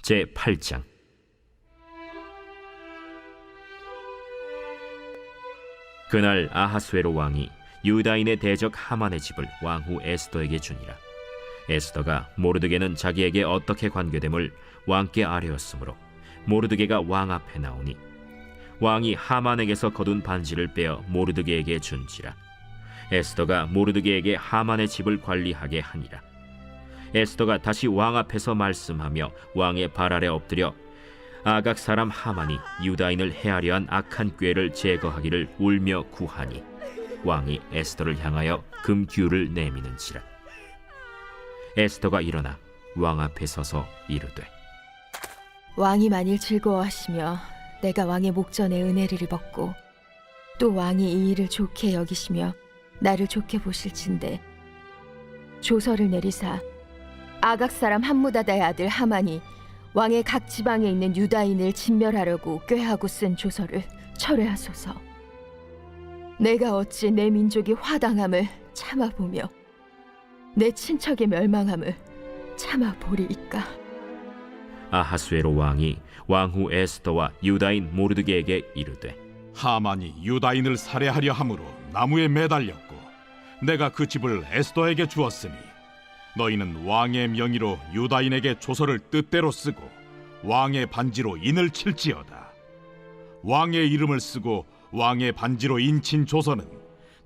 제8장. 그날 아하수에로 왕이 유다인의 대적 하만의 집을 왕후 에스더에게 주니라. 에스더가 모르드게는 자기에게 어떻게 관계됨을 왕께 아뢰었으므로 모르드게가 왕 앞에 나오니 왕이 하만에게서 거둔 반지를 빼어 모르드게에게 준지라. 에스더가 모르드게에게 하만의 집을 관리하게 하니라. 에스더가 다시 왕 앞에서 말씀하며 왕의 발 아래 엎드려 아각 사람 하만이 유다인을 해하려 한 악한 꾀를 제거하기를 울며 구하니 왕이 에스더를 향하여 금규를 내미는지라. 에스더가 일어나 왕 앞에 서서 이르되, 왕이 만일 즐거워하시며 내가 왕의 목전에 은혜를 입었고 또 왕이 이 일을 좋게 여기시며 나를 좋게 보실진대 조서를 내리사 아각 사람 함무다다의 아들 하만이 왕의 각 지방에 있는 유다인을 진멸하려고 꾀하고 쓴 조서를 철회하소서. 내가 어찌 내 민족이 화당함을 참아보며 내 친척의 멸망함을 참아보리이까. 아하수에로 왕이 왕후 에스더와 유다인 모르드게에게 이르되, 하만이 유다인을 살해하려 함으로 나무에 매달렸고 내가 그 집을 에스더에게 주었으니 너희는 왕의 명의로 유다인에게 조서를 뜻대로 쓰고 왕의 반지로 인을 칠지어다. 왕의 이름을 쓰고 왕의 반지로 인친 조서는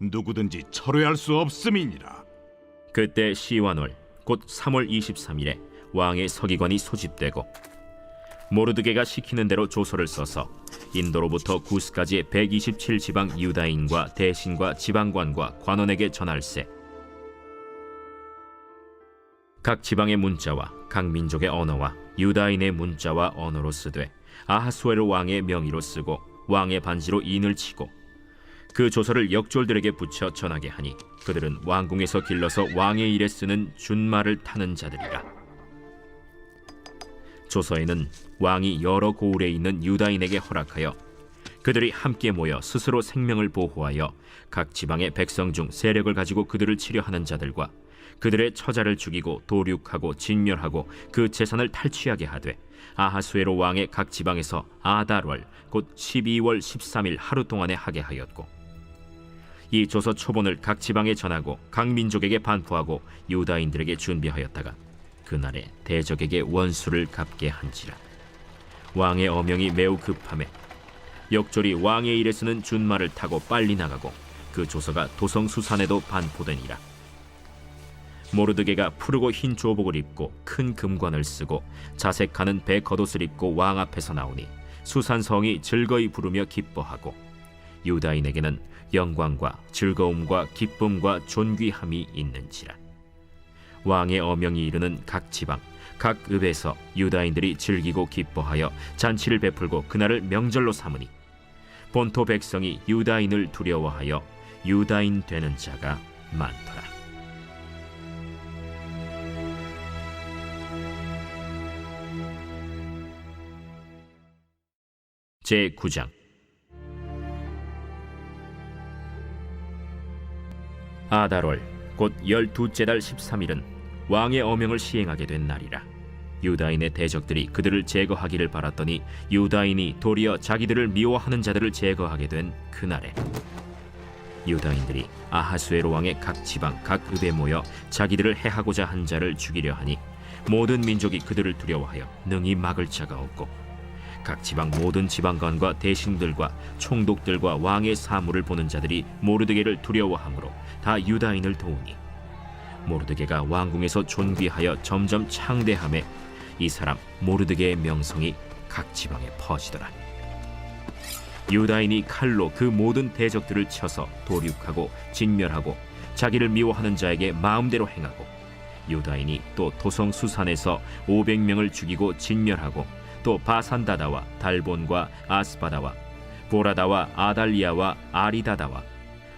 누구든지 철회할 수 없음이니라. 그때 시완월 곧 3월 23일에 왕의 서기관이 소집되고 모르드게가 시키는 대로 조서를 써서 인도로부터 구스까지의 127지방 유다인과 대신과 지방관과 관원에게 전할세. 각 지방의 문자와 각 민족의 언어와 유다인의 문자와 언어로 쓰되 아하수에로 왕의 명의로 쓰고 왕의 반지로 인을 치고 그 조서를 역졸들에게 붙여 전하게 하니 그들은 왕궁에서 길러서 왕의 일에 쓰는 준말을 타는 자들이라. 조서에는 왕이 여러 고을에 있는 유다인에게 허락하여 그들이 함께 모여 스스로 생명을 보호하여 각 지방의 백성 중 세력을 가지고 그들을 치려하는 자들과 그들의 처자를 죽이고 도륙하고 진멸하고 그 재산을 탈취하게 하되 아하수에로 왕의 각 지방에서 아달월 곧 12월 13일 하루 동안에 하게 하였고 이 조서 초본을 각 지방에 전하고 각 민족에게 반포하고 유다인들에게 준비하였다가 그날에 대적에게 원수를 갚게 한지라. 왕의 어명이 매우 급함에 역졸이 왕의 일에 쓰는 준말을 타고 빨리 나가고 그 조서가 도성수산에도 반포되니라. 모르드게가 푸르고 흰 조복을 입고 큰 금관을 쓰고 자색하는 배 겉옷을 입고 왕 앞에서 나오니 수산성이 즐거이 부르며 기뻐하고 유다인에게는 영광과 즐거움과 기쁨과 존귀함이 있는지라. 왕의 어명이 이르는 각 지방 각 읍에서 유다인들이 즐기고 기뻐하여 잔치를 베풀고 그날을 명절로 삼으니 본토 백성이 유다인을 두려워하여 유다인 되는 자가 많더라. 제9장. 아달월 곧 12째 달 13일은 왕의 어명을 시행하게 된 날이라. 유다인의 대적들이 그들을 제거하기를 바랐더니 유다인이 도리어 자기들을 미워하는 자들을 제거하게 된 그날에 유다인들이 아하수에로 왕의 각 지방 각 읍에 모여 자기들을 해하고자 한 자를 죽이려 하니 모든 민족이 그들을 두려워하여 능히 막을 자가 없고 각 지방 모든 지방관과 대신들과 총독들과 왕의 사물을 보는 자들이 모르드게를 두려워하므로 다 유다인을 도우니 모르드게가 왕궁에서 존귀하여 점점 창대함에 이 사람 모르드게의 명성이 각 지방에 퍼지더라. 유다인이 칼로 그 모든 대적들을 쳐서 도륙하고 진멸하고 자기를 미워하는 자에게 마음대로 행하고 유다인이 또 도성 수산에서 500명을 죽이고 진멸하고 또 바산다다와 달본과 아스바다와 보라다와 아달리아와 아리다다와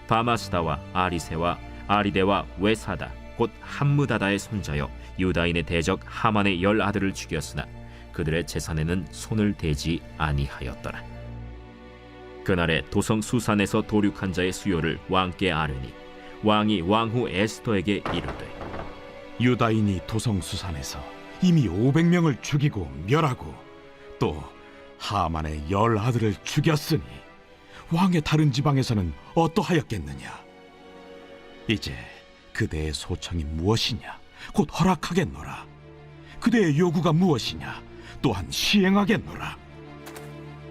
바마스다와 아리세와 아리데와 외사다 곧 함무다다의 손자여 유다인의 대적 하만의 10아들을 죽였으나 그들의 재산에는 손을 대지 아니하였더라. 그날에 도성 수산에서 도륙한 자의 수요를 왕께 아뢰니 왕이 왕후 에스더에게 이르되 유다인이 도성 수산에서 이미 500명을 죽이고 멸하고 또 하만의 10 아들을 죽였으니 왕의 다른 지방에서는 어떠하였겠느냐? 이제 그대의 소청이 무엇이냐? 곧 허락하겠노라. 그대의 요구가 무엇이냐? 또한 시행하겠노라.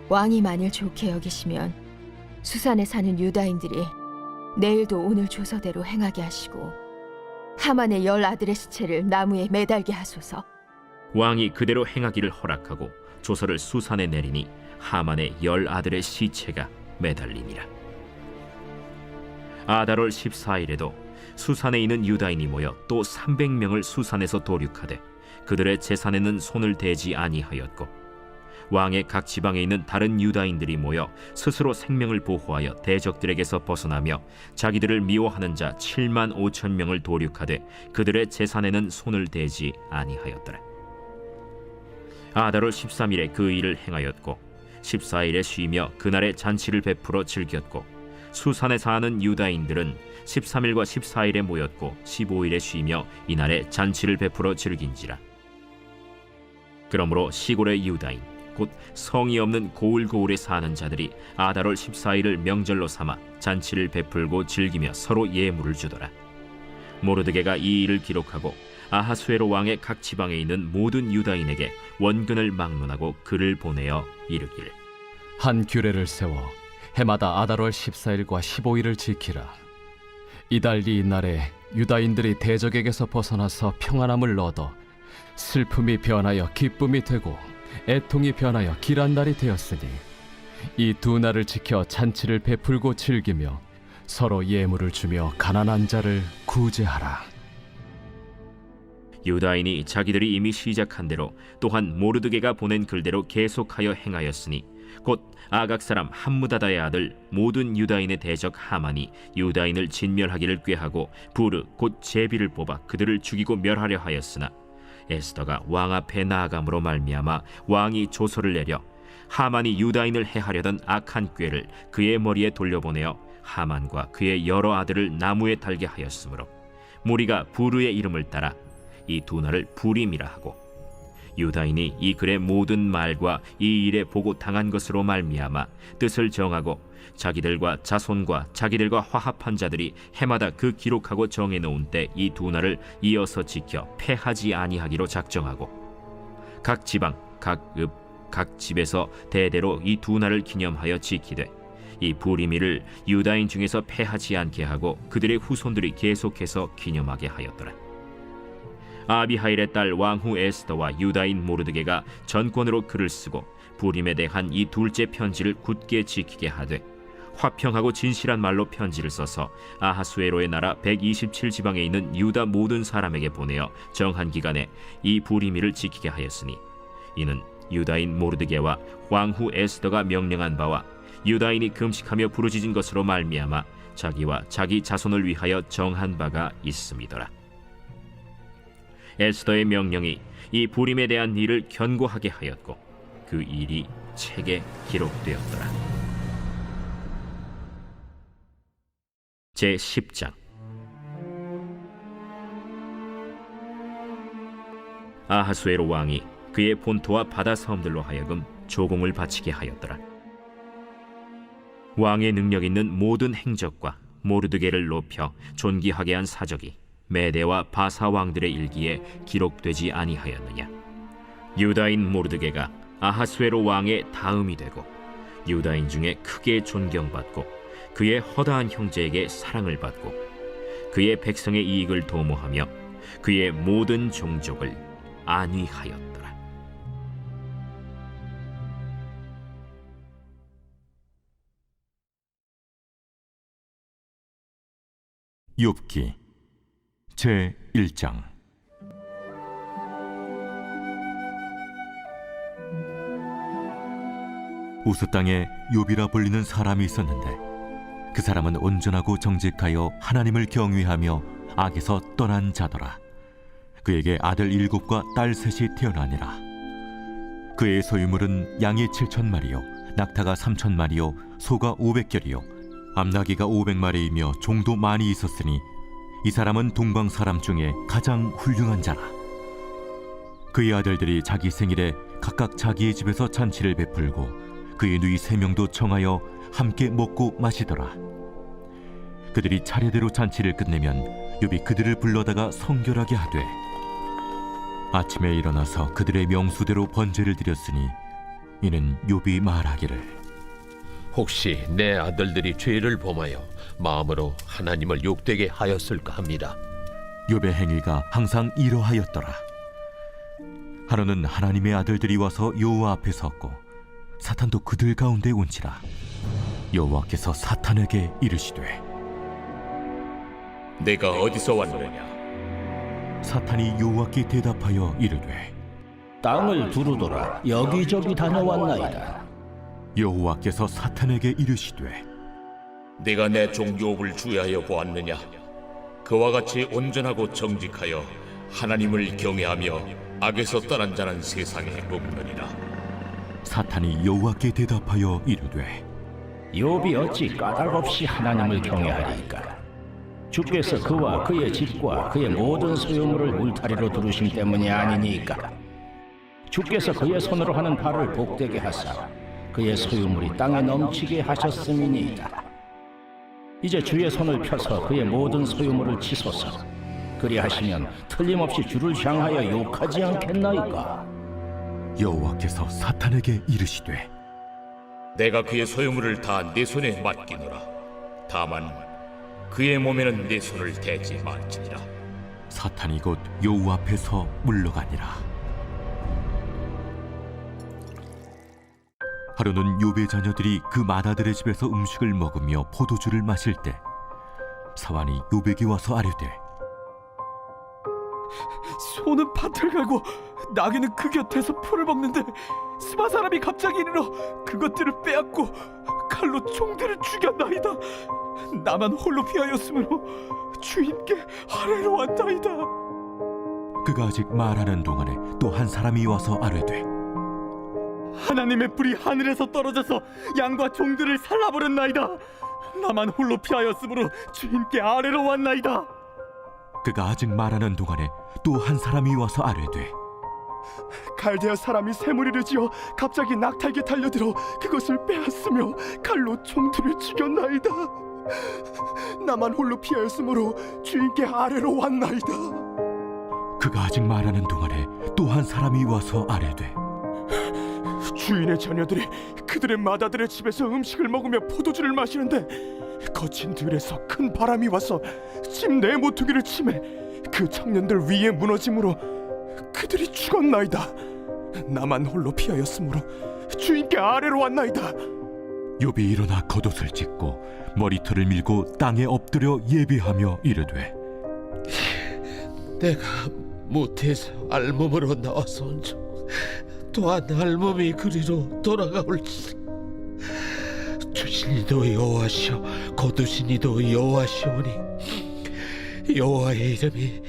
왕이 만일 좋게 여기시면 수산에 사는 유다인들이 내일도 오늘 조서대로 행하게 하시고 하만의 10 아들의 시체를 나무에 매달게 하소서. 왕이 그대로 행하기를 허락하고 조서를 수산에 내리니 하만의 10 아들의 시체가 매달리니라. 아달월 14일에도 수산에 있는 유다인이 모여 또 300명을 수산에서 도륙하되 그들의 재산에는 손을 대지 아니하였고 왕의 각 지방에 있는 다른 유다인들이 모여 스스로 생명을 보호하여 대적들에게서 벗어나며 자기들을 미워하는 자 7만 5천 명을 도륙하되 그들의 재산에는 손을 대지 아니하였더라. 아달월 13일에 그 일을 행하였고 14일에 쉬며 그날에 잔치를 베풀어 즐겼고 수산에 사는 유다인들은 13일과 14일에 모였고 15일에 쉬며 이날에 잔치를 베풀어 즐긴지라. 그러므로 시골의 유다인 곧 성이 없는 고을고을에 사는 자들이 아달월 14일을 명절로 삼아 잔치를 베풀고 즐기며 서로 예물을 주더라. 모르드게가 이 일을 기록하고 아하수에로 왕의 각 지방에 있는 모든 유다인에게 원근을 막론하고 글을 보내어 이르기를 한 규례를 세워 해마다 아달월 14일과 15일을 지키라. 이달리 이날에 유다인들이 대적에게서 벗어나서 평안함을 얻어 슬픔이 변하여 기쁨이 되고 애통이 변하여 길한 날이 되었으니 이 두 날을 지켜 잔치를 베풀고 즐기며 서로 예물을 주며 가난한 자를 구제하라. 유다인이 자기들이 이미 시작한 대로 또한 모르드게가 보낸 글대로 계속하여 행하였으니 곧 아각 사람 함무다다의 아들 모든 유다인의 대적 하만이 유다인을 진멸하기를 꾀하고 부르 곧 제비를 뽑아 그들을 죽이고 멸하려 하였으나 에스더가 왕 앞에 나아감으로 말미암아 왕이 조서를 내려 하만이 유다인을 해하려던 악한 꾀를 그의 머리에 돌려보내어 하만과 그의 여러 아들을 나무에 달게 하였으므로 무리가 부르의 이름을 따라 이 두 날을 부림이라 하고 유다인이 이 글의 모든 말과 이 일에 보고 당한 것으로 말미암아 뜻을 정하고 자기들과 자손과 자기들과 화합한 자들이 해마다 그 기록하고 정해놓은 때 이 두 날을 이어서 지켜 패하지 아니하기로 작정하고 각 지방, 각 읍, 각 집에서 대대로 이 두 날을 기념하여 지키되 이 부림일을 유다인 중에서 패하지 않게 하고 그들의 후손들이 계속해서 기념하게 하였더라. 아비하일의 딸 왕후 에스더와 유다인 모르드게가 전권으로 글을 쓰고 부림에 대한 이 둘째 편지를 굳게 지키게 하되 화평하고 진실한 말로 편지를 써서 아하수에로의 나라 127지방에 있는 유다 모든 사람에게 보내어 정한 기간에 이 부림일을 지키게 하였으니 이는 유다인 모르드게와 왕후 에스더가 명령한 바와 유다인이 금식하며 부르짖은 것으로 말미암아 자기와 자기 자손을 위하여 정한 바가 있음이더라. 에스더의 명령이 이 부림에 대한 일을 견고하게 하였고 그 일이 책에 기록되었더라. 제10장. 아하수에로 왕이 그의 본토와 바다 섬들로 하여금 조공을 바치게 하였더라. 왕의 능력 있는 모든 행적과 모르드게를 높여 존귀하게 한 사적이 메대와 바사 왕들의 일기에 기록되지 아니하였느냐. 유다인 모르드게가 아하수에로 왕의 다음이 되고 유다인 중에 크게 존경받고 그의 허다한 형제에게 사랑을 받고 그의 백성의 이익을 도모하며 그의 모든 종족을 안위하였더라. 욥기 제1장. 우스 땅에 욥이라 불리는 사람이 있었는데 그 사람은 온전하고 정직하여 하나님을 경외하며 악에서 떠난 자더라. 그에게 아들 7과 딸 3이 태어나니라. 그의 소유물은 양이 7,000마리요 낙타가 3,000마리요 소가 500결이요 암나귀가 500마리이며 종도 많이 있었으니 이 사람은 동방 사람 중에 가장 훌륭한 자라. 그의 아들들이 자기 생일에 각각 자기의 집에서 잔치를 베풀고 그의 누이 3명도 청하여 함께 먹고 마시더라. 그들이 차례대로 잔치를 끝내면 욥이 그들을 불러다가 성결하게 하되 아침에 일어나서 그들의 명수대로 번제를 드렸으니 이는 욥이 말하기를 혹시 내 아들들이 죄를 범하여 마음으로 하나님을 욕되게 하였을까 합니다. 욥의 행위가 항상 이러하였더라. 하루는 하나님의 아들들이 와서 여호와 앞에 섰고 사탄도 그들 가운데 온지라. 여호와께서 사탄에게 이르시되 내가 어디서 왔느냐? 사탄이 여호와께 대답하여 이르되 땅을 두루돌아 여기저기 다녀왔나이다. 여호와께서 사탄에게 이르시되 내가 내 종 욥을 주의하여 보았느냐? 그와 같이 온전하고 정직하여 하나님을 경외하며 악에서 떠난 자는 세상에 없느니라. 사탄이 여호와께 대답하여 이르되 욥이 어찌 까닭없이 하나님을 경외하리이까? 주께서 그와 그의 집과 그의 모든 소유물을 울타리로 두르심 때문이 아니니까. 주께서 그의 손으로 하는 바를 복되게 하사 그의 소유물이 땅에 넘치게 하셨음이니이다. 이제 주의 손을 펴서 그의 모든 소유물을 치소서. 그리하시면 틀림없이 주를 향하여 욕하지 않겠나이까? 여호와께서 사탄에게 이르시되 내가 그의 소유물을 다 내 손에 맡기노라. 다만 그의 몸에는 내 손을 대지 말지니라. 사탄이 곧 여호와 앞에서 물러가니라. 하루는 욥의 자녀들이 그 맏아들의 집에서 음식을 먹으며 포도주를 마실 때 사환이 욥에게 와서 아뢰되 소는 밭을 갈고 나귀는 그 곁에서 풀을 먹는데 스바 사람이 갑자기 이르러 그것들을 빼앗고 칼로 종들을 죽였나이다. 나만 홀로 피하였으므로 주인께 아뢰러 왔나이다. 그가 아직 말하는 동안에 또 한 사람이 와서 아뢰되 하나님의 불이 하늘에서 떨어져서 양과 종들을 살라버렸나이다. 나만 홀로 피하였으므로 주인께 아뢰러 왔나이다. 그가 아직 말하는 동안에 또 한 사람이 와서 아뢰되 갈대아 사람이 새무리를 지어 갑자기 낙타에게 달려들어 그것을 빼앗으며 칼로 종들을 죽였나이다. 나만 홀로 피하였으므로 주인께 아뢰러 왔나이다. 그가 아직 말하는 동안에 또 한 사람이 와서 아뢰되 주인의 자녀들이 그들의 맏아들의 집에서 음식을 먹으며 포도주를 마시는데 거친 들에서 큰 바람이 와서 집 내 모퉁이를 치매 그 청년들 위에 무너짐으로 그들이 죽었나이다. 나만 홀로 피하였으므로 주인께 아뢰러 왔나이다. 욥이 일어나 겉옷을 찢고 머리털을 밀고 땅에 엎드려 예배하며 이르되 내가 모태에서 알몸으로 나와서온즉 또한 알몸이 그리로 돌아가올지. 주신 이도 여호와시오 거두신 이도 여호와시오니 여호와의 이름이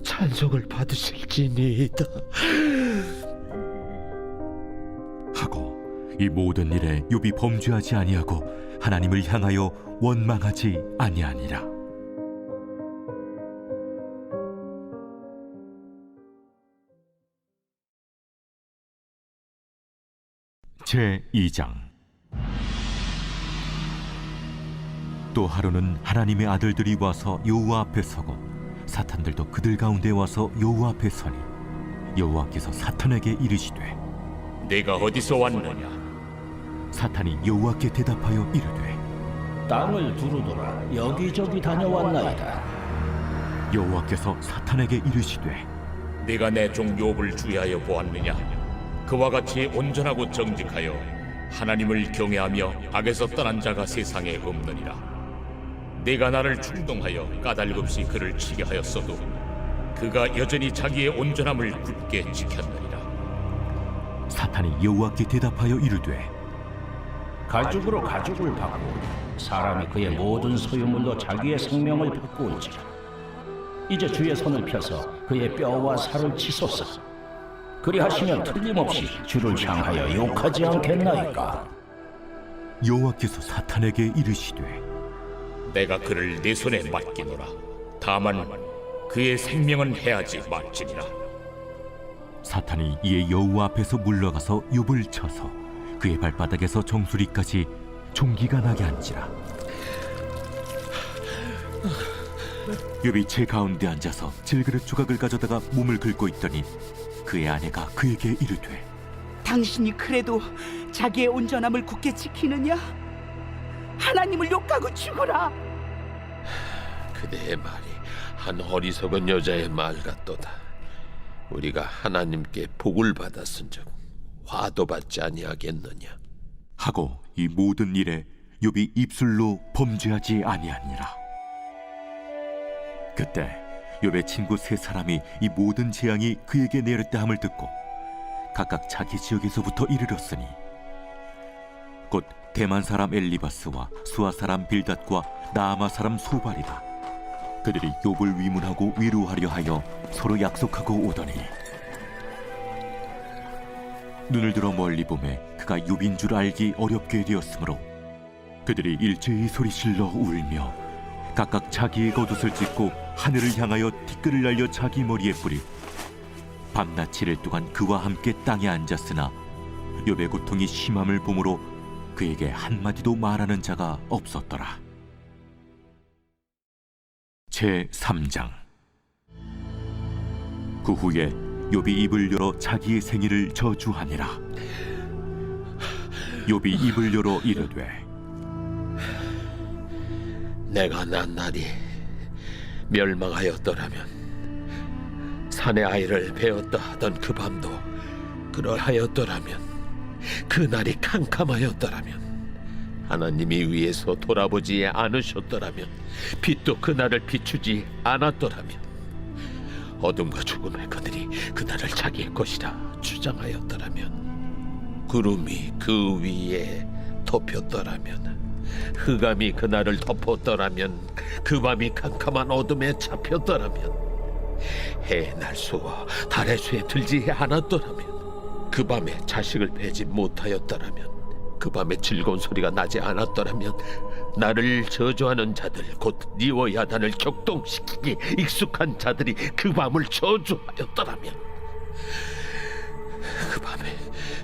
찬송을 받으실지니이다. 하고 이 모든 일에 욥이 범죄하지 아니하고 하나님을 향하여 원망하지 아니하니라. 제 2장. 또 하루는 하나님의 아들들이 와서 여호와 앞에 서고 사탄들도 그들 가운데 와서 여호와 앞에 서니 여호와께서 사탄에게 이르시되 내가 어디서 왔느냐? 사탄이 여호와께 대답하여 이르되 땅을 두루돌아 여기저기 다녀왔나이다. 여호와께서 사탄에게 이르시되 내가 내 종 욥을 주의하여 보았느냐? 그와 같이 온전하고 정직하여 하나님을 경외하며 악에서 떠난 자가 세상에 없느니라. 내가 나를 충동하여 까닭없이 그를 치게 하였어도 그가 여전히 자기의 온전함을 굳게 지켰느니라. 사탄이 여호와께 대답하여 이르되 가죽으로 가죽을 바꾸고 사람이 그의 모든 소유물로 자기의 생명을 바꾸온지라. 이제 주의 손을 펴서 그의 뼈와 살을 치소서. 그리하시면 틀림없이 주를 향하여 욕하지 않겠나이까? 여호와께서 사탄에게 이르시되 내가 그를 내 손에 맡기노라. 다만 그의 생명은 해하지 말지니라. 사탄이 이에 여호와 앞에서 물러가서 욥을 쳐서 그의 발바닥에서 정수리까지 종기가 나게 한지라. 욥이 제 가운데 앉아서 질그릇 조각을 가져다가 몸을 긁고 있더니 그의 아내가 그에게 이르되 당신이 그래도 자기의 온전함을 굳게 지키느냐? 하나님을 욕하고 죽으라. 그대의 말이 한 어리석은 여자의 말 같도다. 우리가 하나님께 복을 받았은즉 화도 받지 아니하겠느냐. 하고 이 모든 일에 욥이 입술로 범죄하지 아니하니라. 그때 욥의 친구 세 사람이 이 모든 재앙이 그에게 내렸다 함을 듣고 각각 자기 지역에서부터 이르렀으니 곧 대만 사람 엘리바스와 수아 사람 빌닷과 나아마 사람 소발이라. 그들이 욥을 위문하고 위로하려 하여 서로 약속하고 오더니 눈을 들어 멀리 보매 그가 욥인 줄 알기 어렵게 되었으므로 그들이 일제히 소리질러 울며 각각 자기의 겉옷을 찢고 하늘을 향하여 티끌을 날려 자기 머리에 뿌리고 밤낮 7일 동안 그와 함께 땅에 앉았으나 욥의 고통이 심함을 보므로 그에게 한마디도 말하는 자가 없었더라. 제3장. 그 후에 욥이 입을 열어 자기의 생일을 저주하니라. 욥이 입을 열어 이르되 내가 난 날이 멸망하였더라면 산의 아이를 베었다 하던 그 밤도 그러하였더라면 그 날이 캄캄하였더라면 하나님이 위에서 돌아보지 않으셨더라면 빛도 그 날을 비추지 않았더라면 어둠과 죽음의 그들이 그 날을 자기의 것이라 주장하였더라면 구름이 그 위에 덮였더라면 흑암이 그 날을 덮었더라면 그 밤이 캄캄한 어둠에 잡혔더라면 해의 날수와 달의 수에 들지 않았더라면 그 밤에 자식을 베지 못하였더라면 그 밤에 즐거운 소리가 나지 않았더라면 나를 저주하는 자들 곧 니워 야단을 격동시키기 익숙한 자들이 그 밤을 저주하였더라면 그 밤에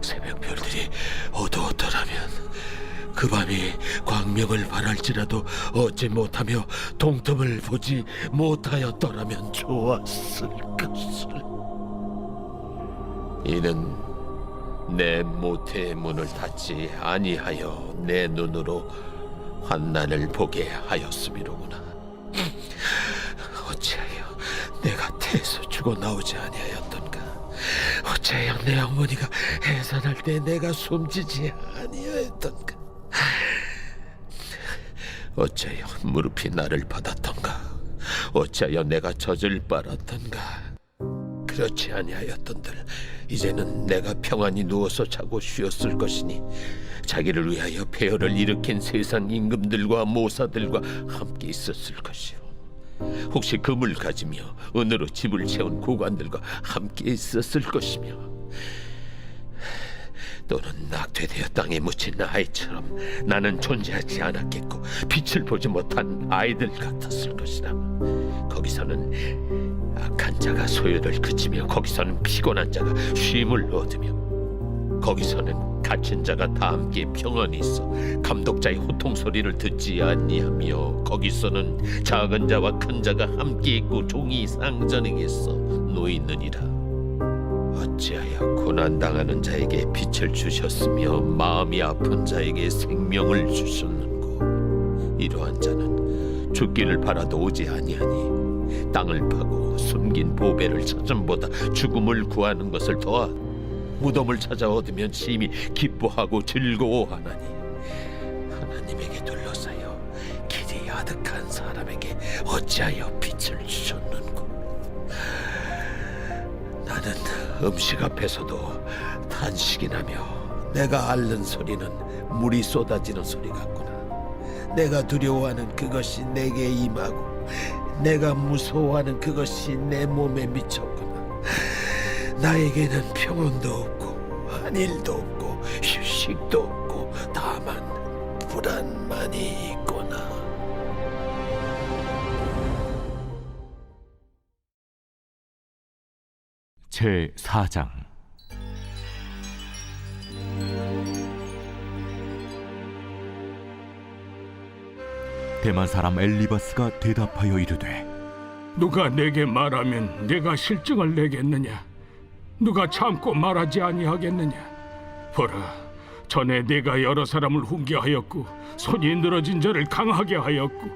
새벽별들이 어두웠더라면 그 밤이 광명을 바랄지라도 얻지 못하며 동틈을 보지 못하였더라면 좋았을 것을. 이는 내 모태의 문을 닫지 아니하여 내 눈으로 환난을 보게 하였음이로구나. 어찌하여 내가 태에서 죽어 나오지 아니하였던가? 어찌하여 내 어머니가 해산할 때 내가 숨지지 아니하였던가? 어찌하여 무릎이 나를 받았던가? 어찌하여 내가 젖을 빨았던가? 그렇지 아니하였던들 이제는 내가 평안히 누워서 자고 쉬었을 것이니 자기를 위하여 폐허를 일으킨 세상 임금들과 모사들과 함께 있었을 것이요 혹시 금을 가지며 은으로 집을 채운 고관들과 함께 있었을 것이며 또는 낙태되어 땅에 묻힌 아이처럼 나는 존재하지 않았겠고 빛을 보지 못한 아이들 같았을 것이라. 거기서는 악한 자가 소요를 그치며 거기서는 피곤한 자가 쉼을 얻으며 거기서는 갇힌 자가 다 함께 평안히 있어 감독자의 호통 소리를 듣지 아니하며 거기서는 작은 자와 큰 자가 함께 있고 종이 상전에게서 놓이느니라. 어찌하여 고난당하는 자에게 빛을 주셨으며 마음이 아픈 자에게 생명을 주셨는고 이러한 자는 죽기를 바라도 오지 아니하니 땅을 파고 숨긴 보배를 찾음보다 죽음을 구하는 것을 더하 무덤을 찾아 얻으면 심히 기뻐하고 즐거워하나니 하나님에게 둘러싸여 길이 아득한 사람에게 어찌하여 빛을 주셨는고. 나는 음식 앞에서도 탄식이 나며 내가 앓는 소리는 물이 쏟아지는 소리 같구나. 내가 두려워하는 그것이 내게 임하고 내가 무서워하는 그것이 내 몸에 미쳤구나. 나에게는 평온도 없고 안일도 없고 휴식도 없고 다만 불안만이 있구나. 제4장. 대만 사람 엘리바스가 대답하여 이르되, 누가 내게 말하면 내가 실증을 내겠느냐? 누가 참고 말하지 아니하겠느냐? 보라, 전에 내가 여러 사람을 훈계하였고 손이 늘어진 자를 강하게 하였고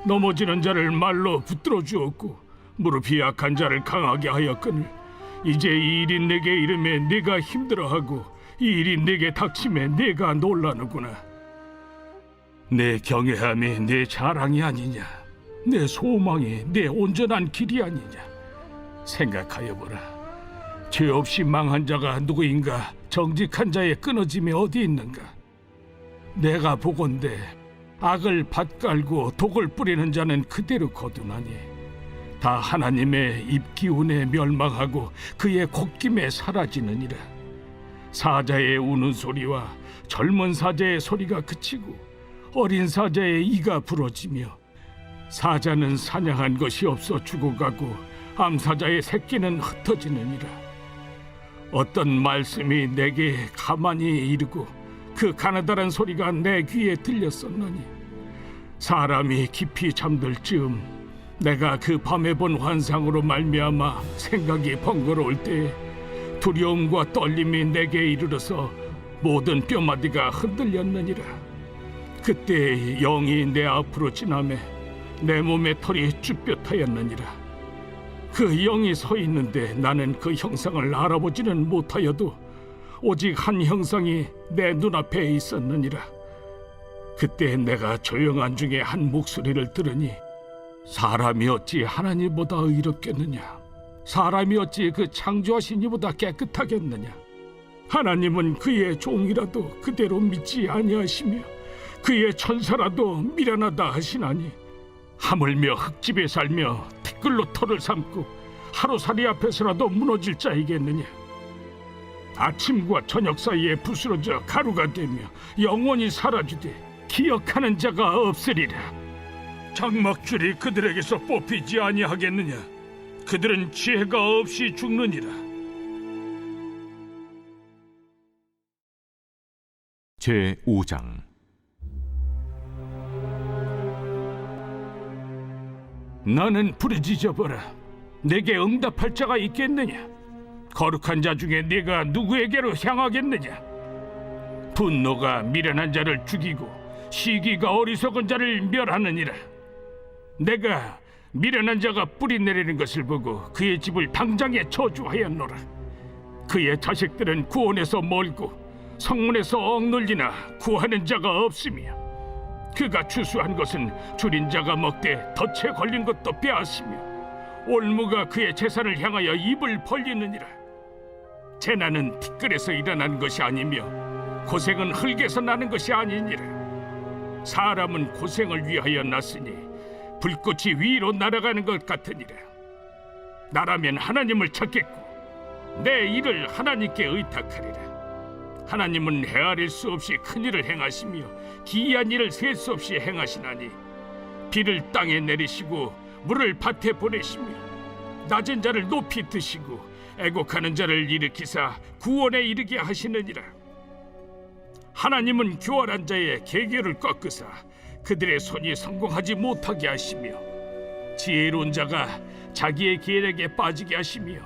넘어지는 자를 말로 붙들어 주었고 무릎이 약한 자를 강하게 하였거늘 이제 이 일이 내게 이름에 내가 힘들어하고 이 일이 내게 닥침에 내가 놀라는구나. 내 경외함이 내 자랑이 아니냐? 내 소망이 내 온전한 길이 아니냐? 생각하여 보라. 죄 없이 망한 자가 누구인가? 정직한 자의 끊어짐이 어디 있는가? 내가 보건대 악을 밭갈고 독을 뿌리는 자는 그대로 거두나니 다 하나님의 입기운에 멸망하고 그의 콧김에 사라지느니라. 사자의 우는 소리와 젊은 사자의 소리가 그치고 어린 사자의 이가 부러지며 사자는 사냥한 것이 없어 죽어가고 암사자의 새끼는 흩어지느니라. 어떤 말씀이 내게 가만히 이르고 그 가느다란 소리가 내 귀에 들렸었노니 사람이 깊이 잠들 즈음 내가 그 밤에 본 환상으로 말미암아 생각이 번거로울 때에 두려움과 떨림이 내게 이르러서 모든 뼈마디가 흔들렸느니라. 그때 영이 내 앞으로 지나매 내 몸의 털이 쭈뼛하였느니라. 그 영이 서 있는데 나는 그 형상을 알아보지는 못하여도 오직 한 형상이 내 눈앞에 있었느니라. 그때 내가 조용한 중에 한 목소리를 들으니 사람이 어찌 하나님보다 의롭겠느냐? 사람이 어찌 그 창조하신 이보다 깨끗하겠느냐? 하나님은 그의 종이라도 그대로 믿지 아니하시며 그의 천사라도 미련하다 하시나니 하물며 흙집에 살며 티끌로 털을 삼고 하루살이 앞에서라도 무너질 자이겠느냐? 아침과 저녁 사이에 부스러져 가루가 되며 영원히 사라지되 기억하는 자가 없으리라. 장막줄이 그들에게서 뽑히지 아니하겠느냐? 그들은 죄가 없이 죽느니라. 제5장. 나는 부르짖어보라. 내게 응답할 자가 있겠느냐? 거룩한 자 중에 네가 누구에게로 향하겠느냐? 분노가 미련한 자를 죽이고 시기가 어리석은 자를 멸하느니라. 내가 미련한 자가 뿌리 내리는 것을 보고 그의 집을 당장에 저주하였노라. 그의 자식들은 구원에서 멀고 성문에서 억눌리나 구하는 자가 없으며 그가 추수한 것은 줄인 자가 먹되 덫에 걸린 것도 빼앗으며 올무가 그의 재산을 향하여 입을 벌리느니라. 재난은 티끌에서 일어나는 것이 아니며 고생은 흙에서 나는 것이 아니니라. 사람은 고생을 위하여 났으니 불꽃이 위로 날아가는 것 같으니라. 나라면 하나님을 찾겠고 내 일을 하나님께 의탁하리라. 하나님은 헤아릴 수 없이 큰 일을 행하시며 기이한 일을 셀 수 없이 행하시나니 비를 땅에 내리시고 물을 밭에 보내시며 낮은 자를 높이 드시고 애곡하는 자를 일으키사 구원에 이르게 하시느니라. 하나님은 교활한 자의 계계를 꺾으사 그들의 손이 성공하지 못하게 하시며 지혜로운 자가 자기의 계략에 빠지게 하시며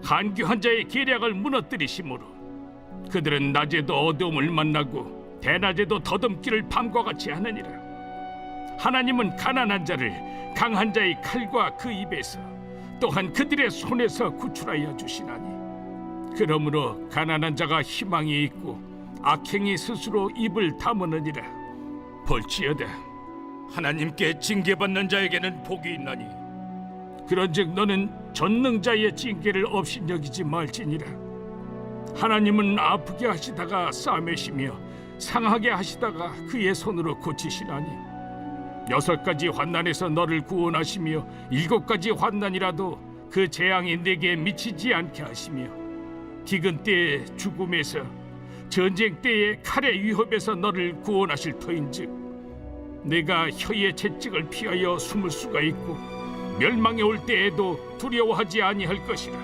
간교한 자의 계략을 무너뜨리시므로 그들은 낮에도 어두움을 만나고 대낮에도 더듬기를 밤과 같이 하느니라. 하나님은 가난한 자를 강한 자의 칼과 그 입에서 또한 그들의 손에서 구출하여 주시나니 그러므로 가난한 자가 희망이 있고 악행이 스스로 입을 다무느니라. 볼지어다 하나님께 징계받는 자에게는 복이 있나니 그런즉 너는 전능자의 징계를 업신여기지 말지니라. 하나님은 아프게 하시다가 싸매시며 상하게 하시다가 그의 손으로 고치시나니 6가지 환난에서 너를 구원하시며 7가지 환난이라도 그 재앙이 내게 미치지 않게 하시며 기근 때의 죽음에서 전쟁 때의 칼의 위협에서 너를 구원하실 터인즉 내가 혀의 채찍을 피하여 숨을 수가 있고 멸망에 올 때에도 두려워하지 아니할 것이라.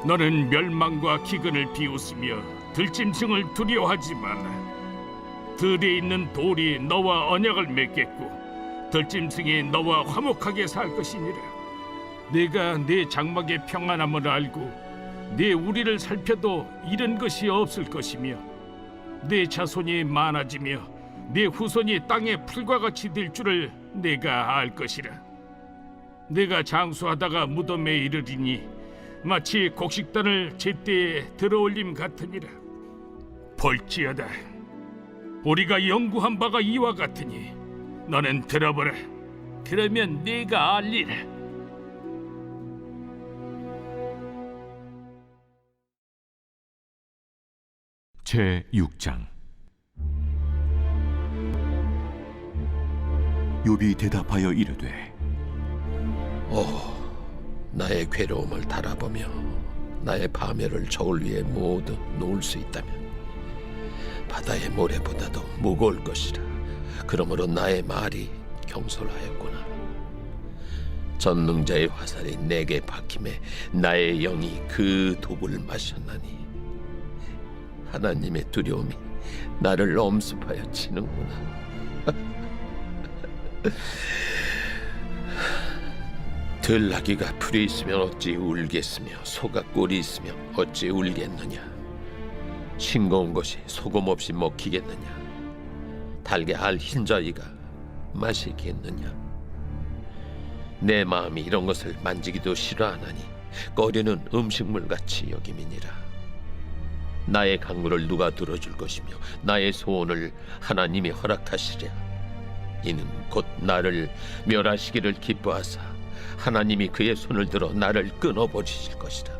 너는 멸망과 기근을 비웃으며 들짐승을 두려워하지만 들에 있는 돌이 너와 언약을 맺겠고 들짐승이 너와 화목하게 살 것이니라. 네가 네 장막의 평안함을 알고 네 우리를 살펴도 잃은 것이 없을 것이며 네 자손이 많아지며 네 후손이 땅의 풀과 같이 될 줄을 내가 알 것이라. 내가 장수하다가 무덤에 이르리니 마치 곡식단을 제때에 들어올림 같으니라. 볼지어다, 우리가 연구한 바가 이와 같으니 너는 들어보라. 그러면 네가 알리라. 제6장. 욥이 대답하여 이르되 나의 괴로움을 달아보며 나의 파멸을 저울 위에 모두 놓을 수 있다면 바다의 모래보다도 무거울 것이라. 그러므로 나의 말이 경솔하였구나. 전능자의 화살이 내게 박힘에 나의 영이 그 독을 마셨나니 하나님의 두려움이 나를 엄습하여 치는구나. 들나귀가 풀이 있으면 어찌 울겠으며 소가 꼴이 있으면 어찌 울겠느냐. 싱거운 것이 소금 없이 먹히겠느냐. 달게 알 흰자위가 마시겠느냐. 내 마음이 이런 것을 만지기도 싫어하나니 꺼리는 음식물같이 여김이니라. 나의 간구를 누가 들어줄 것이며 나의 소원을 하나님이 허락하시랴. 이는 곧 나를 멸하시기를 기뻐하사 하나님이 그의 손을 들어 나를 끊어버리실 것이라.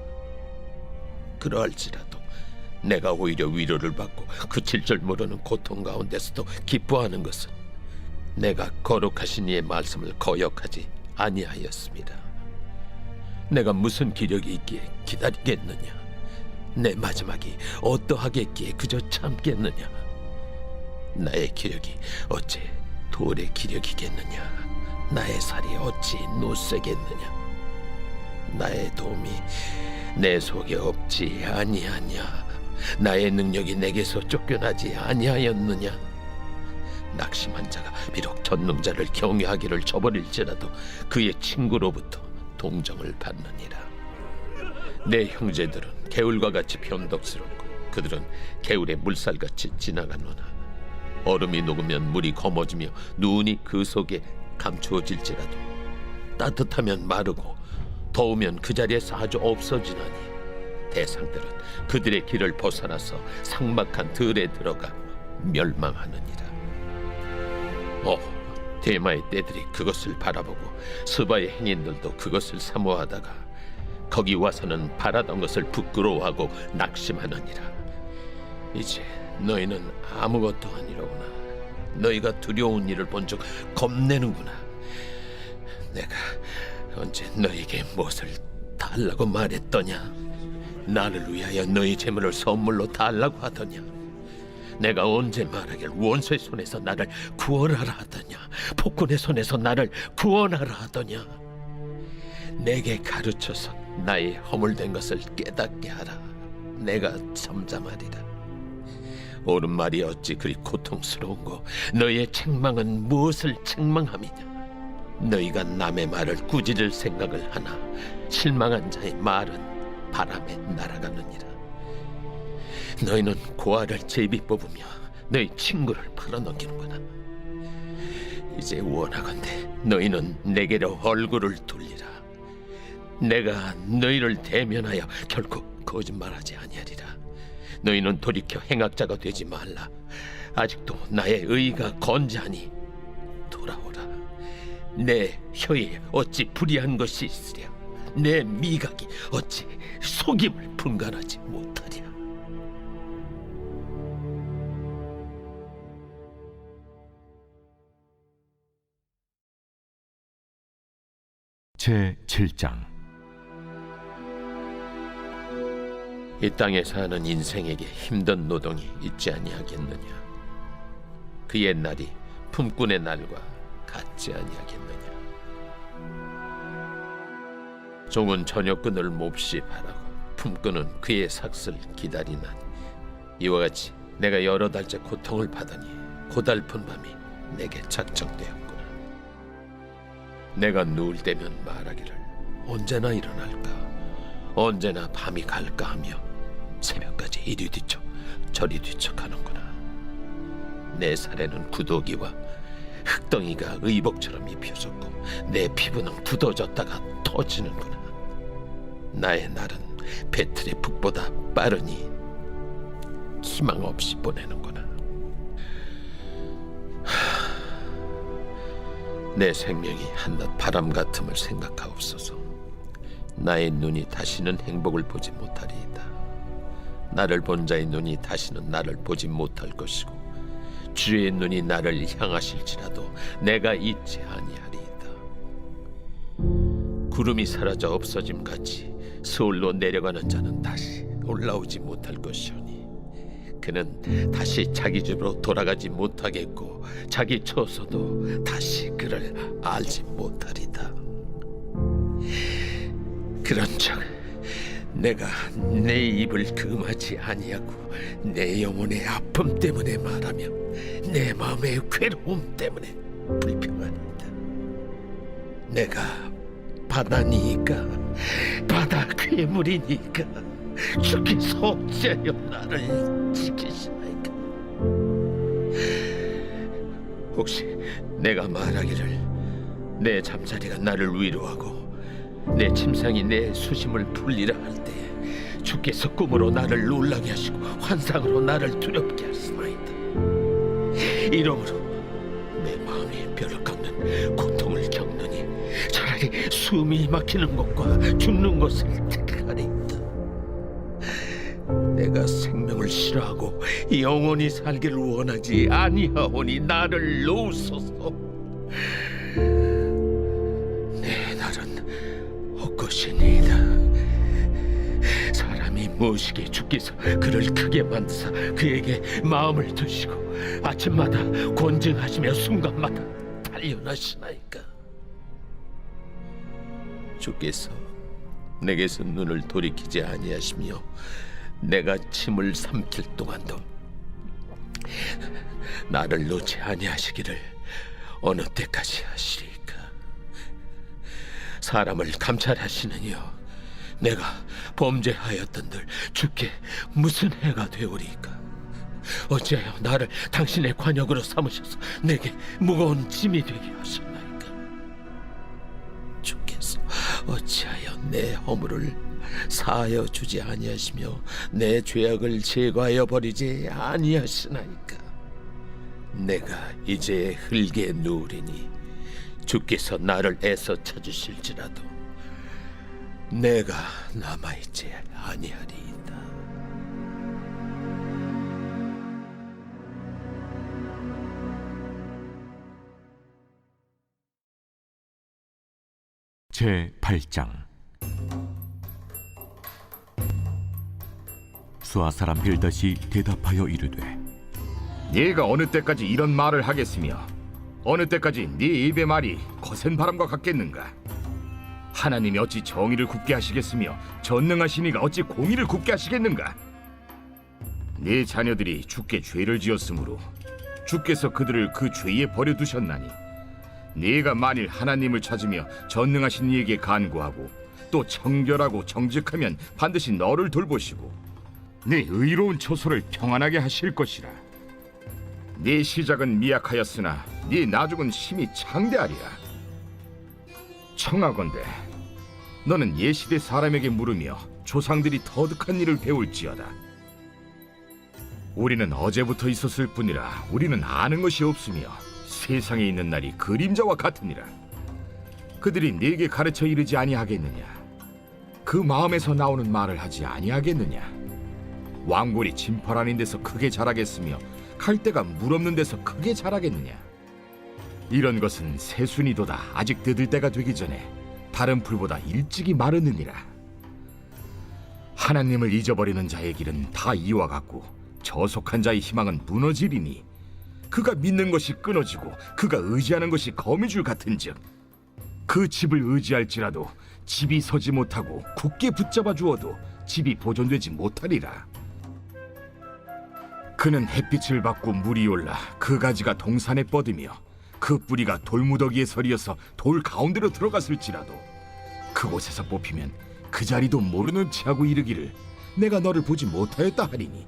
그러할지라도 내가 오히려 위로를 받고 그칠 줄 모르는 고통 가운데서도 기뻐하는 것은 내가 거룩하신 이의 말씀을 거역하지 아니하였습니다. 내가 무슨 기력이 있기에 기다리겠느냐. 내 마지막이 어떠하겠기에 그저 참겠느냐. 나의 기력이 어찌 돌의 기력이겠느냐. 나의 살이 어찌 노쇠겠느냐. 나의 도움이 내 속에 없지 아니하냐. 나의 능력이 내게서 쫓겨나지 아니하였느냐. 낙심한 자가 비록 전능자를 경외하기를 저버릴지라도 그의 친구로부터 동정을 받느니라. 내 형제들은 개울과 같이 변덕스럽고 그들은 개울의 물살같이 지나가노나. 얼음이 녹으면 물이 검어지며 눈이 그 속에 감추어질지라도 따뜻하면 마르고 더우면 그 자리에서 아주 없어지나니 대상들은 그들의 길을 벗어나서 삭막한 들에 들어가 멸망하느니라. 대마의 떼들이 그것을 바라보고 스바의 행인들도 그것을 사모하다가 거기 와서는 바라던 것을 부끄러워하고 낙심하느니라. 이제 너희는 아무것도 아니로구나. 너희가 두려운 일을 본즉 겁내는구나. 내가 언제 너희에게 무엇을 달라고 말했더냐. 나를 위하여 너희 재물을 선물로 달라고 하더냐. 내가 언제 말하길 원수의 손에서 나를 구원하라 하더냐. 폭군의 손에서 나를 구원하라 하더냐. 내게 가르쳐서 나의 허물된 것을 깨닫게 하라. 내가 잠잠하리라. 옳은 말이 어찌 그리 고통스러운고 너희의 책망은 무엇을 책망함이냐. 너희가 남의 말을 꾸짖을 생각을 하나 실망한 자의 말은 바람에 날아가느니라. 너희는 고아를 제비 뽑으며 너희 친구를 팔아넘기는구나. 이제 원하건대 너희는 내게로 얼굴을 돌리라. 내가 너희를 대면하여 결코 거짓말하지 아니하리라. 너희는 돌이켜 행악자가 되지 말라. 아직도 나의 의가 건재하니 돌아오라. 내 혀에 어찌 불의한 것이 있으랴. 내 미각이 어찌 속임을 분간하지 못하랴. 제7장. 이 땅에 사는 인생에게 힘든 노동이 있지 아니하겠느냐. 그의 날이 품꾼의 날과 같지 아니하겠느냐. 종은 저녁끈을 몹시 바라고 품고는 그의 삭슬 기다리나니 이와 같이 내가 여러 달째 고통을 받으니 고달픈 밤이 내게 작정되었구나. 내가 누울 때면 말하기를 언제나 일어날까, 언제나 밤이 갈까 하며 새벽까지 이리 뒤척 저리 뒤척하는구나. 내 살에는 구더기와 흙덩이가 의복처럼 입혀졌고 내 피부는 굳어졌다가 터지는구나. 나의 날은 배틀의 북보다 빠르니 희망 없이 보내는구나. 내 생명이 한낱 바람 같음을 생각하옵소서. 나의 눈이 다시는 행복을 보지 못하리이다. 나를 본 자의 눈이 다시는 나를 보지 못할 것이고 주의 눈이 나를 향하실지라도 내가 잊지 아니하리이다. 구름이 사라져 없어짐같이 서울로 내려가는 자는 다시 올라오지 못할 것이오니 그는 다시 자기 집으로 돌아가지 못하겠고 자기 처소도 다시 그를 알지 못하리다. 그런즉 내가 내 입을 금하지 아니하고 내 영혼의 아픔 때문에 말하며 내 마음의 괴로움 때문에 불평하리이다. 내가 바다니까 바다 괴물이니까 주께서 어찌하여 나를 지키시나이까. 혹시 내가 말하기를 내 잠자리가 나를 위로하고 내 침상이 내 수심을 풀리라 할 때 주께서 꿈으로 나를 놀라게 하시고 환상으로 나를 두렵게 하시나이다. 이러므로 내 마음이 벼락 깎는 고통을 겪느니 차라리 숨이 막히는 것과 죽는 것을 택하리이다. 내가 생명을 싫어하고 영원히 살기를 원하지 아니하오니 나를 놓으소서. 내 날은 헛것이니이다. 사람이 무엇이기에 주께서 그를 크게 만드사 그에게 마음을 두시고 아침마다 권증하시며 순간마다 단련하시나이까. 주께서 내게서 눈을 돌이키지 아니하시며 내가 침을 삼킬 동안도 나를 놓지 아니하시기를 어느 때까지 하시리까. 사람을 감찰하시는 이여, 내가 범죄하였던들 주께 무슨 해가 되오리까. 어찌하여 나를 당신의 관역으로 삼으셔서 내게 무거운 짐이 되게 하셨나이까. 주께서 어찌하여 내 허물을 사하여 주지 아니하시며 내 죄악을 제거하여 버리지 아니하시나이까. 내가 이제 흙에 누우리니 주께서 나를 애써 찾으실지라도 내가 남아있지 아니하리이다. 제8장. 수아 사람 빌닷이 대답하여 이르되 네가 어느 때까지 이런 말을 하겠으며 어느 때까지 네 입의 말이 거센 바람과 같겠는가? 하나님이 어찌 정의를 굽게 하시겠으며 전능하신 이가 어찌 공의를 굽게 하시겠는가? 네 자녀들이 주께 죄를 지었으므로 주께서 그들을 그 죄에 버려두셨나니 네가 만일 하나님을 찾으며 전능하신 이에게 간구하고 또 청결하고 정직하면 반드시 너를 돌보시고 네 의로운 처소를 평안하게 하실 것이라. 네 시작은 미약하였으나 네 나중은 심히 창대하리라. 청하건대 너는 예시대 사람에게 물으며 조상들이 터득한 일을 배울지어다. 우리는 어제부터 있었을 뿐이라 우리는 아는 것이 없으며 세상에 있는 날이 그림자와 같으니라. 그들이 네게 가르쳐 이르지 아니하겠느냐? 그 마음에서 나오는 말을 하지 아니하겠느냐? 왕골이 진펄 아닌 데서 크게 자라겠으며 갈대가 물 없는 데서 크게 자라겠느냐? 이런 것은 새순이도다 아직 뜯을 때가 되기 전에 다른 풀보다 일찍이 마르느니라. 하나님을 잊어버리는 자의 길은 다 이와 같고 저속한 자의 희망은 무너지리니 그가 믿는 것이 끊어지고 그가 의지하는 것이 거미줄 같은즉 그 집을 의지할지라도 집이 서지 못하고 굳게 붙잡아 주어도 집이 보존되지 못하리라. 그는 햇빛을 받고 물이 올라 그 가지가 동산에 뻗으며 그 뿌리가 돌무더기에 서리어서 돌 가운데로 들어갔을지라도 그곳에서 뽑히면 그 자리도 모르는 체하고 이르기를 내가 너를 보지 못하였다 하리니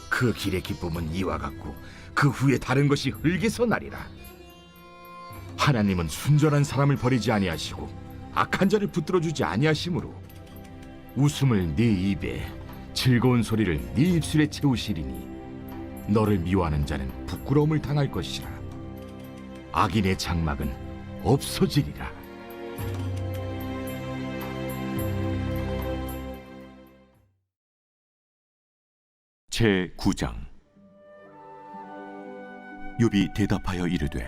그 길의 기쁨은 이와 같고 그 후에 다른 것이 흙에서 나리라. 하나님은 순전한 사람을 버리지 아니하시고 악한 자를 붙들어주지 아니하심으로 웃음을 네 입에 즐거운 소리를 네 입술에 채우시리니 너를 미워하는 자는 부끄러움을 당할 것이라. 악인의 장막은 없어지리라. 제9장. 욥이 대답하여 이르되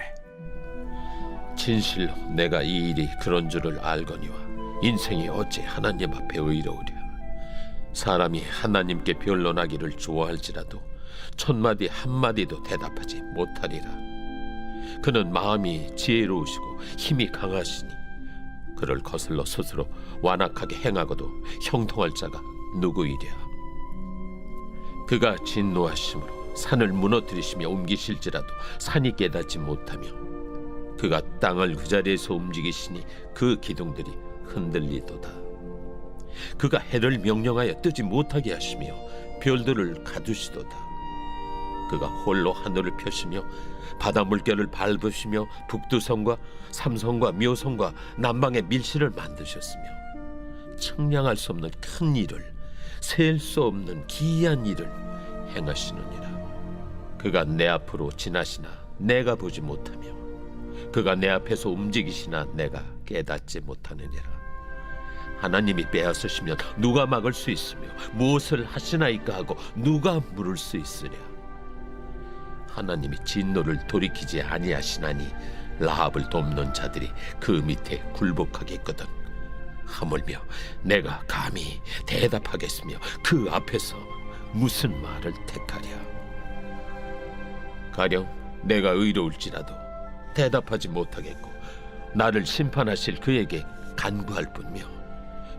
진실로 내가 이 일이 그런 줄을 알거니와 인생이 어찌 하나님 앞에 의로우랴. 사람이 하나님께 변론하기를 좋아할지라도 천마디 한마디도 대답하지 못하리라. 그는 마음이 지혜로우시고 힘이 강하시니 그를 거슬러 스스로 완악하게 행하고도 형통할 자가 누구이랴. 그가 진노하심으로 산을 무너뜨리시며 옮기실지라도 산이 깨닫지 못하며 그가 땅을 그 자리에서 움직이시니 그 기둥들이 흔들리도다. 그가 해를 명령하여 뜨지 못하게 하시며 별들을 가두시도다. 그가 홀로 하늘을 펴시며 바다 물결을 밟으시며 북두성과 삼성과 묘성과 남방의 밀실을 만드셨으며 측량할 수 없는 큰 일을 셀 수 없는 기이한 일을 행하시느니라. 그가 내 앞으로 지나시나 내가 보지 못하며 그가 내 앞에서 움직이시나 내가 깨닫지 못하느니라. 하나님이 빼앗으시면 누가 막을 수 있으며 무엇을 하시나이까 하고 누가 물을 수 있으랴. 하나님이 진노를 돌이키지 아니하시나니 라합을 돕는 자들이 그 밑에 굴복하겠거든. 하물며 내가 감히 대답하겠으며 그 앞에서 무슨 말을 택하랴. 가령 내가 의로울지라도 대답하지 못하겠고 나를 심판하실 그에게 간구할 뿐이며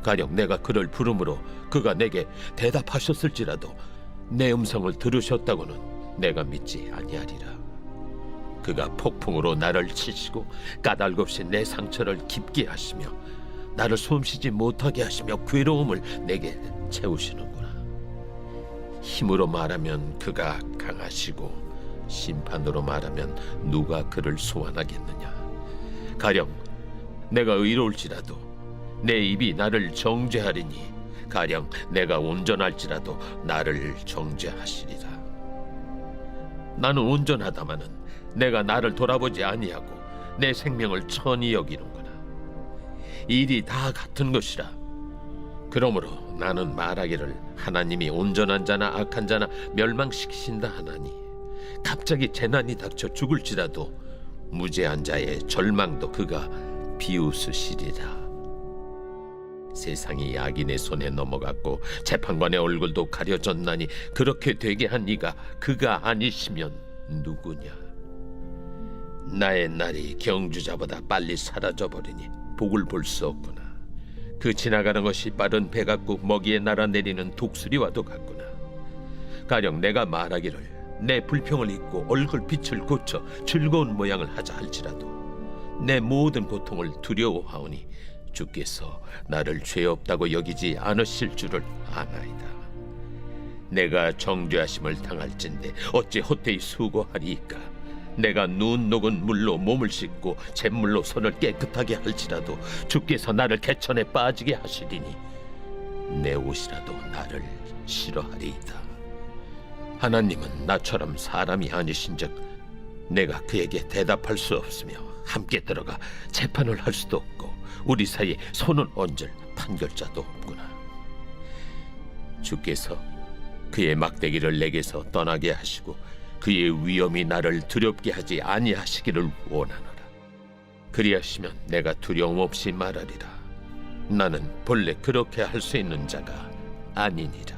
가령 내가 그를 부름으로 그가 내게 대답하셨을지라도 내 음성을 들으셨다고는 내가 믿지 아니하리라. 그가 폭풍으로 나를 치시고 까닭없이 내 상처를 깊게 하시며 나를 숨쉬지 못하게 하시며 괴로움을 내게 채우시는구나. 힘으로 말하면 그가 강하시고 심판으로 말하면 누가 그를 소환하겠느냐. 가령 내가 의로울지라도 내 입이 나를 정죄하리니 가령 내가 온전할지라도 나를 정죄하시리라. 나는 온전하다마는 내가 나를 돌아보지 아니하고 내 생명을 천히 여기는구나. 일이 다 같은 것이라. 그러므로 나는 말하기를 하나님이 온전한 자나 악한 자나 멸망시키신다 하나니 갑자기 재난이 닥쳐 죽을지라도 무죄한 자의 절망도 그가 비웃으시리라. 세상이 악인의 손에 넘어갔고 재판관의 얼굴도 가려졌나니 그렇게 되게 한 이가 그가 아니시면 누구냐. 나의 날이 경주자보다 빨리 사라져버리니 복을 볼 수 없구나. 그 지나가는 것이 빠른 배 같고 먹이에 날아내리는 독수리와도 같구나. 가령 내가 말하기를 내 불평을 잊고 얼굴빛을 고쳐 즐거운 모양을 하자 할지라도 내 모든 고통을 두려워하오니 주께서 나를 죄 없다고 여기지 않으실 줄을 아나이다. 내가 정죄하심을 당할진대 어찌 헛되이 수고하리이까. 내가 눈 녹은 물로 몸을 씻고 잿물로 손을 깨끗하게 할지라도 주께서 나를 개천에 빠지게 하시리니 내 옷이라도 나를 싫어하리이다. 하나님은 나처럼 사람이 아니신즉 내가 그에게 대답할 수 없으며 함께 들어가 재판을 할 수도 없고 우리 사이에 손을 얹을 판결자도 없구나. 주께서 그의 막대기를 내게서 떠나게 하시고 그의 위엄이 나를 두렵게 하지 아니하시기를 원하노라. 그리하시면 내가 두려움 없이 말하리라. 나는 본래 그렇게 할 수 있는 자가 아니니라.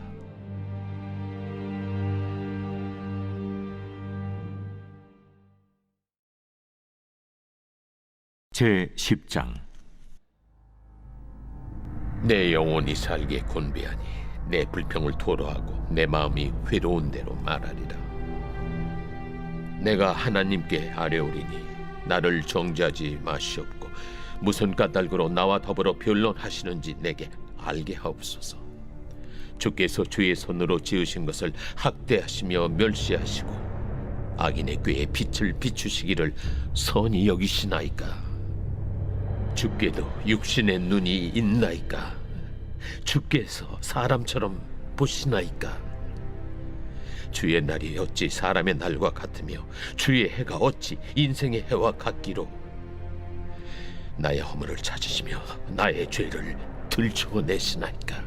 제10장. 내 영혼이 살게 곤비하니 내 불평을 토로하고 내 마음이 회로운 대로 말하리라. 내가 하나님께 아뢰오리니 나를 정죄하지 마시옵고 무슨 까닭으로 나와 더불어 변론하시는지 내게 알게 하옵소서. 주께서 주의 손으로 지으신 것을 학대하시며 멸시하시고 악인의 꾀에 빛을 비추시기를 선히 여기시나이까? 주께도 육신의 눈이 있나이까? 주께서 사람처럼 보시나이까? 주의 날이 어찌 사람의 날과 같으며 주의 해가 어찌 인생의 해와 같기로? 나의 허물을 찾으시며 나의 죄를 들추어내시나이까?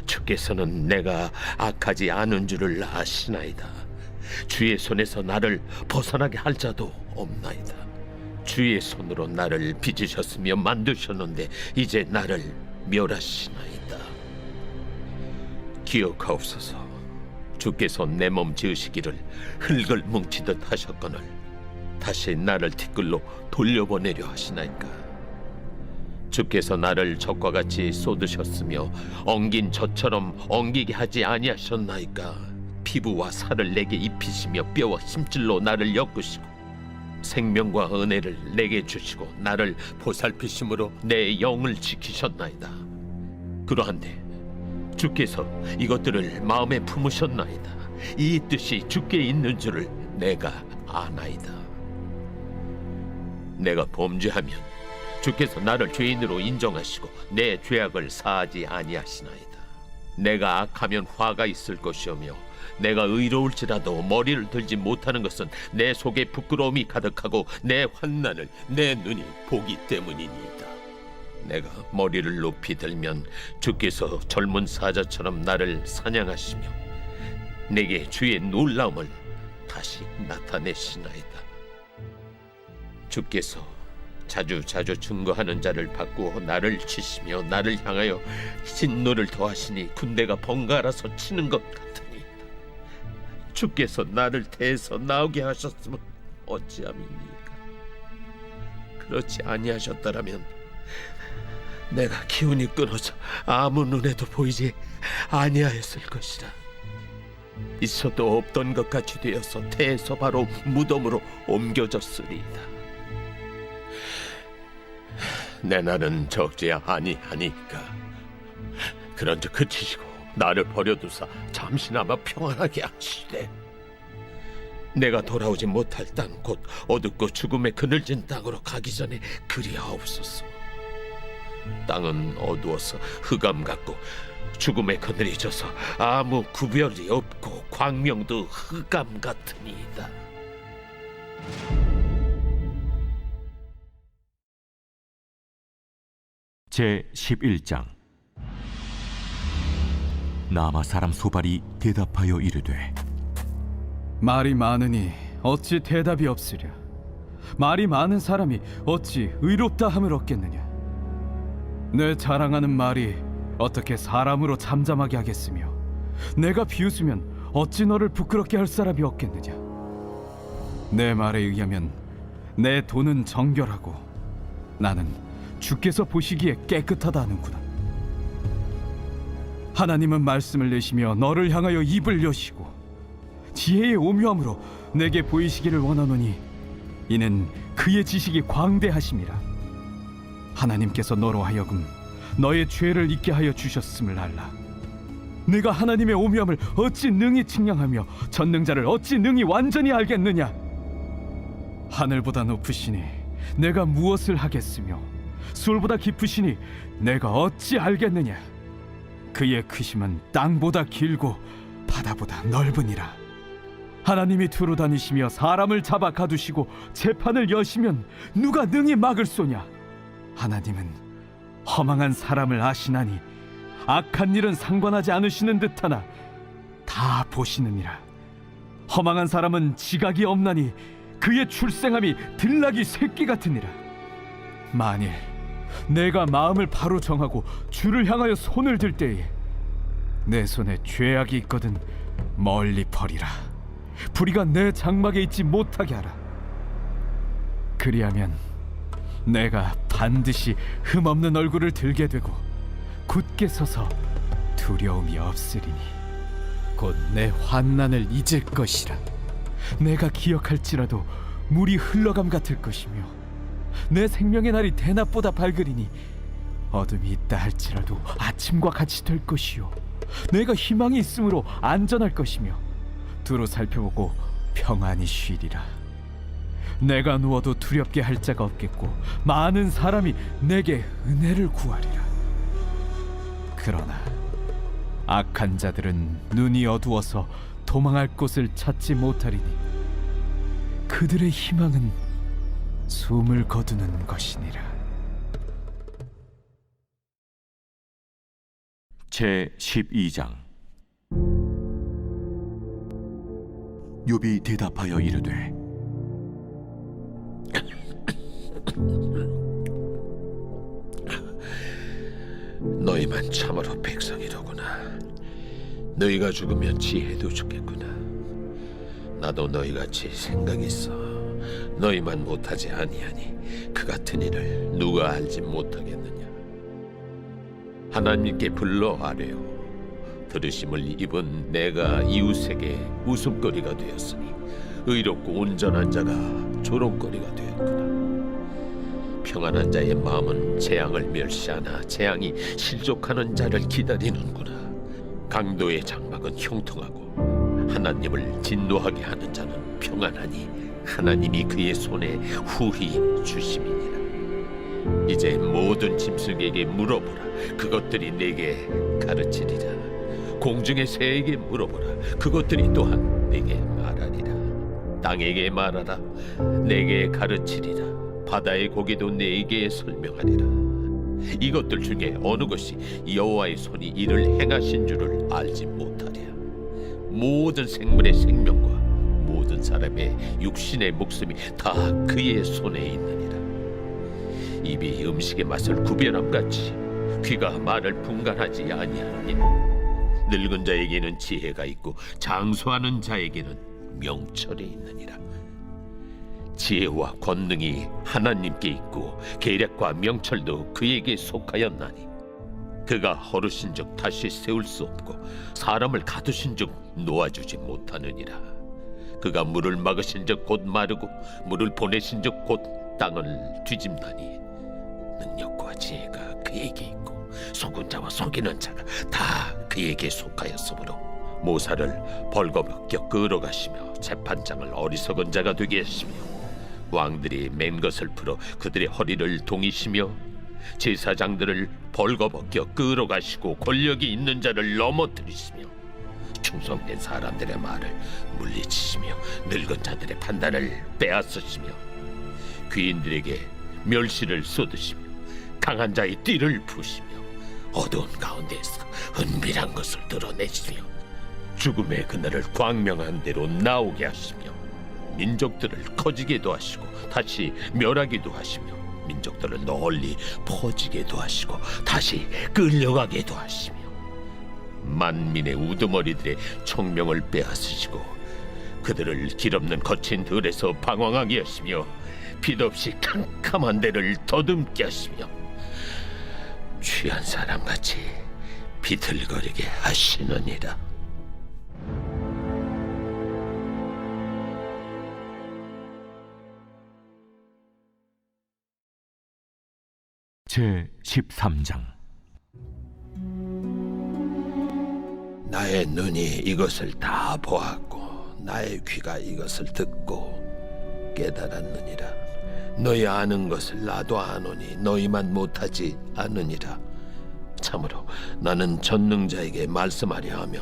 주께서는 내가 악하지 않은 줄을 아시나이다. 주의 손에서 나를 벗어나게 할 자도 없나이다. 주의 손으로 나를 빚으셨으며 만드셨는데 이제 나를 멸하시나이다. 기억하옵소서. 주께서 내 몸 지으시기를 흙을 뭉치듯 하셨거늘 다시 나를 티끌로 돌려보내려 하시나이까? 주께서 나를 젖과 같이 쏟으셨으며 엉긴 젖처럼 엉기게 하지 아니하셨나이까? 피부와 살을 내게 입히시며 뼈와 힘줄로 나를 엮으시고 생명과 은혜를 내게 주시고 나를 보살피심으로 내 영을 지키셨나이다. 그러한데 주께서 이것들을 마음에 품으셨나이다. 이 뜻이 주께 있는 줄을 내가 아나이다. 내가 범죄하면 주께서 나를 죄인으로 인정하시고 내 죄악을 사하지 아니하시나이다. 내가 악하면 화가 있을 것이오며 내가 의로울지라도 머리를 들지 못하는 것은 내 속에 부끄러움이 가득하고 내 환난을 내 눈이 보기 때문이니이다. 내가 머리를 높이 들면 주께서 젊은 사자처럼 나를 사냥하시며 내게 주의 놀라움을 다시 나타내시나이다. 주께서 자주 증거하는 자를 바꾸어 나를 치시며 나를 향하여 진노를 더하시니 군대가 번갈아서 치는 것 같으니이다. 주께서 나를 대해서 나오게 하셨으면 어찌함이니까? 그렇지 아니하셨더라면 내가 기운이 끊어져 아무 눈에도 보이지 아니하였을 것이라. 있어도 없던 것 같이 되어서 태에서 바로 무덤으로 옮겨졌으리이다. 내 날은 적지 아니하니까 그런즉 그치시고 나를 버려두사 잠시나마 평안하게 하시되 내가 돌아오지 못할 땅 곧 어둡고 죽음에 그늘진 땅으로 가기 전에 그리하옵소서. 땅은 어두워서 흑암 같고 죽음의 그늘이 져서 아무 구별이 없고 광명도 흑암 같으니이다. 제 11장. 나아마 사람 소발이 대답하여 이르되 말이 많으니 어찌 대답이 없으랴. 말이 많은 사람이 어찌 의롭다 함을 얻겠느냐. 내 자랑하는 말이 어떻게 사람으로 잠잠하게 하겠으며 내가 비웃으면 어찌 너를 부끄럽게 할 사람이 없겠느냐. 내 말에 의하면 내 돈은 정결하고 나는 주께서 보시기에 깨끗하다 하는구나. 하나님은 말씀을 내시며 너를 향하여 입을 여시고 지혜의 오묘함으로 내게 보이시기를 원하노니 이는 그의 지식이 광대하심이라. 하나님께서 너로 하여금 너의 죄를 잊게 하여 주셨음을 알라. 내가 하나님의 오묘함을 어찌 능히 측량하며 전능자를 어찌 능히 완전히 알겠느냐. 하늘보다 높으시니 내가 무엇을 하겠으며 수월보다 깊으시니 내가 어찌 알겠느냐. 그의 크심은 땅보다 길고 바다보다 넓으니라. 하나님이 두루 다니시며 사람을 잡아 가두시고 재판을 여시면 누가 능히 막을 소냐. 하나님은 허망한 사람을 아시나니 악한 일은 상관하지 않으시는 듯하나 다 보시느니라. 허망한 사람은 지각이 없나니 그의 출생함이 들나귀 새끼 같으니라. 만일 내가 마음을 바로 정하고 주를 향하여 손을 들 때에 내 손에 죄악이 있거든 멀리 버리라. 불의가 내 장막에 있지 못하게 하라. 그리하면 내가 반드시 흠없는 얼굴을 들게 되고 굳게 서서 두 두려움이 없으리니 곧 내 환난을 잊을 것이라. 내가 기억할지라도 물이 흘러감 같을 것이며 내 생명의 날이 대낮보다 밝으리니 어둠이 있다 할지라도 아침과 같이 될 것이요 내가 희망이 있으므로 안전할 것이며 두루 살펴보고 평안히 쉬리라. 내가 누워도 두렵게 할 자가 없겠고 많은 사람이 내게 은혜를 구하리라. 그러나 악한 자들은 눈이 어두워서 도망할 곳을 찾지 못하리니 그들의 희망은 숨을 거두는 것이니라. 제 12장. 욥이 대답하여 이르되 너희만 참으로 백성이로구나. 너희가 죽으면 지혜도 죽겠구나. 나도 너희같이 생각이 있어. 너희만 못하지 아니하니 그 같은 일을 누가 알지 못하겠느냐. 하나님께 불러 아뢰어 들으심을 입은 내가 이웃에게 웃음거리가 되었으니 의롭고 온전한 자가 조롱거리가 되었구나. 평안한 자의 마음은 재앙을 멸시하나 재앙이 실족하는 자를 기다리는구나. 강도의 장막은 형통하고 하나님을 진노하게 하는 자는 평안하니 하나님이 그의 손에 후히 주심이니라. 이제 모든 짐승에게 물어보라. 그것들이 내게 가르치리라. 공중의 새에게 물어보라. 그것들이 또한 내게 말하리라. 땅에게 말하라. 내게 가르치리라. 바다의 고기도 내게 설명하리라. 이것들 중에 어느 것이 여호와의 손이 이를 행하신 줄을 알지 못하랴. 모든 생물의 생명과 모든 사람의 육신의 목숨이 다 그의 손에 있느니라. 입이 음식의 맛을 구별함같이 귀가 말을 분간하지 아니하느니 늙은 자에게는 지혜가 있고 장수하는 자에게는 명철이 있느니라. 지혜와 권능이 하나님께 있고 계략과 명철도 그에게 속하였나니 그가 허르신즉 다시 세울 수 없고 사람을 가두신즉 놓아주지 못하느니라. 그가 물을 막으신즉 곧 마르고 물을 보내신즉 곧 땅을 뒤집나니 능력과 지혜가 그에게 있고 속은 자와 속이는 자가 다 그에게 속하였으므로 모사를 벌거벗겨 끌어가시며 재판장을 어리석은 자가 되게 하시며 왕들이 맨 것을 풀어 그들의 허리를 동이시며 제사장들을 벌거벗겨 끌어가시고 권력이 있는 자를 넘어뜨리시며 충성된 사람들의 말을 물리치시며 늙은 자들의 판단을 빼앗으시며 귀인들에게 멸시를 쏟으시며 강한 자의 띠를 부시며 어두운 가운데에서 은밀한 것을 드러내시며 죽음의 그날을 광명한 대로 나오게 하시며 민족들을 커지게도 하시고 다시 멸하기도 하시며 민족들을 널리 퍼지게도 하시고 다시 끌려가게도 하시며 만민의 우두머리들의 총명을 빼앗으시고 그들을 길없는 거친 들에서 방황하게 하시며 빛없이 캄캄한 데를 더듬게 하시며 취한 사람같이 비틀거리게 하시느니라. 제 13장. 나의 눈이 이것을 다 보았고 나의 귀가 이것을 듣고 깨달았느니라. 너희 아는 것을 나도 아노니 너희만 못하지 않으니라. 참으로 나는 전능자에게 말씀하려 하며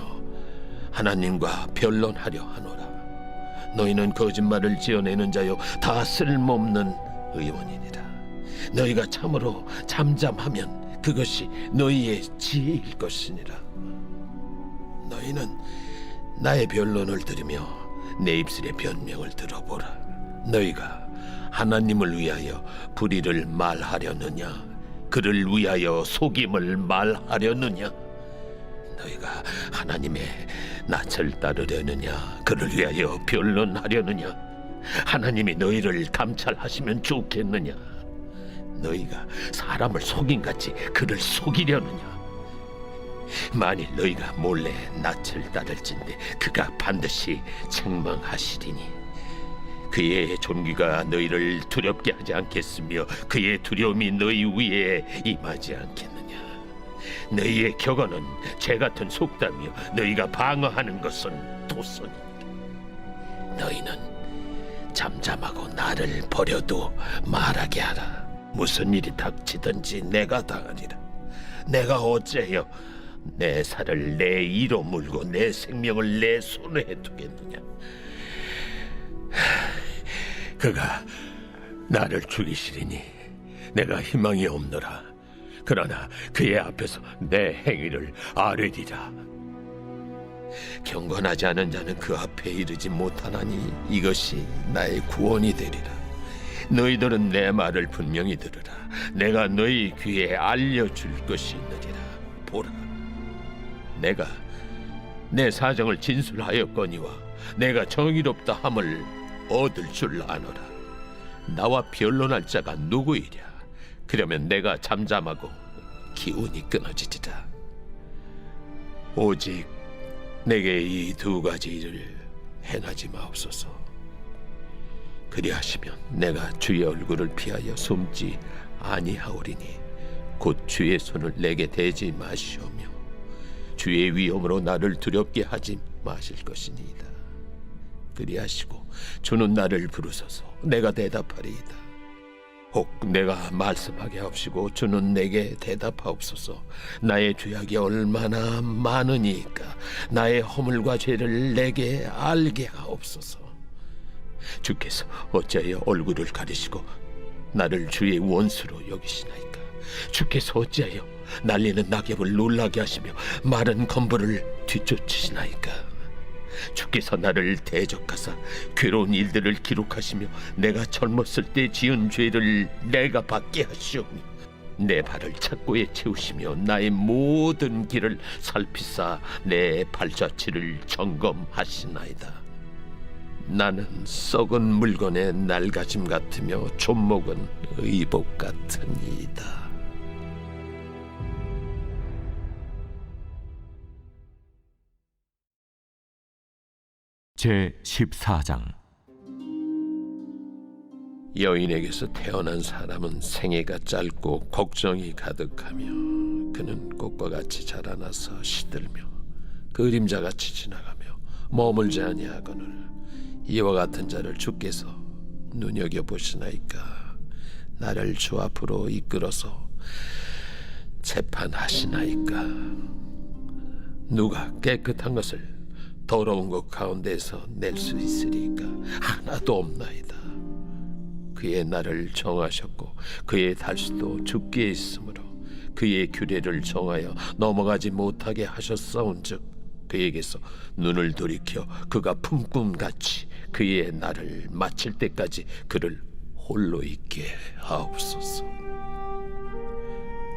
하나님과 변론하려 하노라. 너희는 거짓말을 지어내는 자요 다 쓸모없는 의원이니라. 너희가 참으로 잠잠하면 그것이 너희의 지혜일 것이니라. 너희는 나의 변론을 들으며 내 입술의 변명을 들어보라. 너희가 하나님을 위하여 불의를 말하려느냐 그를 위하여 속임을 말하려느냐 너희가 하나님의 낯을 따르려느냐 그를 위하여 변론하려느냐 하나님이 너희를 감찰하시면 좋겠느냐 너희가 사람을 속임같이 그를 속이려느냐 만일 너희가 몰래 낯을 따를진대 그가 반드시 책망하시리니 그의 존귀가 너희를 두렵게 하지 않겠으며 그의 두려움이 너희 위에 임하지 않겠느냐. 너희의 격언은 재 같은 속담이요 너희가 방어하는 것은 도선이니라. 너희는 잠잠하고 나를 버려도 말하게 하라. 무슨 일이 닥치든지 내가 당하리라. 내가 어째여 내 살을 내 이로 물고 내 생명을 내 손에 두겠느냐. 그가 나를 죽이시리니 내가 희망이 없노라. 그러나 그의 앞에서 내 행위를 아뢰리라. 경건하지 않은 자는 그 앞에 이르지 못하나니 이것이 나의 구원이 되리라. 너희들은 내 말을 분명히 들으라. 내가 너희 귀에 알려줄 것이 있느니라. 보라, 내가 내 사정을 진술하였거니와 내가 정의롭다 함을 얻을 줄 아노라. 나와 변론할 자가 누구이랴. 그러면 내가 잠잠하고 기운이 끊어지리라. 오직 내게 이 두 가지 일을 행하지 마옵소서. 그리하시면 내가 주의 얼굴을 피하여 숨지 아니하오리니 곧 주의 손을 내게 대지 마시오며 주의 위엄으로 나를 두렵게 하지 마실 것이니이다. 그리하시고 주는 나를 부르소서. 내가 대답하리이다. 혹 내가 말씀하게 하옵시고 주는 내게 대답하옵소서. 나의 죄악이 얼마나 많으니까 나의 허물과 죄를 내게 알게 하옵소서. 주께서 어찌하여 얼굴을 가리시고 나를 주의 원수로 여기시나이까. 주께서 어찌하여 날리는 낙엽을 놀라게 하시며 마른 건물을 뒤쫓으시나이까. 주께서 나를 대적하사 괴로운 일들을 기록하시며 내가 젊었을 때 지은 죄를 내가 받게 하시오며 내 발을 착고에 채우시며 나의 모든 길을 살피사 내 발자취를 점검하시나이다. 나는 썩은 물건의 낡아짐 같으며 존목은 의복 같으니이다. 제 14장. 여인에게서 태어난 사람은 생애가 짧고 걱정이 가득하며 그는 꽃과 같이 자라나서 시들며 그림자같이 지나가며 머물지 아니하거늘 이와 같은 자를 주께서 눈여겨보시나이까. 나를 주 앞으로 이끌어서 재판하시나이까. 누가 깨끗한 것을 더러운 것 가운데서 낼 수 있으리까. 하나도 없나이다. 그의 날을 정하셨고 그의 달수도 주께 있으므로 그의 규례를 정하여 넘어가지 못하게 하셨사온즉 그에게서 눈을 돌이켜 그가 품꿈같이 그의 날을 마칠 때까지 그를 홀로 있게 하옵소서.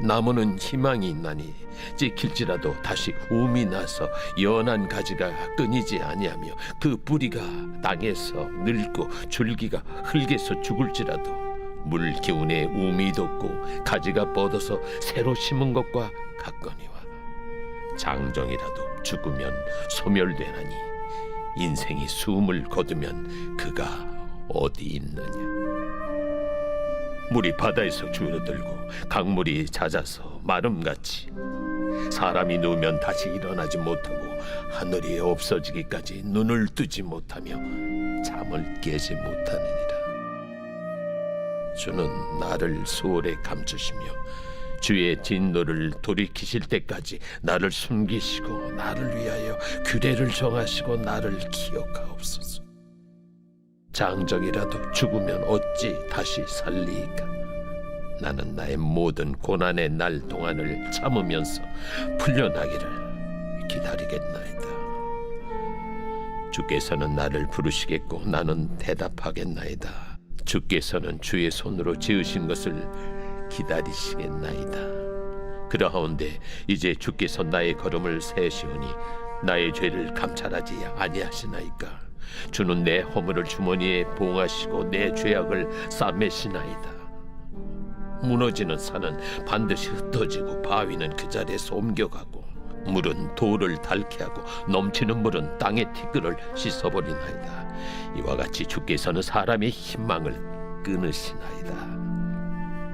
나무는 희망이 있나니 찍힐지라도 다시 움이 나서 연한 가지가 끊이지 아니하며 그 뿌리가 땅에서 늙고 줄기가 흙에서 죽을지라도 물 기운에 움이 돋고 가지가 뻗어서 새로 심은 것과 같거니와 장정이라도 죽으면 소멸되나니 인생이 숨을 거두면 그가 어디 있느냐. 물이 바다에서 줄어들고 강물이 잦아서 마름같이 사람이 누우면 다시 일어나지 못하고 하늘이 없어지기까지 눈을 뜨지 못하며 잠을 깨지 못하느니라. 주는 나를 소홀에 감추시며 주의 진노를 돌이키실 때까지 나를 숨기시고 나를 위하여 규례를 정하시고 나를 기억하옵소서. 장정이라도 죽으면 어찌 다시 살리이까. 나는 나의 모든 고난의 날 동안을 참으면서 풀려나기를 기다리겠나이다. 주께서는 나를 부르시겠고 나는 대답하겠나이다. 주께서는 주의 손으로 지으신 것을 기다리시겠나이다. 그러하온데 이제 주께서 나의 걸음을 세시오니 나의 죄를 감찰하지 아니하시나이까. 주는 내 허물을 주머니에 봉하시고 내 죄악을 싸매시나이다. 무너지는 산은 반드시 흩어지고 바위는 그 자리에서 옮겨가고 물은 돌을 닳게 하고 넘치는 물은 땅의 티끌을 씻어버리나이다. 이와 같이 주께서는 사람의 희망을 끊으시나이다.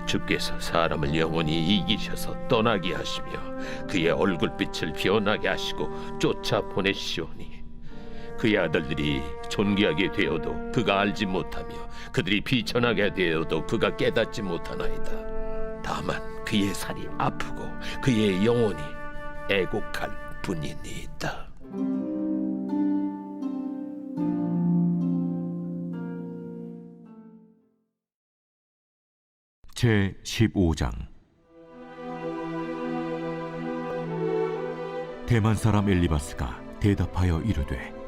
주께서 사람을 영원히 이기셔서 떠나게 하시며 그의 얼굴빛을 변하게 하시고 쫓아 보내시오니 그의 아들들이 존귀하게 되어도 그가 알지 못하며 그들이 비천하게 되어도 그가 깨닫지 못하나이다. 다만 그의 살이 아프고 그의 영혼이 애곡할 뿐이니이다. 제 15장. 대만 사람 엘리바스가 대답하여 이르되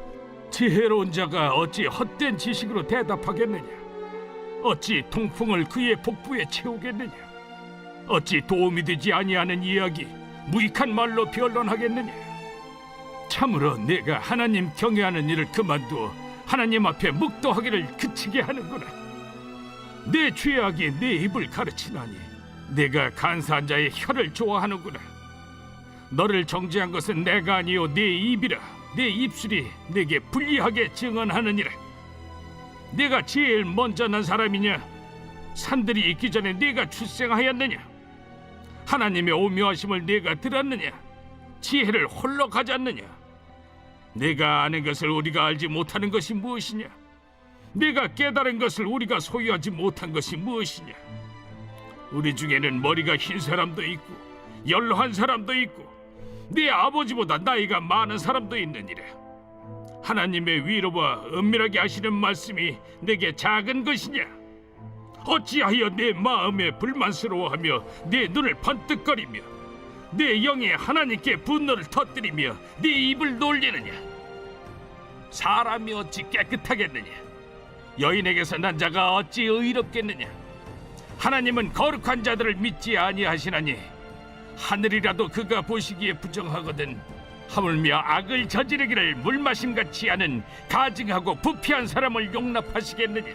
지혜로운 자가 어찌 헛된 지식으로 대답하겠느냐? 어찌 통풍을 그의 복부에 채우겠느냐? 어찌 도움이 되지 아니하는 이야기 무익한 말로 변론하겠느냐? 참으로 내가 하나님 경외하는 일을 그만두어 하나님 앞에 묵도하기를 그치게 하는구나. 내 죄악이 내 입을 가르치나니 내가 간사한 자의 혀를 좋아하는구나. 너를 정죄한 것은 내가 아니요 내 입이라. 내 입술이 내게 불리하게 증언하느니라. 내가 제일 먼저 난 사람이냐? 산들이 있기 전에 내가 출생하였느냐? 하나님의 오묘하심을 내가 들었느냐? 지혜를 홀로 가졌느냐? 내가 아는 것을 우리가 알지 못하는 것이 무엇이냐? 내가 깨달은 것을 우리가 소유하지 못한 것이 무엇이냐? 우리 중에는 머리가 흰 사람도 있고 연로한 사람도 있고 네 아버지보다 나이가 많은 사람도 있느니라. 하나님의 위로와 은밀하게 하시는 말씀이 내게 작은 것이냐? 어찌하여 내 마음에 불만스러워하며 내 눈을 번뜩거리며 내 영에 하나님께 분노를 터뜨리며 네 입을 놀리느냐? 사람이 어찌 깨끗하겠느냐? 여인에게서 난 자가 어찌 의롭겠느냐? 하나님은 거룩한 자들을 믿지 아니하시나니 하늘이라도 그가 보시기에 부정하거든 하물며 악을 저지르기를 물마심같이 하는 가증하고 부패한 사람을 용납하시겠느냐?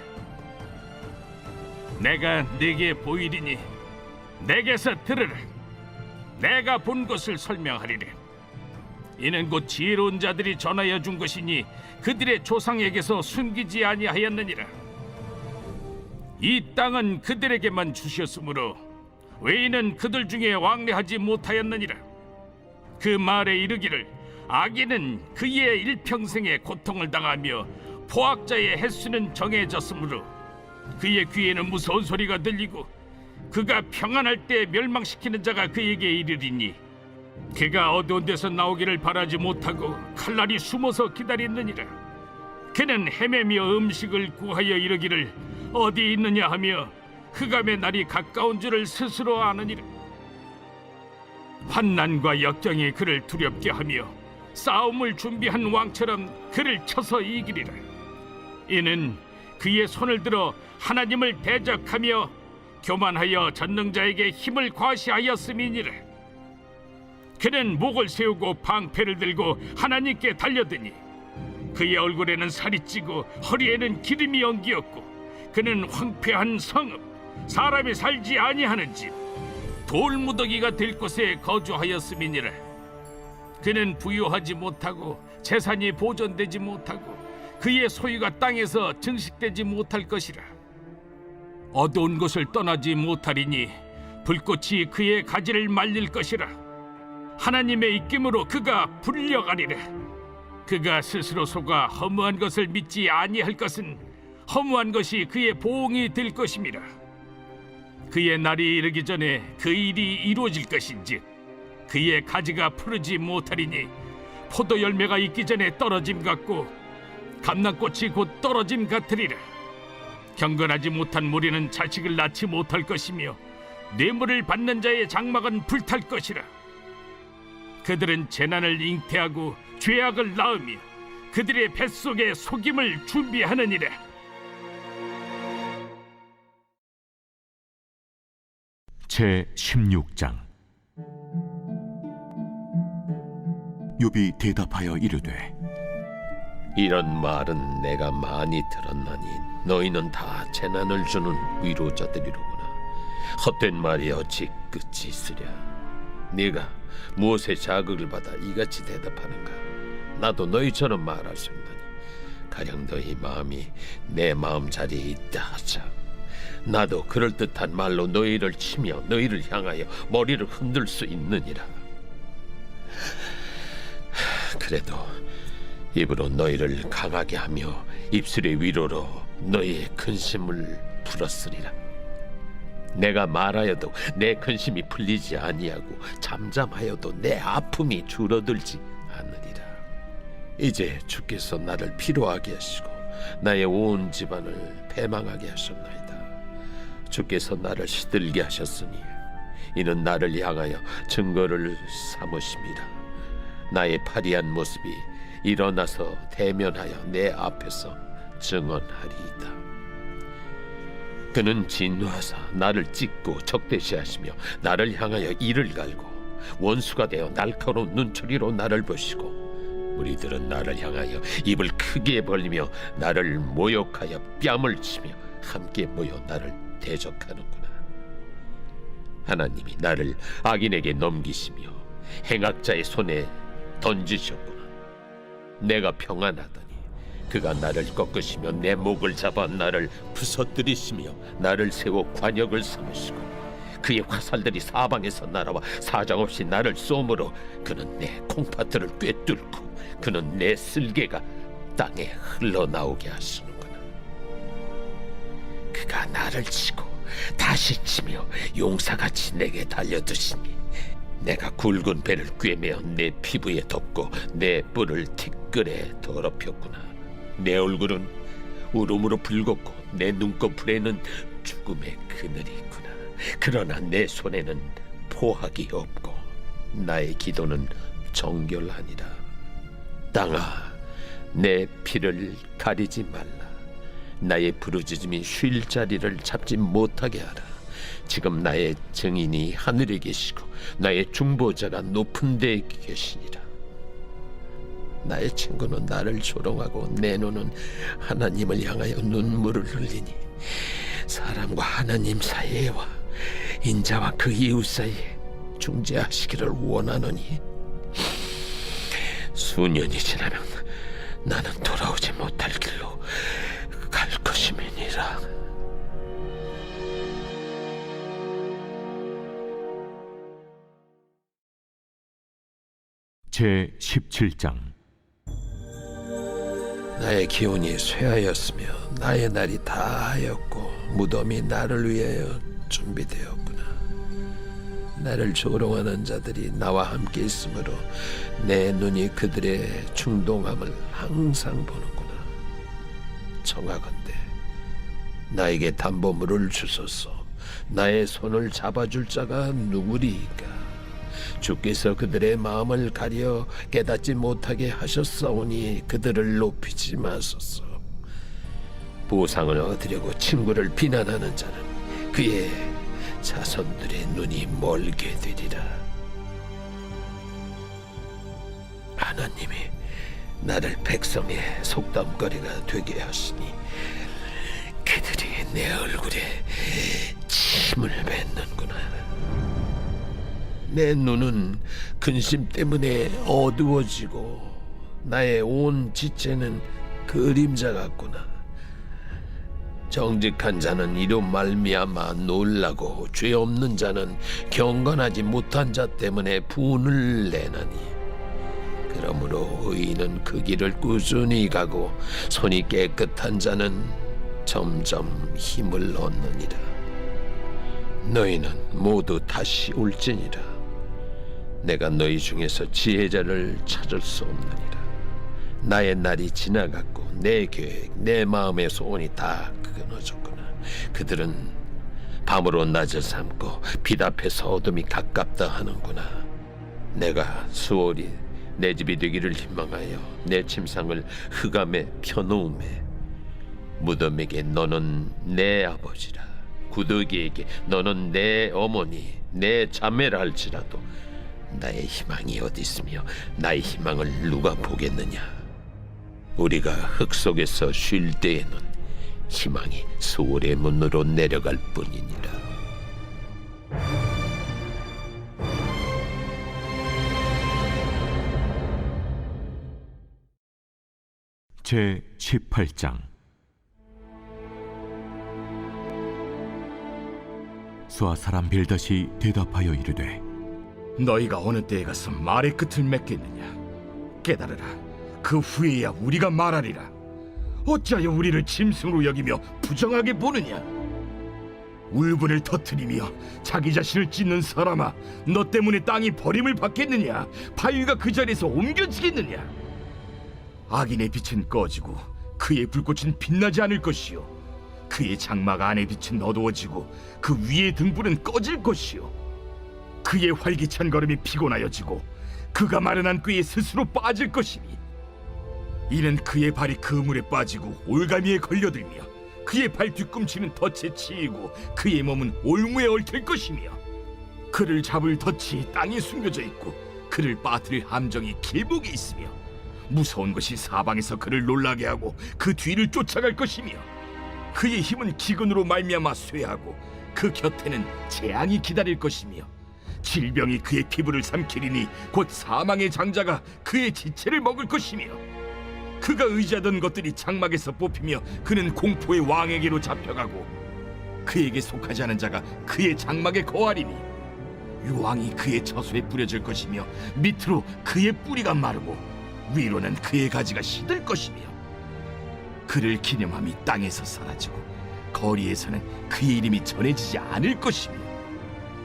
내가 네게 보이리니 내게서 들으라. 내가 본 것을 설명하리라. 이는 곧 지혜로운 자들이 전하여 준 것이니 그들의 조상에게서 숨기지 아니하였느니라. 이 땅은 그들에게만 주셨으므로 외인은 그들 중에 왕래하지 못하였느니라. 그 말에 이르기를 악인은 그의 일평생에 고통을 당하며 포악자의 횟수는 정해졌으므로 그의 귀에는 무서운 소리가 들리고 그가 평안할 때 멸망시키는 자가 그에게 이르리니 그가 어두운 데서 나오기를 바라지 못하고 칼날이 숨어서 기다리느니라. 그는 헤매며 음식을 구하여 이르기를 어디 있느냐 하며 흑암의 날이 가까운 줄을 스스로 아느니라. 환난과 역경이 그를 두렵게 하며 싸움을 준비한 왕처럼 그를 쳐서 이기리라. 이는 그의 손을 들어 하나님을 대적하며 교만하여 전능자에게 힘을 과시하였음이니라. 그는 목을 세우고 방패를 들고 하나님께 달려드니 그의 얼굴에는 살이 찌고 허리에는 기름이 엉기었고 그는 황폐한 성읍 사람이 살지 아니하는 집 돌무더기가 될 곳에 거주하였음이니라. 그는 부유하지 못하고 재산이 보존되지 못하고 그의 소유가 땅에서 증식되지 못할 것이라. 어두운 곳을 떠나지 못하리니 불꽃이 그의 가지를 말릴 것이라. 하나님의 입김으로 그가 불려가리라. 그가 스스로 속아 허무한 것을 믿지 아니할 것은 허무한 것이 그의 보응이 될 것임이라. 그의 날이 이르기 전에 그 일이 이루어질 것인즉 그의 가지가 푸르지 못하리니 포도 열매가 있기 전에 떨어짐 같고 감람꽃이 곧 떨어짐 같으리라. 경건하지 못한 무리는 자식을 낳지 못할 것이며 뇌물을 받는 자의 장막은 불탈 것이라. 그들은 재난을 잉태하고 죄악을 낳으며 그들의 뱃속에 속임을 준비하느니라. 제 16장. 욥이 대답하여 이르되 이런 말은 내가 많이 들었나니 너희는 다 재난을 주는 위로자들이로구나. 헛된 말이 어찌 끝이 있으랴. 네가 무엇에 자극을 받아 이같이 대답하는가? 나도 너희처럼 말할 수 있나니 가령 너희 마음이 내 마음 자리에 있다 하자. 나도 그럴듯한 말로 너희를 치며 너희를 향하여 머리를 흔들 수 있느니라. 그래도 입으로 너희를 강하게 하며 입술의 위로로 너희의 근심을 풀었으리라. 내가 말하여도 내 근심이 풀리지 아니하고 잠잠하여도 내 아픔이 줄어들지 않으리라. 이제 주께서 나를 피로하게 하시고 나의 온 집안을 패망하게 하셨나이다. 주께서 나를 시들게 하셨으니 이는 나를 향하여 증거를 삼으심이라. 나의 파리한 모습이 일어나서 대면하여 내 앞에서 증언하리이다. 그는 진노하사 나를 찢고 적대시하시며 나를 향하여 이를 갈고 원수가 되어 날카로운 눈초리로 나를 보시고 무리들은 나를 향하여 입을 크게 벌리며 나를 모욕하여 뺨을 치며 함께 모여 나를 대적하는구나. 하나님이 나를 악인에게 넘기시며 행악자의 손에 던지셨구나. 내가 평안하더니 그가 나를 꺾으시며 내 목을 잡아 나를 부서뜨리시며 나를 세워 관역을 삼으시고 그의 화살들이 사방에서 날아와 사정없이 나를 쏘므로 그는 내 콩팥들을 꿰뚫고 그는 내 쓸개가 땅에 흘러나오게 하시는구나. 그가 나를 치고 다시 치며 용사같이 내게 달려드시니 내가 굵은 배를 꿰매어 내 피부에 덮고 내 뿔을 티끌에 더럽혔구나. 내 얼굴은 울음으로 붉었고 내 눈꺼풀에는 죽음의 그늘이 있구나. 그러나 내 손에는 포악이 없고 나의 기도는 정결하니라. 땅아, 내 피를 가리지 말라. 나의 부르짖음이 쉴 자리를 잡지 못하게 하라. 지금 나의 증인이 하늘에 계시고 나의 중보자가 높은 데에 계시니라. 나의 친구는 나를 조롱하고 내 눈은 하나님을 향하여 눈물을 흘리니 사람과 하나님 사이에와 인자와 그 이웃 사이에 중재하시기를 원하노니 수년이 지나면 나는 돌아오지 못할 길로 갈 것임이니라. 제 17장. 나의 기운이 쇠하였으며 나의 날이 다하였고 무덤이 나를 위하여 준비되었구나. 나를 조롱하는 자들이 나와 함께 있으므로 내 눈이 그들의 충동함을 항상 보는구나. 청하건대 나에게 담보물을 주소서. 나의 손을 잡아줄 자가 누구리이까? 주께서 그들의 마음을 가려 깨닫지 못하게 하셨사오니 그들을 높이지 마소서. 보상을 얻으려고 친구를 비난하는 자는 그의 자손들의 눈이 멀게 되리라. 하나님이 나를 백성의 속담거리가 되게 하시니 그들이 내 얼굴에 침을 뱉는구나. 내 눈은 근심 때문에 어두워지고 나의 온 지체는 그림자 같구나. 정직한 자는 이로 말미암아 놀라고 죄 없는 자는 경건하지 못한 자 때문에 분을 내나니 그러므로 의인은 그 길을 꾸준히 가고 손이 깨끗한 자는 점점 힘을 얻느니라. 너희는 모두 다시 올지니라. 내가 너희 중에서 지혜자를 찾을 수 없느니라. 나의 날이 지나갔고 내 계획, 내 마음의 소원이 다 끊어졌구나. 그들은 밤으로 낮을 삼고 빛 앞에서 어둠이 가깝다 하는구나. 내가 수월이 내 집이 되기를 희망하여 내 침상을 흑암에 펴놓음에 무덤에게 너는 내 아버지라 구더기에게 너는 내 어머니 내 자매라 할지라도 나의 희망이 어디 있으며 나의 희망을 누가 보겠느냐. 우리가 흙 속에서 쉴 때에는 희망이 수월의 문으로 내려갈 뿐이니라. 제 18장. 수아 사람 빌닷이 대답하여 이르되 너희가 어느 때에 가서 말의 끝을 맺겠느냐? 깨달으라. 그 후에야 우리가 말하리라. 어찌하여 우리를 짐승으로 여기며 부정하게 보느냐? 울분을 터뜨리며 자기 자신을 찢는 사람아, 너 때문에 땅이 버림을 받겠느냐? 바위가 그 자리에서 옮겨지겠느냐? 악인의 빛은 꺼지고 그의 불꽃은 빛나지 않을 것이요, 그의 장막 안의 빛은 어두워지고 그 위의 등불은 꺼질 것이요, 그의 활기찬 걸음이 피곤하여지고 그가 마련한 꾀에 스스로 빠질 것이니, 이는 그의 발이 그물에 빠지고 올가미에 걸려들며 그의 발 뒤꿈치는 덫에 치이고 그의 몸은 올무에 얽힐 것이며, 그를 잡을 덫이 땅에 숨겨져 있고 그를 빠뜨릴 함정이 길목에 있으며, 무서운 것이 사방에서 그를 놀라게 하고 그 뒤를 쫓아갈 것이며, 그의 힘은 기근으로 말미암아 쇠하고 그 곁에는 재앙이 기다릴 것이며, 질병이 그의 피부를 삼키리니 곧 사망의 장자가 그의 지체를 먹을 것이며, 그가 의지하던 것들이 장막에서 뽑히며 그는 공포의 왕에게로 잡혀가고 그에게 속하지 않은 자가 그의 장막에 거하리니, 유황이 그의 처소에 뿌려질 것이며 밑으로 그의 뿌리가 마르고 위로는 그의 가지가 시들 것이며, 그를 기념함이 땅에서 사라지고 거리에서는 그의 이름이 전해지지 않을 것이며,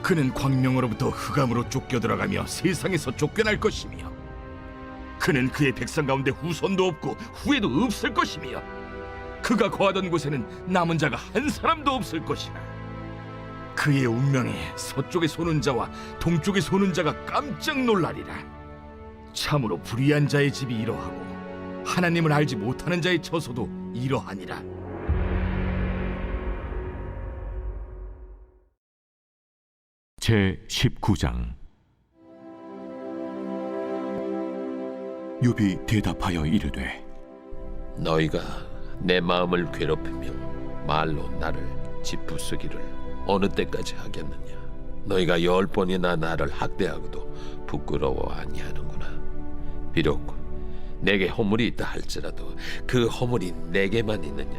그는 광명으로부터 흑암으로 쫓겨 들어가며 세상에서 쫓겨날 것이며, 그는 그의 백성 가운데 후손도 없고 후에도 없을 것이며, 그가 거하던 곳에는 남은 자가 한 사람도 없을 것이라. 그의 운명에 서쪽에 소는 자와 동쪽에 소는 자가 깜짝 놀라리라. 참으로 불의한 자의 집이 이러하고 하나님을 알지 못하는 자의 처소도 이러하니라. 제 19장. 욥이 대답하여 이르되 너희가 내 마음을 괴롭히며 말로 나를 짓부수기를 어느 때까지 하겠느냐? 너희가 10번이나 나를 학대하고도 부끄러워 아니하는구나. 비록 내게 허물이 있다 할지라도 그 허물이 내게만 있느냐?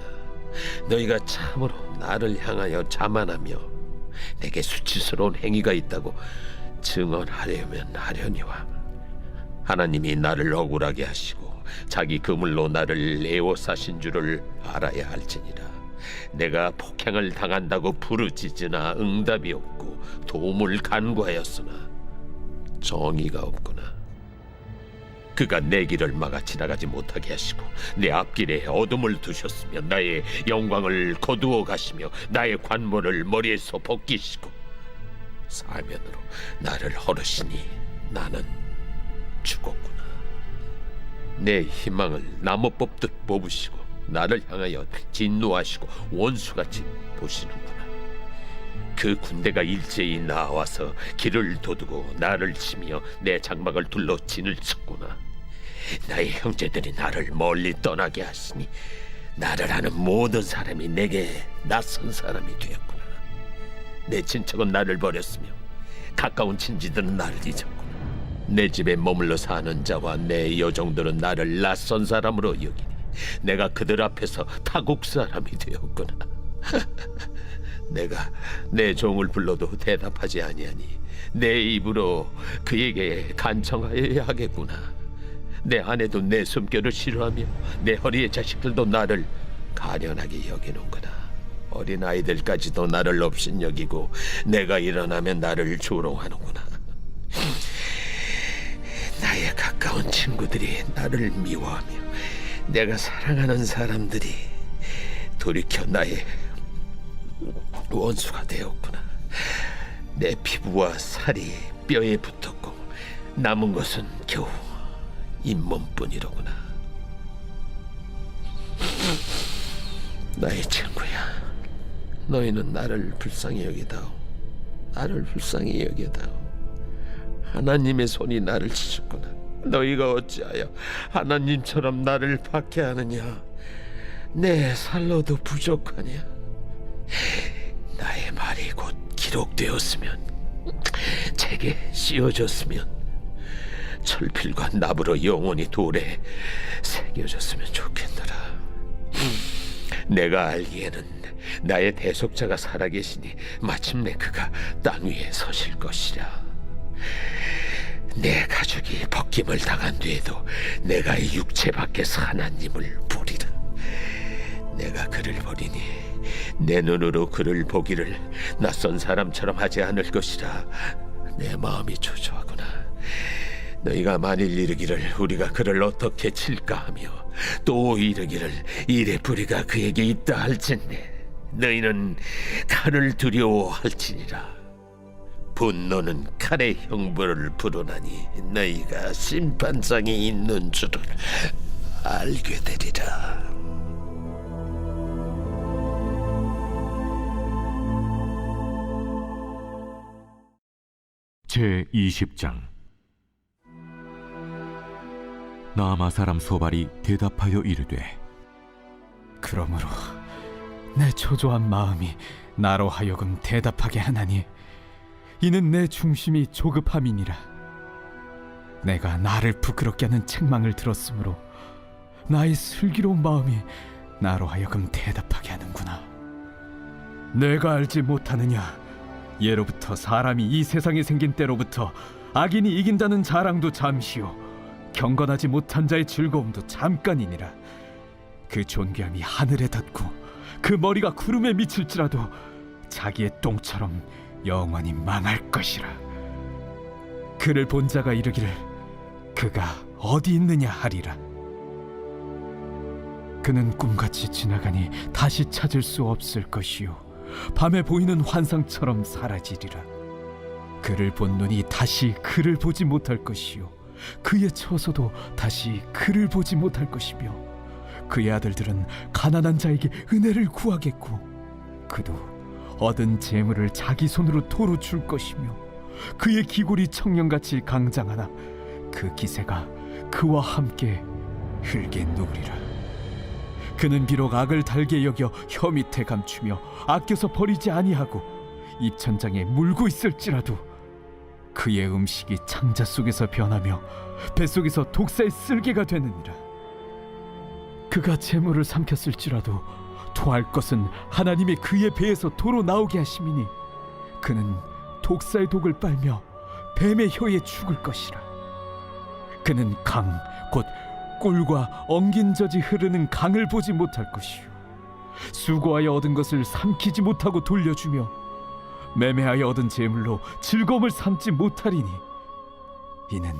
너희가 참으로 나를 향하여 자만하며 내게 수치스러운 행위가 있다고 증언하려면 하려니와, 하나님이 나를 억울하게 하시고 자기 그물로 나를 애워싸신 줄을 알아야 할지니라. 내가 폭행을 당한다고 부르짖으나 응답이 없고 도움을 간구하였으나 정의가 없구나. 그가 내 길을 막아 지나가지 못하게 하시고 내 앞길에 어둠을 두셨으며 나의 영광을 거두어 가시며 나의 관모를 머리에서 벗기시고 사면으로 나를 허르시니 나는 죽었구나. 내 희망을 나무 뽑듯 뽑으시고 나를 향하여 진노하시고 원수같이 보시는구나. 그 군대가 일제히 나와서 길을 도두고 나를 치며 내 장막을 둘러 진을 쳤구나. 나의 형제들이 나를 멀리 떠나게 하시니 나를 아는 모든 사람이 내게 낯선 사람이 되었구나. 내 친척은 나를 버렸으며 가까운 친지들은 나를 잊었구나. 내 집에 머물러 사는 자와 내 여종들은 나를 낯선 사람으로 여기니 내가 그들 앞에서 타국 사람이 되었구나. 내가 내 종을 불러도 대답하지 아니하니 내 입으로 그에게 간청하여야 하겠구나. 내 아내도 내 숨결을 싫어하며 내 허리의 자식들도 나를 가련하게 여기는구나. 어린 아이들까지도 나를 업신여기고 내가 일어나면 나를 조롱하는구나. 나의 가까운 친구들이 나를 미워하며 내가 사랑하는 사람들이 돌이켜 나의 원수가 되었구나. 내 피부와 살이 뼈에 붙었고 남은 것은 겨우 잇몸뿐이로구나. 나의 친구야, 너희는 나를 불쌍히 여기다오. 나를 불쌍히 여기다오. 하나님의 손이 나를 치셨구나. 너희가 어찌하여 하나님처럼 나를 박해하느냐? 내 살로도 부족하냐? 나의 말이 곧 기록되었으면, 책에 씌워졌으면 철필과 납으로 영원히 돌에 새겨 새겨졌으면 좋겠노라. 내가 알기에는 나의 대속자가 살아계시니 마침내 그가 땅 위에 서실 것이라. 내 가족이 벗김을 당한 뒤에도 내가 이 육체 밖에서 하나님을 보리라. 내가 그를 보리니 내 눈으로 그를 보기를 낯선 사람처럼 하지 않을 것이라. 내 마음이 초조하구나. 너희가 만일 이르기를 우리가 그를 어떻게 칠까 하며 또 이르기를 이래 뿌리가 그에게 있다 할진대 너희는 칼을 두려워할지니라. 분노는 칼의 형벌을 부르나니 너희가 심판장이 있는 줄을 알게 되리라. 제20장. 나아마 사람 소발이 대답하여 이르되 그러므로 내 초조한 마음이 나로 하여금 대답하게 하나니 이는 내 중심이 조급함이니라. 내가 나를 부끄럽게 하는 책망을 들었으므로 나의 슬기로운 마음이 나로 하여금 대답하게 하는구나. 내가 알지 못하느냐? 예로부터 사람이 이 세상에 생긴 때로부터 악인이 이긴다는 자랑도 잠시요 경건하지 못한 자의 즐거움도 잠깐이니라. 그 존귀함이 하늘에 닿고 그 머리가 구름에 미칠지라도 자기의 똥처럼 영원히 망할 것이라. 그를 본 자가 이르기를 그가 어디 있느냐 하리라. 그는 꿈같이 지나가니 다시 찾을 수 없을 것이요 밤에 보이는 환상처럼 사라지리라. 그를 본 눈이 다시 그를 보지 못할 것이요 그의 처소도 다시 그를 보지 못할 것이며 그의 아들들은 가난한 자에게 은혜를 구하겠고 그도 얻은 재물을 자기 손으로 도로 줄 것이며 그의 기골이 청년같이 강장하나 그 기세가 그와 함께 흙에 누우리라. 그는 비록 악을 달게 여겨 혀 밑에 감추며 아껴서 버리지 아니하고 입천장에 물고 있을지라도 그의 음식이 창자 속에서 변하며 뱃속에서 독사의 쓸개가 되느니라. 그가 재물을 삼켰을지라도 토할 것은 하나님의 그의 배에서 도로 나오게 하심이니 그는 독사의 독을 빨며 뱀의 혀에 죽을 것이라. 그는 강 곧 꿀과 엉긴 젖이 흐르는 강을 보지 못할 것이요 수고하여 얻은 것을 삼키지 못하고 돌려주며 매매하여 얻은 재물로 즐거움을 삼지 못하리니 이는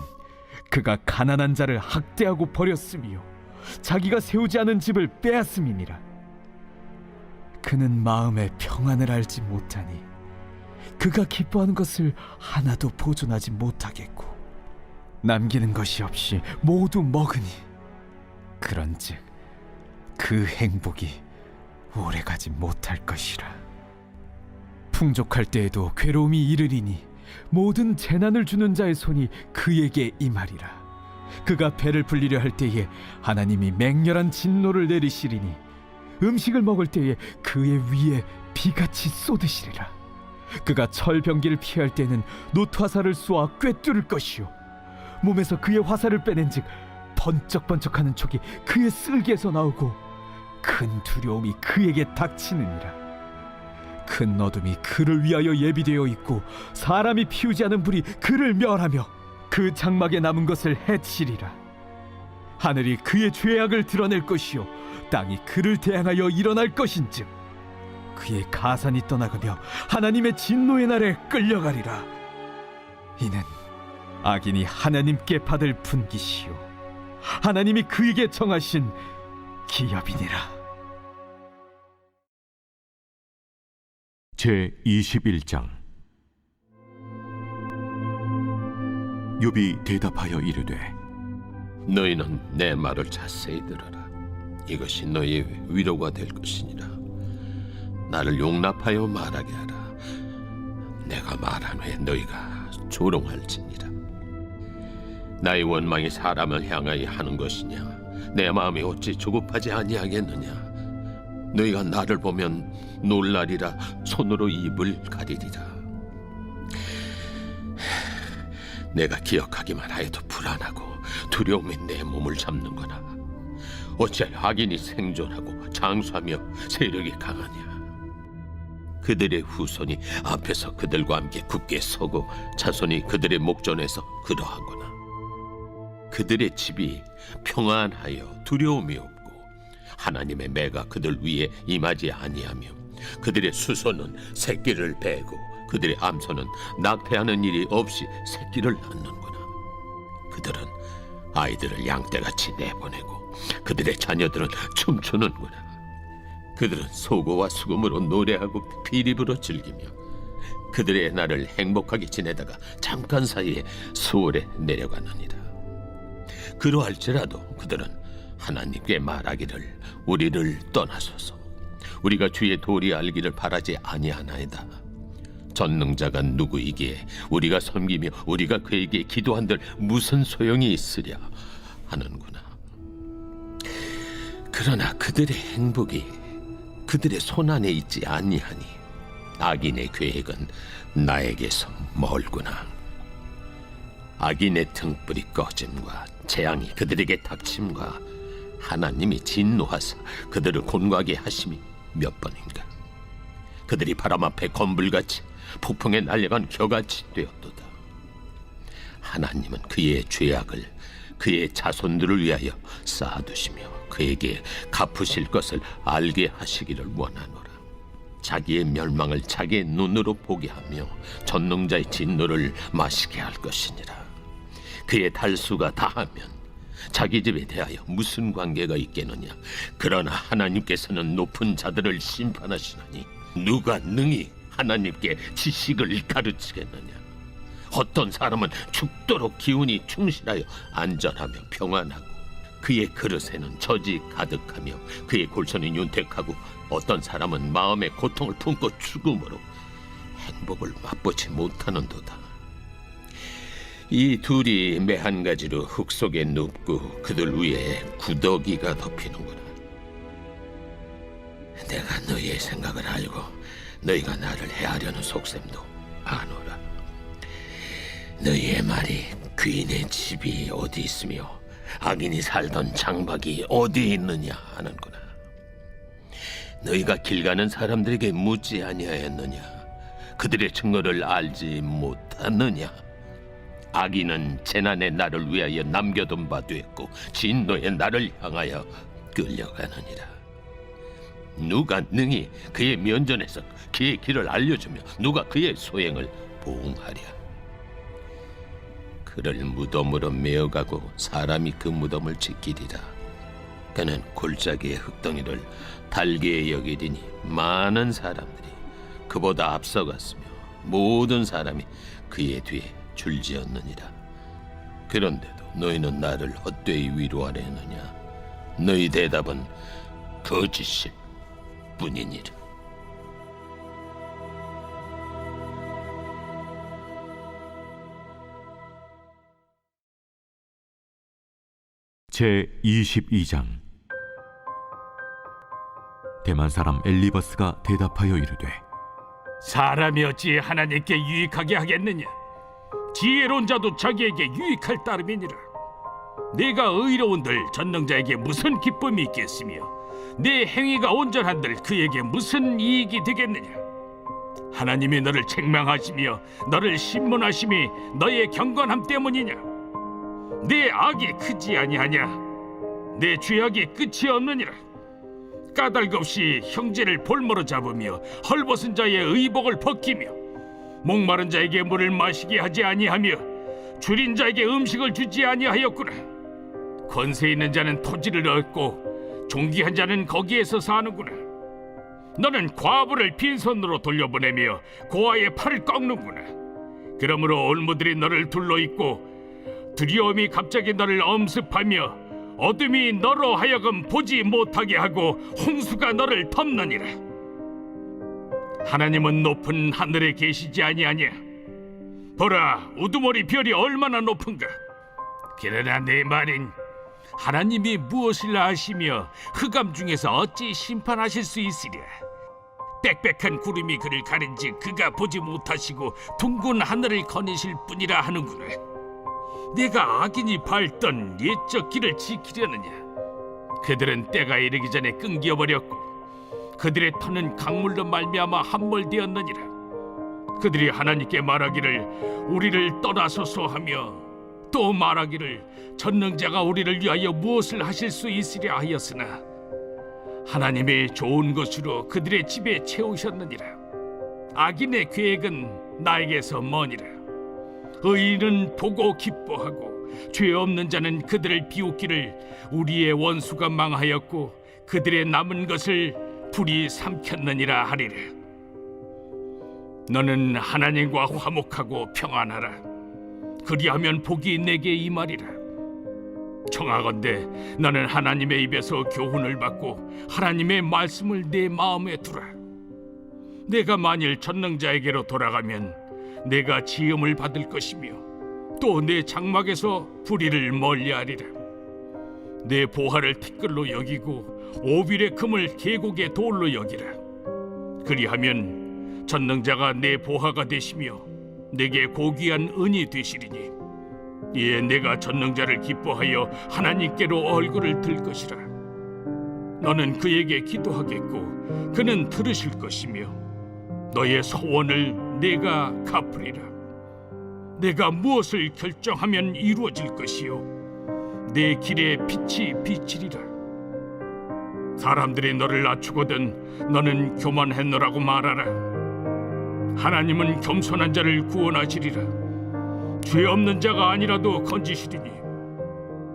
그가 가난한 자를 학대하고 버렸으며 자기가 세우지 않은 집을 빼앗음이니라. 그는 마음의 평안을 알지 못하니 그가 기뻐하는 것을 하나도 보존하지 못하겠고 남기는 것이 없이 모두 먹으니 그런즉 그 행복이 오래가지 못할 것이라. 풍족할 때에도 괴로움이 이르리니 모든 재난을 주는 자의 손이 그에게 임하리라. 그가 배를 불리려 할 때에 하나님이 맹렬한 진노를 내리시리니 음식을 먹을 때에 그의 위에 비같이 쏟으시리라. 그가 철병기를 피할 때는 놋화살을 쏘아 꿰뚫을 것이요 몸에서 그의 화살을 빼낸즉 번쩍번쩍하는 촉이 그의 쓸개에서 나오고 큰 두려움이 그에게 닥치느니라. 큰 어둠이 그를 위하여 예비되어 있고 사람이 피우지 않은 불이 그를 멸하며 그 장막에 남은 것을 해치리라. 하늘이 그의 죄악을 드러낼 것이요 땅이 그를 대항하여 일어날 것인즉 그의 가산이 떠나가며 하나님의 진노의 날에 끌려가리라. 이는 악인이 하나님께 받을 분깃이요 하나님이 그에게 정하신 기업이니라. 제21장. 욥이 대답하여 이르되 너희는 내 말을 자세히 들어라. 이것이 너희의 위로가 될 것이니라. 나를 용납하여 말하게 하라. 내가 말한 후에 너희가 조롱할지니라. 나의 원망이 사람을 향하여 하는 것이냐? 내 마음이 어찌 조급하지 아니하겠느냐? 너희가 나를 보면 놀라리라. 손으로 입을 가리리라. 내가 기억하기만 하여도 불안하고 두려움이 내 몸을 잡는구나. 어찌 악인이 생존하고 장수하며 세력이 강하냐? 그들의 후손이 앞에서 그들과 함께 굳게 서고 자손이 그들의 목전에서 그러하구나. 그들의 집이 평안하여 두려움이 없고 하나님의 매가 그들 위에 임하지 아니하며 그들의 수소는 새끼를 베고 그들의 암소는 낙태하는 일이 없이 새끼를 낳는구나. 그들은 아이들을 양떼같이 내보내고 그들의 자녀들은 춤추는구나. 그들은 소고와 수금으로 노래하고 피립으로 즐기며 그들의 날을 행복하게 지내다가 잠깐 사이에 수월에 내려가느니라. 그러할지라도 그들은 하나님께 말하기를 우리를 떠나소서 우리가 주의 도리 알기를 바라지 아니하나이다. 전능자가 누구이기에 우리가 섬기며 우리가 그에게 기도한들 무슨 소용이 있으랴 하는구나. 그러나 그들의 행복이 그들의 손안에 있지 아니하니 악인의 계획은 나에게서 멀구나. 악인의 등불이 꺼짐과 재앙이 그들에게 닥침과 하나님이 진노하사 그들을 곤고하게 하심이 몇 번인가. 그들이 바람 앞에 건불같이 폭풍에 날려간 겨같이 되었도다. 하나님은 그의 죄악을 그의 자손들을 위하여 쌓아두시며 그에게 갚으실 것을 알게 하시기를 원하노라. 자기의 멸망을 자기의 눈으로 보게 하며 전능자의 진노를 마시게 할 것이니라. 그의 달수가 다하면 자기 집에 대하여 무슨 관계가 있겠느냐. 그러나 하나님께서는 높은 자들을 심판하시나니 누가 능히 하나님께 지식을 가르치겠느냐. 어떤 사람은 죽도록 기운이 충실하여 안전하며 평안하고 그의 그릇에는 젖이 가득하며 그의 골선이 윤택하고 어떤 사람은 마음의 고통을 품고 죽음으로 행복을 맛보지 못하는도다. 이 둘이 매 한 가지로 흙 속에 눕고 그들 위에 구더기가 덮이는구나. 내가 너희의 생각을 알고 너희가 나를 해하려는 속셈도 아노라. 너희의 말이 귀인의 집이 어디 있으며 악인이 살던 장막이 어디 있느냐 하는구나. 너희가 길 가는 사람들에게 묻지 아니하였느냐. 그들의 증거를 알지 못하느냐. 악인은 재난의 날을 위하여 남겨둔 바 되었고 진노의 날을 향하여 끌려가느니라. 누가 능히 그의 면전에서 그의 길을 알려주며 누가 그의 소행을 보응하랴. 그를 무덤으로 메어가고 사람이 그 무덤을 지키리라. 그는 골짜기의 흙덩이를 달게 여기리니 많은 사람들이 그보다 앞서갔으며 모든 사람이 그의 뒤에 줄지었느니라. 그런데도 너희는 나를 헛되이 위로하려 했느냐. 너희 대답은 거짓일 뿐이니라. 제22장. 대만 사람 엘리버스가 대답하여 이르되 사람이 어찌 하나님께 유익하게 하겠느냐. 지혜로운 자도 자기에게 유익할 따름이니라. 내가 의로운들 전능자에게 무슨 기쁨이 있겠으며 내 행위가 온전한들 그에게 무슨 이익이 되겠느냐. 하나님이 너를 책망하시며 너를 신문하심이 너의 경건함 때문이냐. 내 악이 크지 아니하냐. 내 죄악이 끝이 없느니라. 까닭 없이 형제를 볼모로 잡으며 헐벗은 자의 의복을 벗기며 목마른 자에게 물을 마시게 하지 아니하며 줄인 자에게 음식을 주지 아니하였구나. 권세 있는 자는 토지를 얻고 존귀한 자는 거기에서 사는구나. 너는 과부를 빈손으로 돌려보내며 고아의 팔을 꺾는구나. 그러므로 올무들이 너를 둘러있고 두려움이 갑자기 너를 엄습하며 어둠이 너로 하여금 보지 못하게 하고 홍수가 너를 덮느니라. 하나님은 높은 하늘에 계시지 아니하냐. 보라, 우두머리 별이 얼마나 높은가. 그러나 내 말인 하나님이 무엇을 아시며 흑암 중에서 어찌 심판하실 수 있으랴. 빽빽한 구름이 그를 가린지 그가 보지 못하시고 둥근 하늘을 거니실 뿐이라 하는구나. 내가 악인이 밟던 옛적 길을 지키려느냐. 그들은 때가 이르기 전에 끊겨버렸고 그들의 터는 강물로 말미암아 함몰되었느니라. 그들이 하나님께 말하기를 우리를 떠나소서 하며 또 말하기를 전능자가 우리를 위하여 무엇을 하실 수 있으랴 하였으나 하나님의 좋은 것으로 그들의 집에 채우셨느니라. 악인의 계획은 나에게서 머니라. 의인은 보고 기뻐하고 죄 없는 자는 그들을 비웃기를 우리의 원수가 망하였고 그들의 남은 것을 불이 삼켰느니라 하리라. 너는 하나님과 화목하고 평안하라. 그리하면 복이 내게 임하리라. 청하건대 너는 하나님의 입에서 교훈을 받고 하나님의 말씀을 내 마음에 두라. 내가 만일 전능자에게로 돌아가면 내가 지음을 받을 것이며 또 내 장막에서 불의를 멀리하리라. 내 보화를 티끌로 여기고 오빌의 금을 계곡의 돌로 여기라. 그리하면 전능자가 내 보화가 되시며 내게 고귀한 은이 되시리니 이에 내가 전능자를 기뻐하여 하나님께로 얼굴을 들 것이라. 너는 그에게 기도하겠고 그는 들으실 것이며 너의 소원을 내가 갚으리라. 내가 무엇을 결정하면 이루어질 것이요 내 길에 빛이 비치리라. 사람들이 너를 낮추거든 너는 교만했노라고 말하라. 하나님은 겸손한 자를 구원하시리라. 죄 없는 자가 아니라도 건지시리니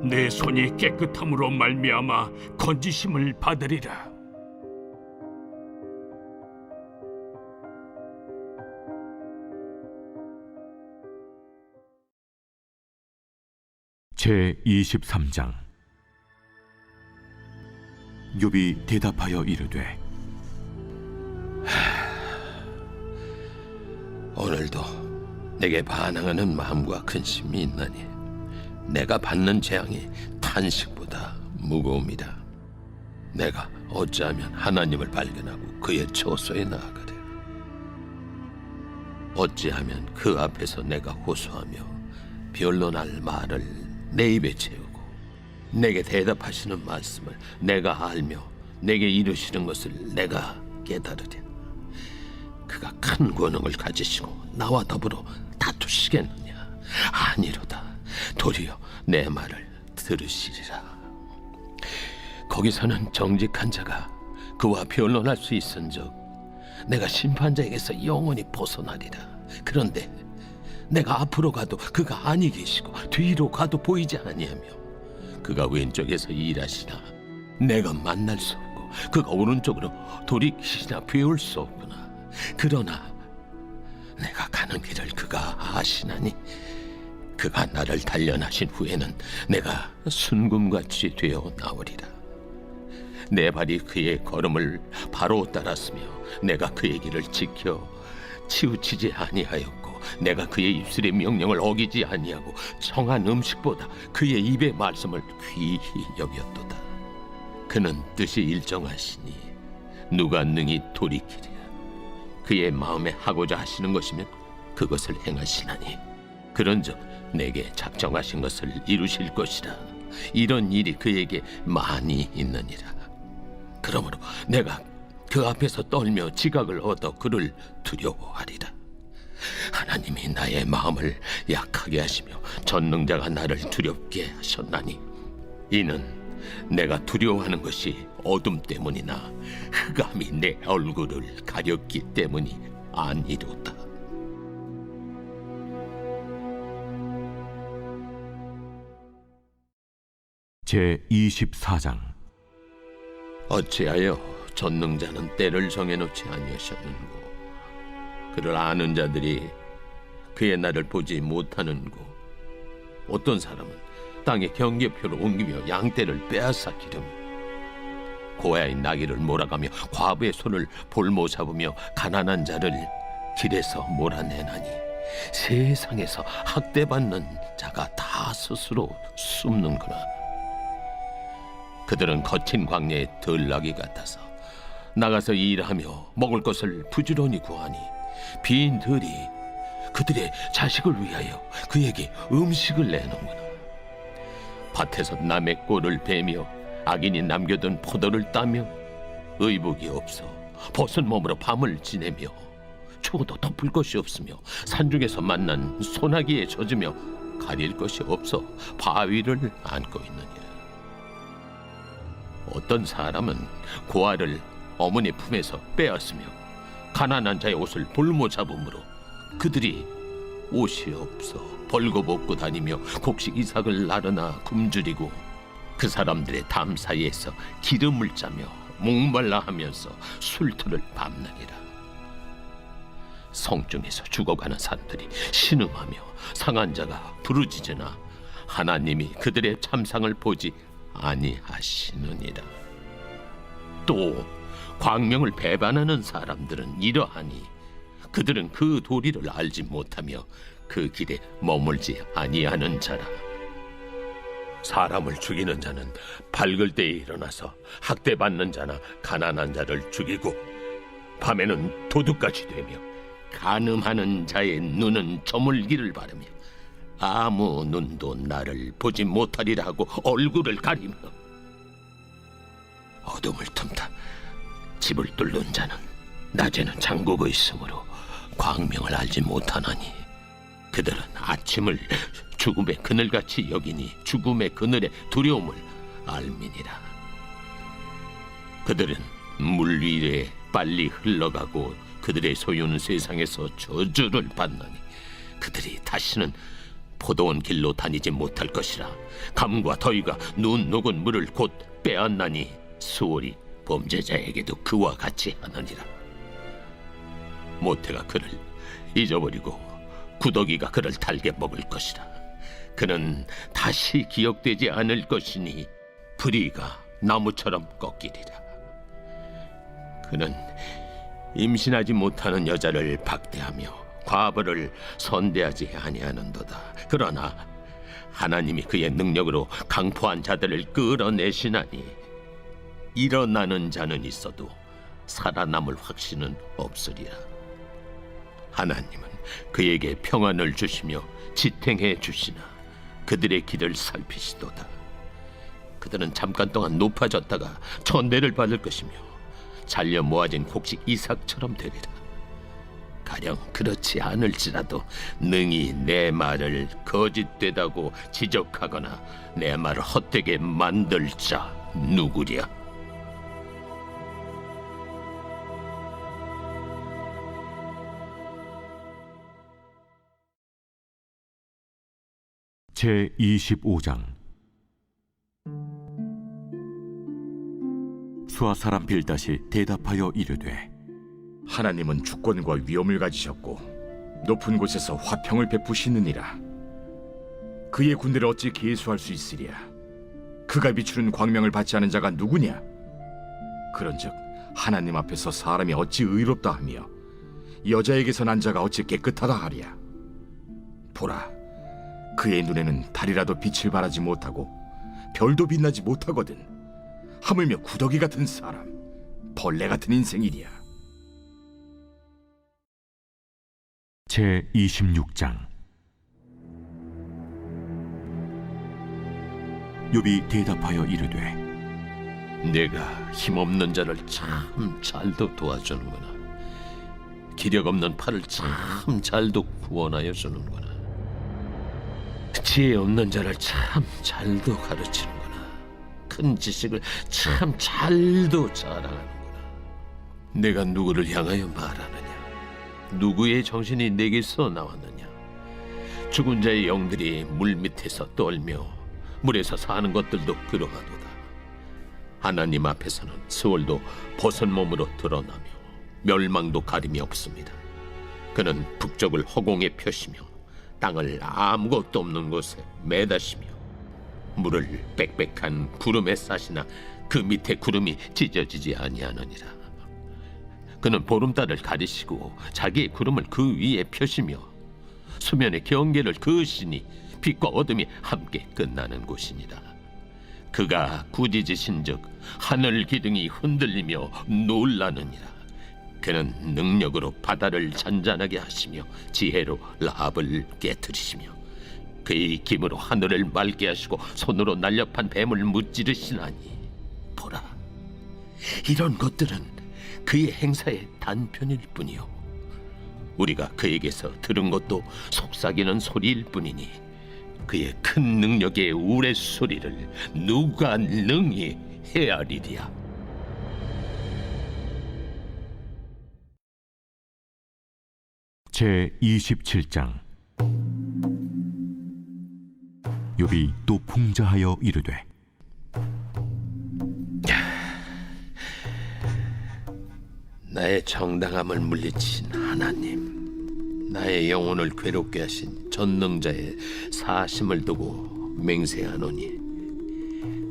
내 손이 깨끗함으로 말미암아 건지심을 받으리라. 제23장. 욥이 대답하여 이르되 오늘도 내게 반항하는 마음과 근심이 있나니 내가 받는 재앙이 탄식보다 무거움이다. 내가 어찌하면 하나님을 발견하고 그의 처소에 나아가랴. 어찌하면 그 앞에서 내가 호소하며 변론할 말을 내 입에 채우고 내게 대답하시는 말씀을 내가 알며 내게 이루시는 것을 내가 깨달으랴. 그가 큰 권능을 가지시고 나와 더불어 다투시겠느냐? 아니로다. 도리어 내 말을 들으시리라. 거기서는 정직한 자가 그와 변론할 수 있은즉 내가 심판자에게서 영원히 벗어나리라. 그런데 내가 앞으로 가도 그가 아니 계시고 뒤로 가도 보이지 아니하며 그가 왼쪽에서 일하시나 내가 만날 수 없고 그가 오른쪽으로 돌이키시나 배울 수 없구나. 그러나 내가 가는 길을 그가 아시나니 그가 나를 단련하신 후에는 내가 순금같이 되어 나오리라. 내 발이 그의 걸음을 바로 따랐으며 내가 그의 길을 지켜 치우치지 아니하였고 내가 그의 입술의 명령을 어기지 아니하고 청한 음식보다 그의 입의 말씀을 귀히 여겼도다. 그는 뜻이 일정하시니 누가 능히 돌이키랴. 그의 마음에 하고자 하시는 것이면 그것을 행하시나니 그런즉 내게 작정하신 것을 이루실 것이라. 이런 일이 그에게 많이 있느니라. 그러므로 내가 그 앞에서 떨며 지각을 얻어 그를 두려워하리라. 하나님이 나의 마음을 약하게 하시며 전능자가 나를 두렵게 하셨나니 이는 내가 두려워하는 것이 어둠 때문이나 흑암이 내 얼굴을 가렸기 때문이 아니로다. 제24장. 어찌하여 전능자는 때를 정해놓지 아니하셨는고 그를 아는 자들이 그의 날을 보지 못하는고 어떤 사람은 땅에 경계표를 옮기며 양떼를 빼앗아 기르며 고아의 나귀를 몰아가며 과부의 손을 볼모 잡으며 가난한 자를 길에서 몰아내나니 세상에서 학대받는 자가 다 스스로 숨는구나. 그들은 거친 광야의 들나귀 같아서 나가서 일하며 먹을 것을 부지런히 구하니 빈들이 그들의 자식을 위하여 그에게 음식을 내놓는구나. 밭에서 남의 꼴을 베며 악인이 남겨둔 포도를 따며 의복이 없어 벗은 몸으로 밤을 지내며 추워도 덮을 것이 없으며 산중에서 만난 소나기에 젖으며 가릴 것이 없어 바위를 안고 있느니라. 어떤 사람은 고아를 어머니 품에서 빼앗으며 가난한 자의 옷을 볼모 잡음으로 그들이 옷이 없어 벌거벗고 다니며 곡식 이삭을 나르나 굶주리고 그 사람들의 담 사이에서 기름을 짜며 목말라 하면서 술틀을 밟느니라. 성중에서 죽어가는 사람들이 신음하며 상한 자가 부르짖으나 하나님이 그들의 참상을 보지 아니하시느니라. 또 광명을 배반하는 사람들은 이러하니 그들은 그 도리를 알지 못하며 그 길에 머물지 아니하는 자라. 사람을 죽이는 자는 밝을 때에 일어나서 학대받는 자나 가난한 자를 죽이고 밤에는 도둑같이 되며 간음하는 자의 눈은 저물기를 바라며 아무 눈도 나를 보지 못하리라 하고 얼굴을 가리며 어둠을 틈타 집을 뚫는 자는 낮에는 잠그고 있으므로 광명을 알지 못하나니 그들은 아침을 죽음의 그늘같이 여기니 죽음의 그늘의 두려움을 알미니라. 그들은 물 위에 빨리 흘러가고 그들의 소유는 세상에서 저주를 받나니 그들이 다시는 포도원 길로 다니지 못할 것이라. 감과 더위가 눈 녹은 물을 곧 빼앗나니 수월이 범죄자에게도 그와 같이 하느니라. 모태가 그를 잊어버리고 구더기가 그를 달게 먹을 것이라. 그는 다시 기억되지 않을 것이니 불의가 나무처럼 꺾이리라. 그는 임신하지 못하는 여자를 박대하며 과부를 선대하지 아니하는도다. 그러나 하나님이 그의 능력으로 강포한 자들을 끌어내시나니 일어나는 자는 있어도 살아남을 확신은 없으리라. 하나님은 그에게 평안을 주시며 지탱해 주시나 그들의 길을 살피시도다. 그들은 잠깐 동안 높아졌다가 천대를 받을 것이며 잘려 모아진 곡식 이삭처럼 되리라. 가령 그렇지 않을지라도 능히 내 말을 거짓되다고 지적하거나 내 말을 헛되게 만들 자 누구랴? 제25장. 수아 사람 빌닷이 대답하여 이르되 하나님은 주권과 위엄을 가지셨고 높은 곳에서 화평을 베푸시느니라. 그의 군대를 어찌 계수할 수 있으랴? 그가 비추는 광명을 받지 않은 자가 누구냐? 그런즉 하나님 앞에서 사람이 어찌 의롭다 하며 여자에게서 난 자가 어찌 깨끗하다 하랴? 보라, 그의 눈에는 달이라도 빛을 발하지 못하고 별도 빛나지 못하거든. 하물며 구더기 같은 사람, 벌레 같은 인생이랴. 제26장. 욥이 대답하여 이르되 내가 힘없는 자를 참 잘도 도와주는구나. 기력 없는 팔을 참 잘도 구원하여 주는구나. 지혜 없는 자를 참 잘도 가르치는구나. 큰 지식을 참 잘도 자랑하는구나. 내가 누구를 향하여 말하느냐? 누구의 정신이 내게서 나왔느냐? 죽은 자의 영들이 물 밑에서 떨며 물에서 사는 것들도 그러하도다. 하나님 앞에서는 수월도 벗은 몸으로 드러나며 멸망도 가림이 없습니다. 그는 북쪽을 허공에 펴시며 땅을 아무것도 없는 곳에 매다시며 물을 빽빽한 구름에 싸시나 그 밑에 구름이 찢어지지 아니하느니라. 그는 보름달을 가리시고 자기의 구름을 그 위에 펴시며 수면의 경계를 그으시니 빛과 어둠이 함께 끝나는 곳이니라. 그가 꾸짖으신즉 하늘 기둥이 흔들리며 놀라느니라. 그는 능력으로 바다를 잔잔하게 하시며 지혜로 라합을 깨뜨리시며 그의 힘으로 하늘을 맑게 하시고 손으로 날렵한 뱀을 무찌르시나니 보라, 이런 것들은 그의 행사의 단편일 뿐이요, 우리가 그에게서 들은 것도 속삭이는 소리일 뿐이니 그의 큰 능력의 우레소리를 누가 능히 헤아리랴. 제 27장. 욥이 또 풍자하여 이르되 나의 정당함을 물리친 하나님, 나의 영혼을 괴롭게 하신 전능자의 사심을 두고 맹세하노니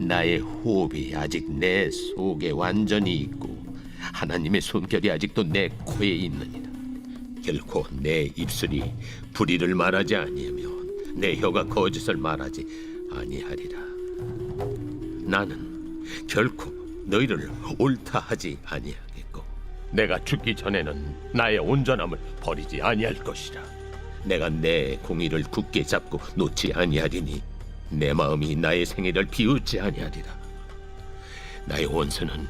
나의 호흡이 아직 내 속에 완전히 있고 하나님의 손결이 아직도 내 코에 있느니라. 결코 내 입술이 불의를 말하지 아니하며 내 혀가 거짓을 말하지 아니하리라. 나는 결코 너희를 옳다 하지 아니하겠고 내가 죽기 전에는 나의 온전함을 버리지 아니할 것이라. 내가 내 공의를 굳게 잡고 놓지 아니하리니 내 마음이 나의 생애를 비웃지 아니하리라. 나의 원수는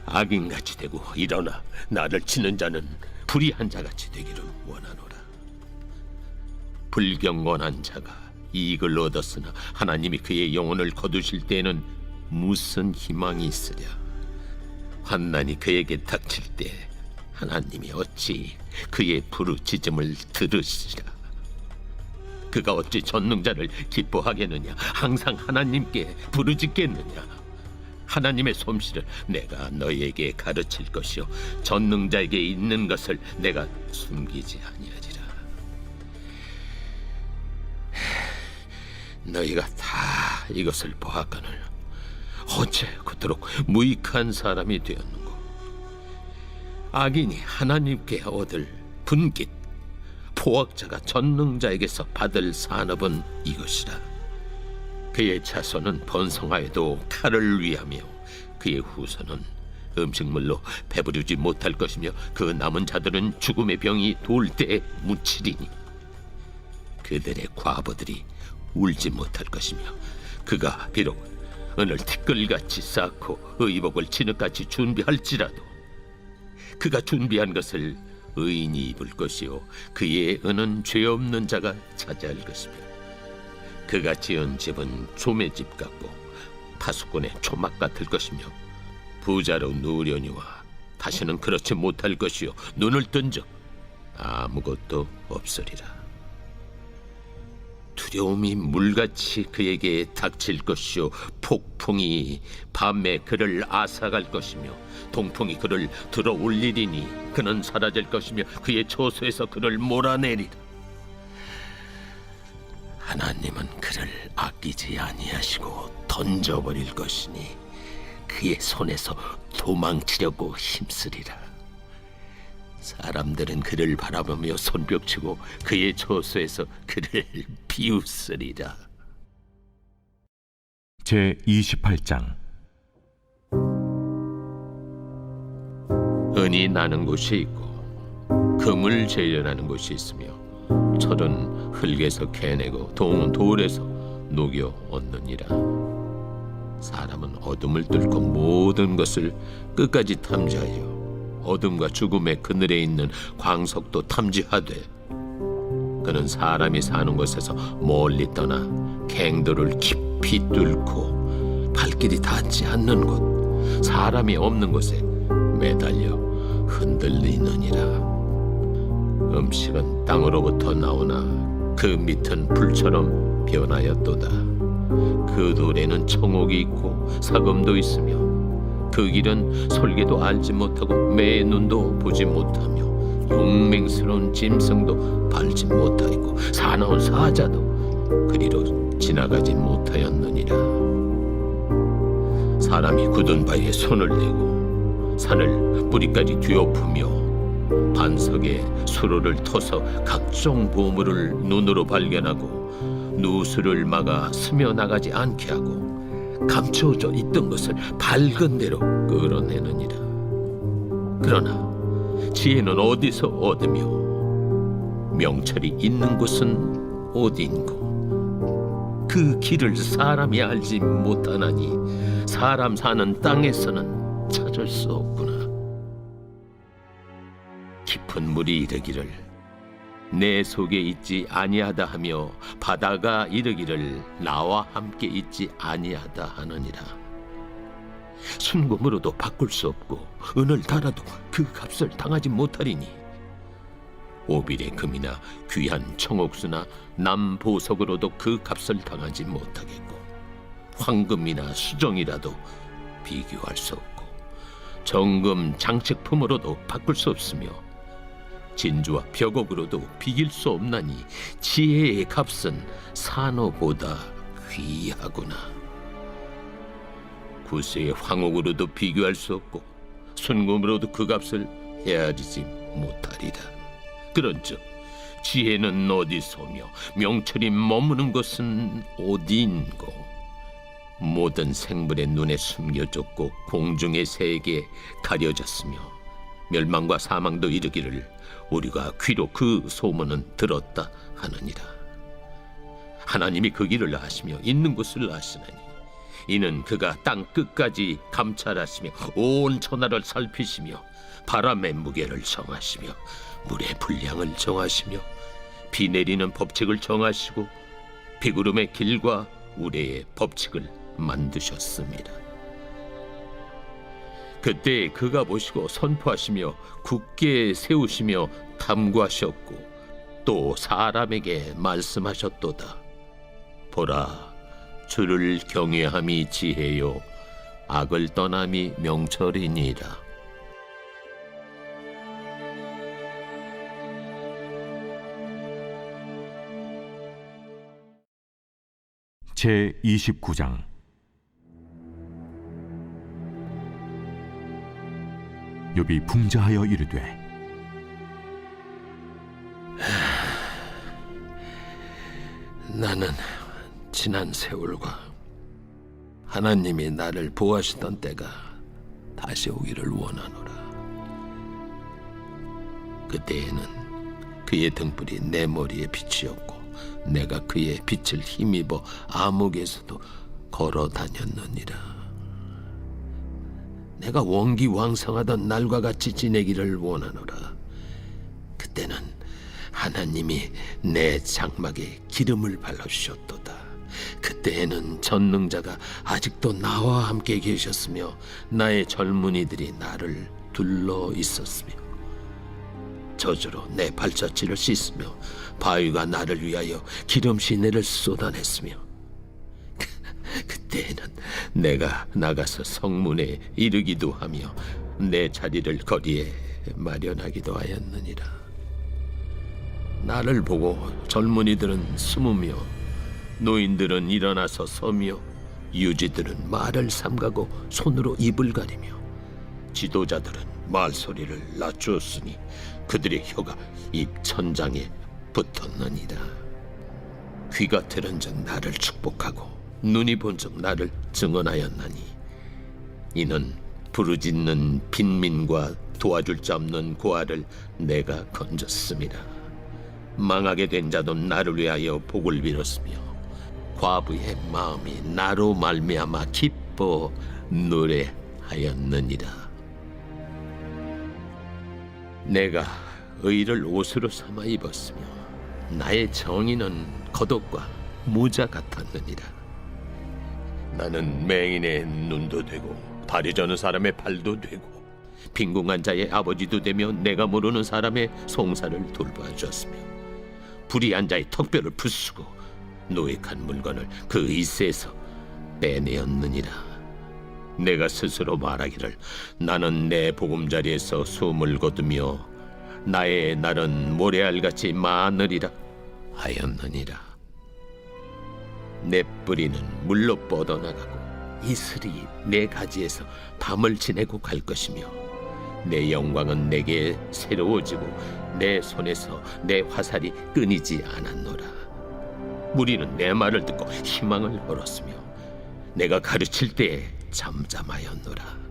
악인같이 되고 일어나 나를 치는 자는 불의한 자같이 되기를 원하노라. 불경건한 자가 이익을 얻었으나 하나님이 그의 영혼을 거두실 때에는 무슨 희망이 있으랴. 환난이 그에게 닥칠 때 하나님이 어찌 그의 부르짖음을 들으시라. 그가 어찌 전능자를 기뻐하겠느냐. 항상 하나님께 부르짖겠느냐. 하나님의 솜씨를 내가 너희에게 가르칠 것이요 전능자에게 있는 것을 내가 숨기지 아니하리라. 너희가 다 이것을 보았거늘 어째 그토록 무익한 사람이 되었는고. 악인이 하나님께 얻을 분깃, 포악자가 전능자에게서 받을 산업은 이것이라. 그의 자손은 번성하여도 칼을 위하며 그의 후손은 음식물로 배부르지 못할 것이며 그 남은 자들은 죽음의 병이 돌 때에 묻히리니 그들의 과부들이 울지 못할 것이며 그가 비록 은을 티끌같이 쌓고 의복을 진흙같이 준비할지라도 그가 준비한 것을 의인이 입을 것이요 그의 은은 죄 없는 자가 차지할 것이며 그가 지은 집은 조매집 같고 파수꾼의 초막 같을 것이며 부자로 누우려니와 다시는 그렇지 못할 것이요 눈을 뜬 적 아무것도 없으리라. 두려움이 물같이 그에게 닥칠 것이요 폭풍이 밤에 그를 앗아갈 것이며 동풍이 그를 들어 올리리니 그는 사라질 것이며 그의 처소에서 그를 몰아내리라. 하나님은 그를 아끼지 아니하시고 던져버릴 것이니 그의 손에서 도망치려고 힘쓰리라. 사람들은 그를 바라보며 손뼉치고 그의 처소에서 그를 비웃으리라. 제 28장. 은이 나는 곳이 있고 금을 재련하는 곳이 있으며 철은 흙에서 캐내고 동은 돌에서 녹여 얻느니라. 사람은 어둠을 뚫고 모든 것을 끝까지 탐지하여 어둠과 죽음의 그늘에 있는 광석도 탐지하되 그는 사람이 사는 곳에서 멀리 떠나 갱도를 깊이 뚫고 발길이 닿지 않는 곳 사람이 없는 곳에 매달려 흔들리느니라. 음식은 땅으로부터 나오나 그 밑은 불처럼 변하였도다. 그 돌에는 청옥이 있고 사금도 있으며 그 길은 솔개도 알지 못하고 매의 눈도 보지 못하며 용맹스러운 짐승도 밟지 못하였고 사나운 사자도 그리로 지나가지 못하였느니라. 사람이 굳은 바에 손을 내고 산을 뿌리까지 뒤엎으며 반석에 수로를 터서 각종 보물을 눈으로 발견하고 누수를 막아 스며나가지 않게 하고 감추어져 있던 것을 밝은 대로 끌어내느니라. 그러나 지혜는 어디서 얻으며 명철이 있는 곳은 어디인고 그 길을 사람이 알지 못하나니 사람 사는 땅에서는 찾을 수 없구나. 깊은 물이 이르기를 내 속에 있지 아니하다 하며 바다가 이르기를 나와 함께 있지 아니하다 하느니라. 순금으로도 바꿀 수 없고 은을 달아도 그 값을 당하지 못하리니 오빌의 금이나 귀한 청옥수나 남보석으로도 그 값을 당하지 못하겠고 황금이나 수정이라도 비교할 수 없고 정금 장식품으로도 바꿀 수 없으며 진주와 벽옥으로도 비길 수 없나니 지혜의 값은 산호보다 귀하구나. 구세의 황옥으로도 비교할 수 없고 순금으로도 그 값을 헤아리지 못하리라. 그런즉 지혜는 어디서며 명철이 머무는 것은 어디인고? 모든 생물의 눈에 숨겨졌고 공중의 새에게 가려졌으며 멸망과 사망도 이르기를 우리가 귀로 그 소문은 들었다 하느니라. 하나님이 그 길을 아시며 있는 곳을 아시나니 이는 그가 땅 끝까지 감찰하시며 온 천하를 살피시며 바람의 무게를 정하시며 물의 분량을 정하시며 비 내리는 법칙을 정하시고 비구름의 길과 우레의 법칙을 만드셨습니다. 그때 그가 보시고 선포하시며 굳게 세우시며 탐구하셨고 또 사람에게 말씀하셨도다. 보라, 주를 경외함이 지혜요 악을 떠남이 명철이니라. 제 29장. 욥이 풍자하여 이르되 나는 지난 세월과 하나님이 나를 보호하시던 때가 다시 오기를 원하노라. 그때에는 그의 등불이 내 머리에 빛이었고 내가 그의 빛을 힘입어 암흑에서도 걸어 다녔느니라. 내가 원기왕성하던 날과 같이 지내기를 원하노라. 그때는 하나님이 내 장막에 기름을 발라주셨도다. 그때에는 전능자가 아직도 나와 함께 계셨으며 나의 젊은이들이 나를 둘러 있었으며 저주로 내 발자취를 씻으며 바위가 나를 위하여 기름 시내를 쏟아냈으며 그때에는 내가 나가서 성문에 이르기도 하며 내 자리를 거리에 마련하기도 하였느니라. 나를 보고 젊은이들은 숨으며 노인들은 일어나서 서며 유지들은 말을 삼가고 손으로 입을 가리며 지도자들은 말소리를 낮추었으니 그들의 혀가 입 천장에 붙었느니라. 귀가 들은즉 나를 축복하고 눈이 본즉 나를 증언하였나니 이는 부르짖는 빈민과 도와줄 자 없는 고아를 내가 건졌습니다. 망하게 된 자도 나를 위하여 복을 빌었으며 과부의 마음이 나로 말미암아 기뻐 노래하였느니라. 내가 의를 옷으로 삼아 입었으며 나의 정의는 겉옷과 모자 같았느니라. 나는 맹인의 눈도 되고 다리 저는 사람의 발도 되고 빈궁한 자의 아버지도 되며 내가 모르는 사람의 송사를 돌봐주었으며 불의한 자의 턱뼈를 부수고 노획한 물건을 그 이새에서 빼내었느니라. 내가 스스로 말하기를 나는 내 보금자리에서 숨을 거두며 나의 날은 모래알같이 많으리라 하였느니라. 내 뿌리는 물로 뻗어나가고 이슬이 내 가지에서 밤을 지내고 갈 것이며 내 영광은 내게 새로워지고 내 손에서 내 화살이 끊이지 않았노라. 무리는 내 말을 듣고 희망을 걸었으며 내가 가르칠 때에 잠잠하였노라.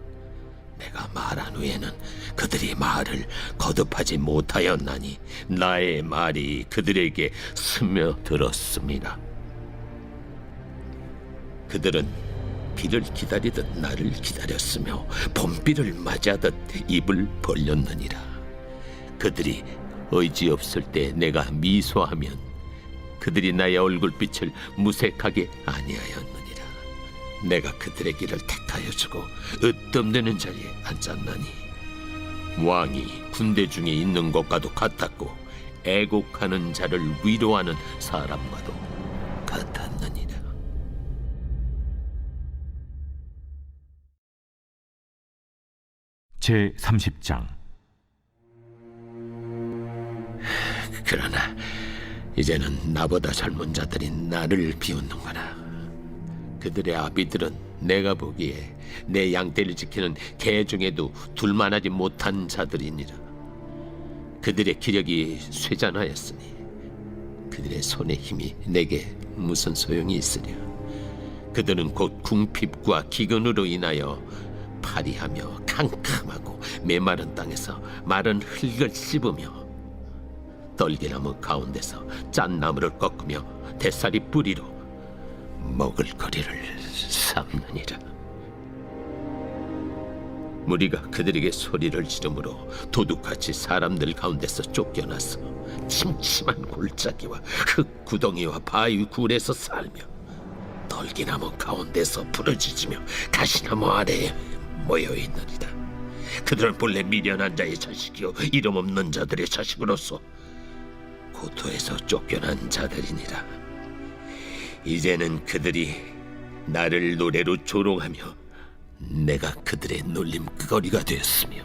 내가 말한 후에는 그들이 말을 거듭하지 못하였나니 나의 말이 그들에게 스며들었습니다. 그들은 비를 기다리듯 나를 기다렸으며 봄비를 맞이하듯 입을 벌렸느니라. 그들이 의지없을 때 내가 미소하면 그들이 나의 얼굴빛을 무색하게 아니하였느니라. 내가 그들의 길을 택하여 주고 으뜸되는 자리에 앉았나니 왕이 군대 중에 있는 것과도 같았고 애곡하는 자를 위로하는 사람과도 같았느니라. 제30장. 그러나 이제는 나보다 젊은 자들이 나를 비웃는구나. 그들의 아비들은 내가 보기에 내 양떼를 지키는 개 중에도 둘만하지 못한 자들이니라. 그들의 기력이 쇠잔하였으니 그들의 손의 힘이 내게 무슨 소용이 있으랴. 그들은 곧 궁핍과 기근으로 인하여 파리하며 캄캄하고 메마른 땅에서 마른 흙을 씹으며 떨기나무 가운데서 짠 나무를 꺾으며 대사리 뿌리로 먹을 거리를 삼느니라. 무리가 그들에게 소리를 지르므로 도둑같이 사람들 가운데서 쫓겨나서 침침한 골짜기와 흙 구덩이와 바위 굴에서 살며 떨기나무 가운데서 부르짖으며 가시나무 아래에 모여있느니라. 그들은 본래 미련한 자의 자식이요 이름 없는 자들의 자식으로서 고토에서 쫓겨난 자들이니라. 이제는 그들이 나를 노래로 조롱하며 내가 그들의 놀림거리가 되었으며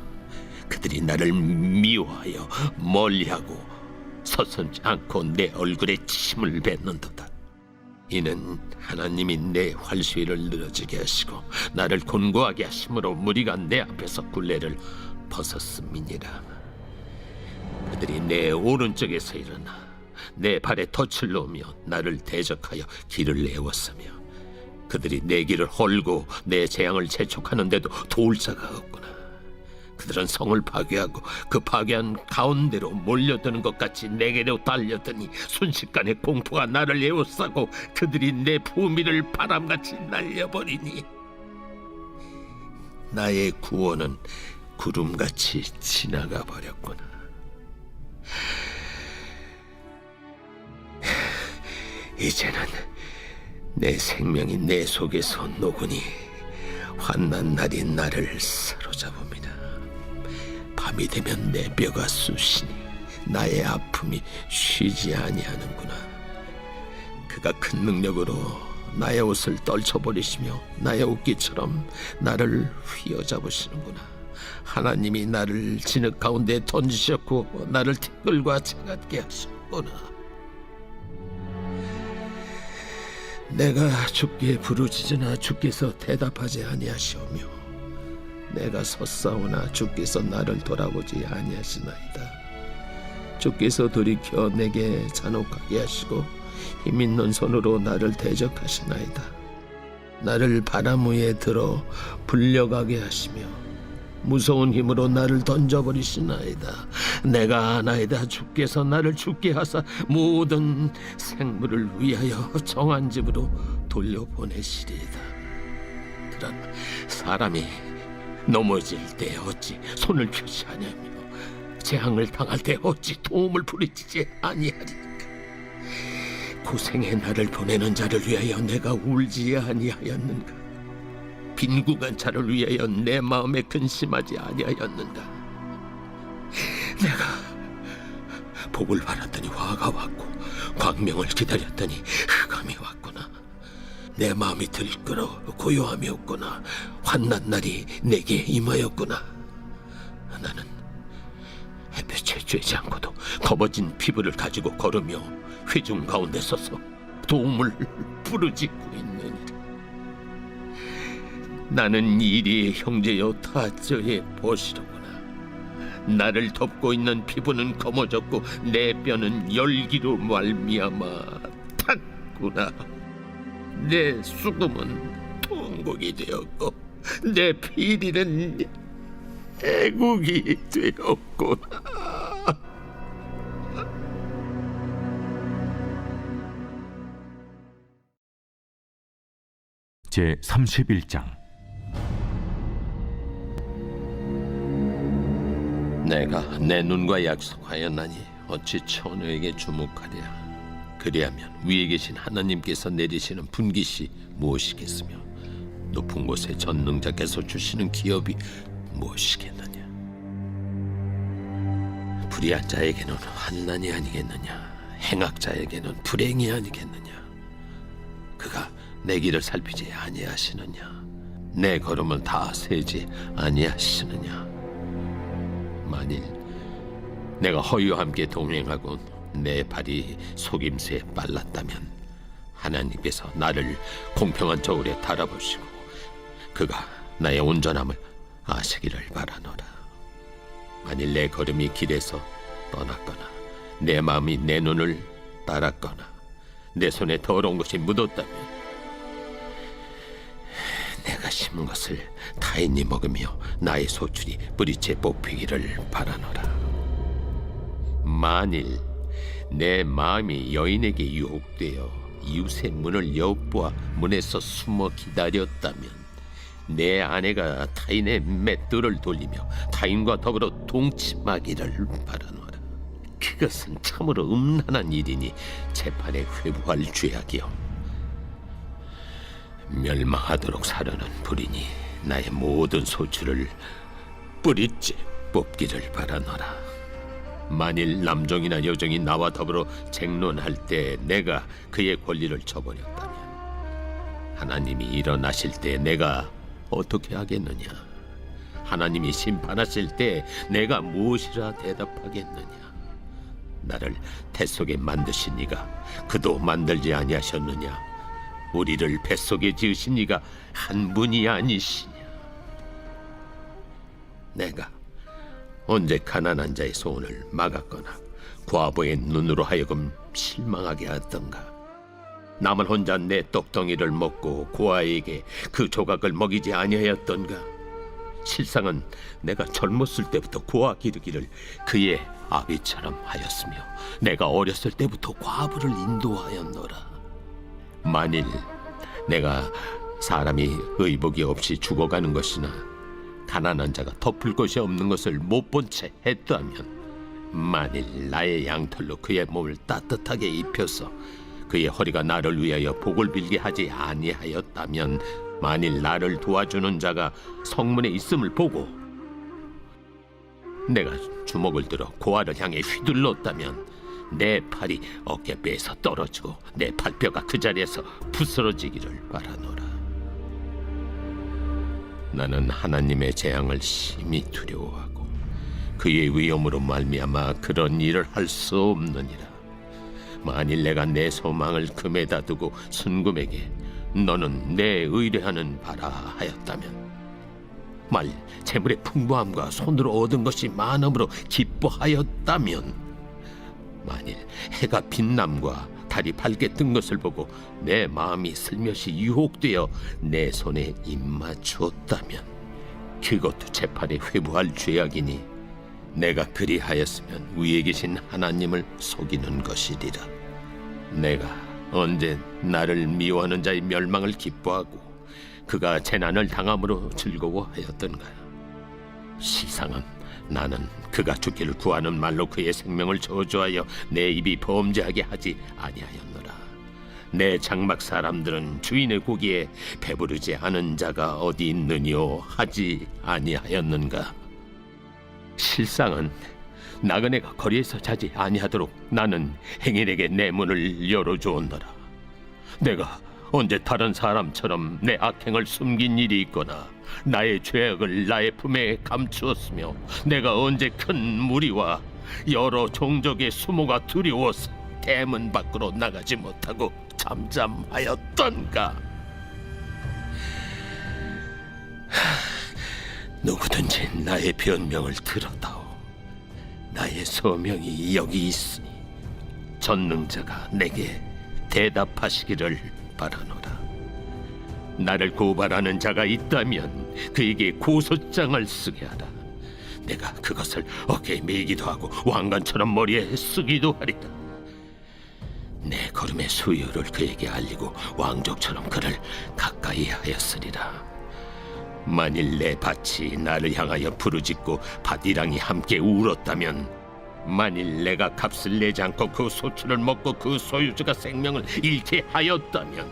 그들이 나를 미워하여 멀리하고 서슴지 않고 내 얼굴에 침을 뱉는도다. 이는 하나님이 내 활수위를 늘어지게 하시고 나를 곤고하게 하심으로 무리가 내 앞에서 굴레를 벗었음이니라. 그들이 내 오른쪽에서 일어나 내 발에 덫을 놓으며 나를 대적하여 길을 내었으며 그들이 내 길을 헐고 내 재앙을 재촉하는데도 도울 자가 없구나. 그들은 성을 파괴하고 그 파괴한 가운데로 몰려드는 것 같이 내게로 달려드니 순식간에 공포가 나를 에워싸고 그들이 내 부미를 바람같이 날려버리니 나의 구원은 구름같이 지나가 버렸구나. 이제는 내 생명이 내 속에서 녹으니 환난 날이 나를 사로잡습니다. 밤이 되면 내 뼈가 쑤시니 나의 아픔이 쉬지 아니하는구나. 그가 큰 능력으로 나의 옷을 떨쳐버리시며 나의 옷깃처럼 나를 휘어잡으시는구나. 하나님이 나를 진흙 가운데 던지셨고 나를 티끌과 채같게 하셨구나. 내가 주께 부르짖으나 주께서 대답하지 아니하시오며 내가 섰사오나 주께서 나를 돌아보지 아니하시나이다. 주께서 돌이켜 내게 잔혹하게 하시고 힘있는 손으로 나를 대적하시나이다. 나를 바람 위에 들어 불려가게 하시며 무서운 힘으로 나를 던져버리시나이다. 내가 아나이다. 주께서 나를 죽게 하사 모든 생물을 위하여 정한 집으로 돌려보내시리이다. 그러나 사람이 넘어질 때 어찌 손을 펴지 아니하며 재앙을 당할 때 어찌 도움을 부르짖지 아니하리까. 고생의 나를 보내는 자를 위하여 내가 울지 아니하였는가. 빈궁한 자를 위하여 내 마음에 근심하지 아니하였는가. 내가 복을 바랐더니 화가 왔고 광명을 기다렸더니 흑암이 왔구나. 내 마음이 들끓어 고요함이 없구나. 환난 날이 내게 임하였구나. 나는 햇볕에 쬐지 않고도 검어진 피부를 가지고 걸으며 회중 가운데 서서 도움을 부르짖고 있느니라. 나는 이리의 형제여 타저의 보시로구나. 나를 덮고 있는 피부는 검어졌고 내 뼈는 열기로 말미암아 탔구나. 내 수금은 통곡이 되었고 내 피리는 애국이 되었구나. 제 31장. 내가 내 눈과 약속하였나니 어찌 처녀에게 주목하랴. 그리하면 위에 계신 하나님께서 내리시는 분깃이 무엇이겠으며 높은 곳에 전능자께서 주시는 기업이 무엇이겠느냐. 불의한 자에게는 환난이 아니겠느냐, 행악자에게는 불행이 아니겠느냐. 그가 내 길을 살피지 아니하시느냐, 내 걸음을 다 세지 아니하시느냐. 만일 내가 허위와 함께 동행하고 내 발이 속임수에 빨랐다면 하나님께서 나를 공평한 저울에 달아보시고 그가 나의 온전함을 아시기를 바라노라. 만일 내 걸음이 길에서 떠났거나 내 마음이 내 눈을 따랐거나 내 손에 더러운 것이 묻었다면 내가 심은 것을 타인이 먹으며 나의 소출이 뿌리째 뽑히기를 바라노라. 만일 내 마음이 여인에게 유혹되어 이웃의 문을 엿보아 문에서 숨어 기다렸다면 내 아내가 타인의 맷돌을 돌리며 타인과 더불어 동침하기를 바라노라. 그것은 참으로 음란한 일이니 재판에 회부할 죄악이요 멸망하도록 사려는 불이니 나의 모든 소출을 뿌리째 뽑기를 바라노라. 만일 남종이나 여종이 나와 더불어 쟁론할 때 내가 그의 권리를 저버렸다면 하나님이 일어나실 때 내가 어떻게 하겠느냐? 하나님이 심판하실 때 내가 무엇이라 대답하겠느냐? 나를 뱃속에 만드신 이가 그도 만들지 아니하셨느냐? 우리를 뱃속에 지으신 이가 한 분이 아니시냐? 내가 언제 가난한 자의 소원을 막았거나 과부의 눈으로 하여금 실망하게 하던가? 나만 혼자 내 떡덩이를 먹고 고아에게 그 조각을 먹이지 아니하였던가? 실상은 내가 젊었을 때부터 고아 기르기를 그의 아비처럼 하였으며 내가 어렸을 때부터 과부를 인도하였노라. 만일 내가 사람이 의복이 없이 죽어가는 것이나 가난한 자가 덮을 것이 없는 것을 못 본 채 했다면, 만일 나의 양털로 그의 몸을 따뜻하게 입혀서 그의 허리가 나를 위하여 복을 빌게 하지 아니하였다면, 만일 나를 도와주는 자가 성문에 있음을 보고 내가 주먹을 들어 고아를 향해 휘둘렀다면 내 팔이 어깨뼈에서 떨어지고 내 팔뼈가 그 자리에서 부스러지기를 바라노라. 나는 하나님의 재앙을 심히 두려워하고 그의 위엄으로 말미암아 그런 일을 할 수 없느니라. 만일 내가 내 소망을 금에다 두고 순금에게 너는 내 의뢰하는 바라 하였다면, 만일 재물의 풍부함과 손으로 얻은 것이 많음으로 기뻐하였다면, 만일 해가 빛남과 달이 밝게 뜬 것을 보고 내 마음이 슬며시 유혹되어 내 손에 입맞추었다면, 그것도 재판에 회부할 죄악이니 내가 그리하였으면 위에 계신 하나님을 속이는 것이리라. 내가 언제 나를 미워하는 자의 멸망을 기뻐하고 그가 재난을 당함으로 즐거워하였던가? 실상은 나는 그가 죽기를 구하는 말로 그의 생명을 저주하여 내 입이 범죄하게 하지 아니하였노라. 내 장막 사람들은 주인의 고기에 배부르지 않은 자가 어디 있느뇨 하지 아니하였는가? 실상은 나그네가 거리에서 자지 아니하도록 나는 행인에게 내 문을 열어주었노라. 내가 언제 다른 사람처럼 내 악행을 숨긴 일이 있거나 나의 죄악을 나의 품에 감추었으며, 내가 언제 큰 무리와 여러 종족의 수모가 두려워서 대문 밖으로 나가지 못하고 잠잠하였던가? 누구든지 나의 변명을 들었다오. 나의 소명이 여기 있으니 전능자가 내게 대답하시기를 바라노라. 나를 고발하는 자가 있다면 그에게 고소장을 쓰게 하라. 내가 그것을 어깨에 메기도 하고 왕관처럼 머리에 쓰기도 하리라. 내 걸음의 수요를 그에게 알리고 왕족처럼 그를 가까이 하였으리라. 만일 내 밭이 나를 향하여 부르짖고 밭이랑이 함께 울었다면, 만일 내가 값을 내지 않고 그 소출을 먹고 그 소유주가 생명을 잃게 하였다면,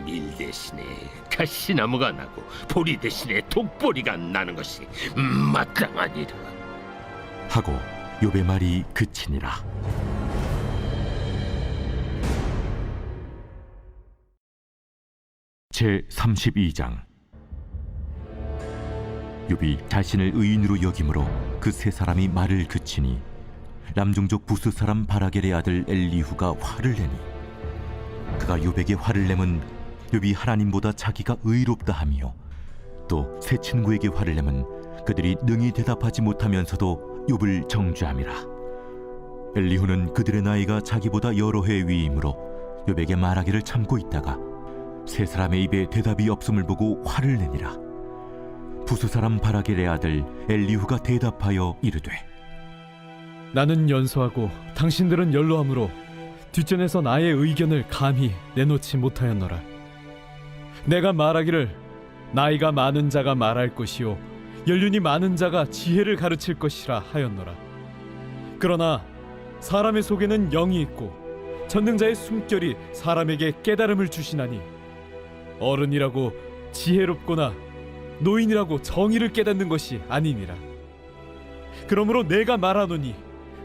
밀 대신에 가시나무가 나고 보리 대신에 독보리가 나는 것이 마땅하니라. 하고 욥의 말이 그치니라. 제 32장. 욥이 자신을 의인으로 여김으로 그 세 사람이 말을 그치니 남종족 부스 사람 바라겔의 아들 엘리후가 화를 내니, 그가 욥에게 화를 내면 욥이 하나님보다 자기가 의롭다 하며, 또 세 친구에게 화를 내면 그들이 능히 대답하지 못하면서도 욥을 정죄함이라. 엘리후는 그들의 나이가 자기보다 여러 해 위이므로 욥에게 말하기를 참고 있다가 세 사람의 입에 대답이 없음을 보고 화를 내니라. 부스 사람 바라겔의 아들 엘리후가 대답하여 이르되, 나는 연소하고 당신들은 연로하므로 뒷전에서 나의 의견을 감히 내놓지 못하였노라. 내가 말하기를 나이가 많은 자가 말할 것이요 연륜이 많은 자가 지혜를 가르칠 것이라 하였노라. 그러나 사람의 속에는 영이 있고 전능자의 숨결이 사람에게 깨달음을 주시나니, 어른이라고 지혜롭거나 노인이라고 정의를 깨닫는 것이 아니니라. 그러므로 내가 말하노니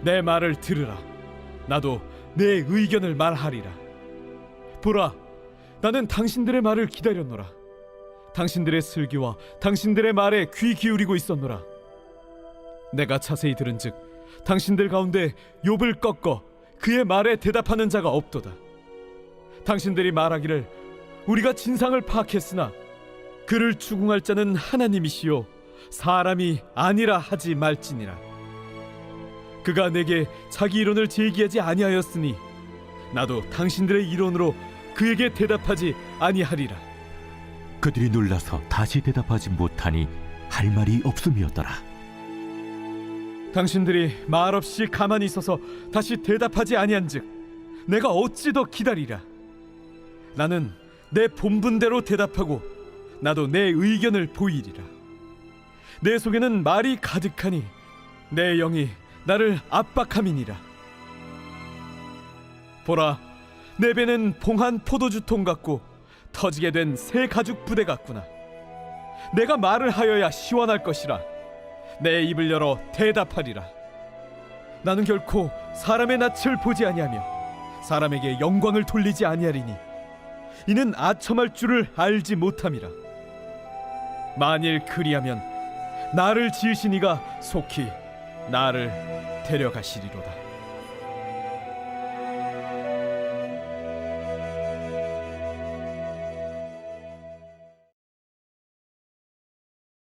내 말을 들으라. 나도 내 의견을 말하리라. 보라, 나는 당신들의 말을 기다렸노라. 당신들의 슬기와 당신들의 말에 귀 기울이고 있었노라. 내가 자세히 들은즉 당신들 가운데 욥을 꺾어 그의 말에 대답하는 자가 없도다. 당신들이 말하기를 우리가 진상을 파악했으나 그를 추궁할 자는 하나님이시요 사람이 아니라 하지 말지니라. 그가 내게 자기 이론을 제기하지 아니하였으니 나도 당신들의 이론으로 그에게 대답하지 아니하리라. 그들이 놀라서 다시 대답하지 못하니 할 말이 없음이었더라. 당신들이 말없이 가만히 있어서 다시 대답하지 아니한즉 내가 어찌 더 기다리랴. 나는 내 본분대로 대답하고 나도 내 의견을 보이리라. 내 속에는 말이 가득하니 내 영이 나를 압박함이니라. 보라, 내 배는 봉한 포도주통 같고 터지게 된 새 가죽 부대 같구나. 내가 말을 하여야 시원할 것이라. 내 입을 열어 대답하리라. 나는 결코 사람의 낯을 보지 아니하며 사람에게 영광을 돌리지 아니하리니 이는 아첨할 줄을 알지 못함이라. 만일 그리하면 나를 지으신 이가 속히 나를 데려가시리로다.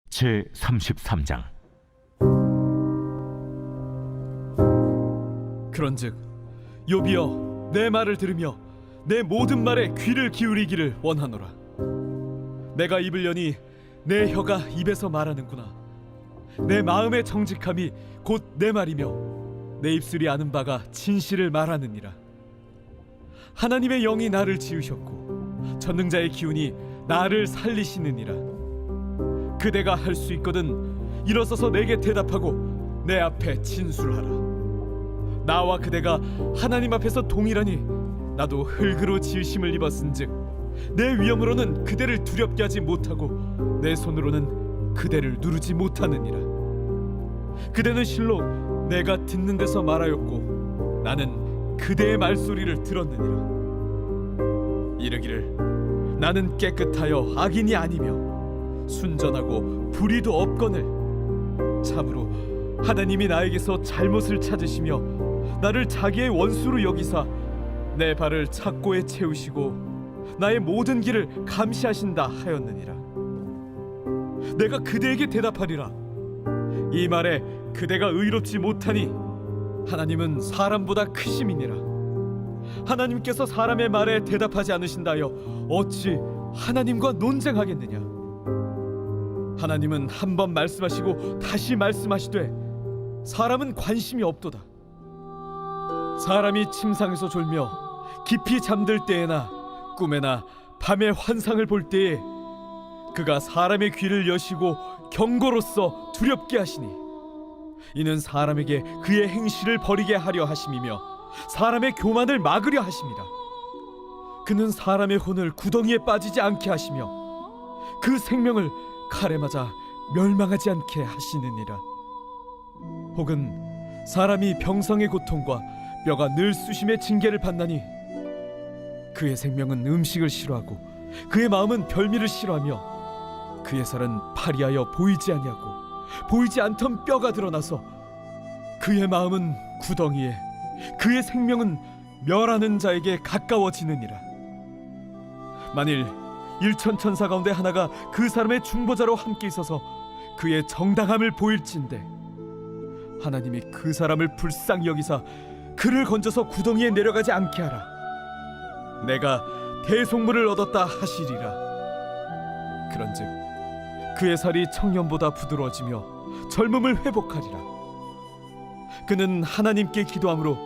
제 33장. 그런즉 욥이여, 내 말을 들으며 내 모든 말에 귀를 기울이기를 원하노라. 내가 입을 여니 내 혀가 입에서 말하는구나. 내 마음의 정직함이 곧 내 말이며 내 입술이 아는 바가 진실을 말하느니라. 하나님의 영이 나를 지으셨고 전능자의 기운이 나를 살리시느니라. 그대가 할 수 있거든 일어서서 내게 대답하고 내 앞에 진술하라. 나와 그대가 하나님 앞에서 동일하니 나도 흙으로 지으심을 입었은즉 내 위엄으로는 그대를 두렵게 하지 못하고 내 손으로는 그대를 누르지 못하느니라. 그대는 실로 내가 듣는 데서 말하였고 나는 그대의 말소리를 들었느니라. 이르기를 나는 깨끗하여 악인이 아니며 순전하고 불의도 없거늘 참으로 하나님이 나에게서 잘못을 찾으시며 나를 자기의 원수로 여기사 내 발을 착고에 채우시고 나의 모든 길을 감시하신다 하였느니라. 내가 그대에게 대답하리라. 이 말에 그대가 의롭지 못하니 하나님은 사람보다 크심이니라. 하나님께서 사람의 말에 대답하지 않으신다여 어찌 하나님과 논쟁하겠느냐. 하나님은 한 번 말씀하시고 다시 말씀하시되 사람은 관심이 없도다. 사람이 침상에서 졸며 깊이 잠들 때에나 꿈에나 밤에 환상을 볼 때에 그가 사람의 귀를 여시고 경고로써 두렵게 하시니 이는 사람에게 그의 행실을 버리게 하려 하심이며 사람의 교만을 막으려 하심이라. 그는 사람의 혼을 구덩이에 빠지지 않게 하시며 그 생명을 칼에 맞아 멸망하지 않게 하시느니라. 혹은 사람이 병상의 고통과 뼈가 늘 쑤심의 징계를 받나니 그의 생명은 음식을 싫어하고 그의 마음은 별미를 싫어하며 그의 살은 파리하여 보이지 아니하고 보이지 않던 뼈가 드러나서 그의 마음은 구덩이에 그의 생명은 멸하는 자에게 가까워지느니라. 만일 일천천사 가운데 하나가 그 사람의 중보자로 함께 있어서 그의 정당함을 보일진대 하나님이 그 사람을 불쌍히 여기사 그를 건져서 구덩이에 내려가지 않게 하라. 내가 대속물을 얻었다 하시리라. 그런즉 그의 살이 청년보다 부드러워지며 젊음을 회복하리라. 그는 하나님께 기도함으로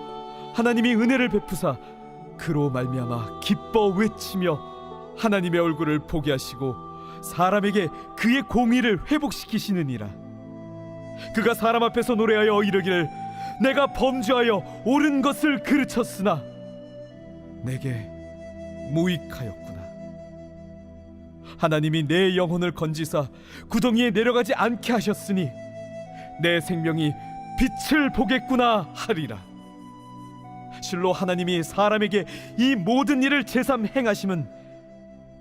하나님이 은혜를 베푸사 그로 말미암아 기뻐 외치며 하나님의 얼굴을 보게 하시고 사람에게 그의 공의를 회복시키시느니라. 그가 사람 앞에서 노래하여 이르기를 내가 범죄하여 옳은 것을 그르쳤으나 내게 무익하였구나. 하나님이 내 영혼을 건지사 구덩이에 내려가지 않게 하셨으니 내 생명이 빛을 보겠구나 하리라. 실로 하나님이 사람에게 이 모든 일을 제삼 행하심은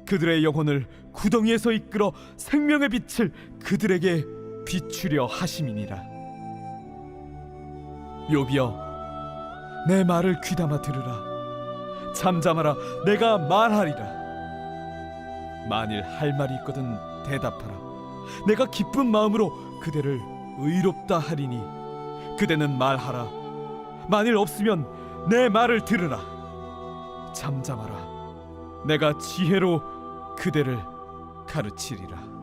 그들의 영혼을 구덩이에서 이끌어 생명의 빛을 그들에게 비추려 하심이니라. 욥이여, 내 말을 귀담아 들으라. 잠잠하라, 내가 말하리라. 만일 할 말이 있거든 대답하라. 내가 기쁜 마음으로 그대를 의롭다 하리니 그대는 말하라. 만일 없으면 내 말을 들으라. 잠잠하라, 내가 지혜로 그대를 가르치리라.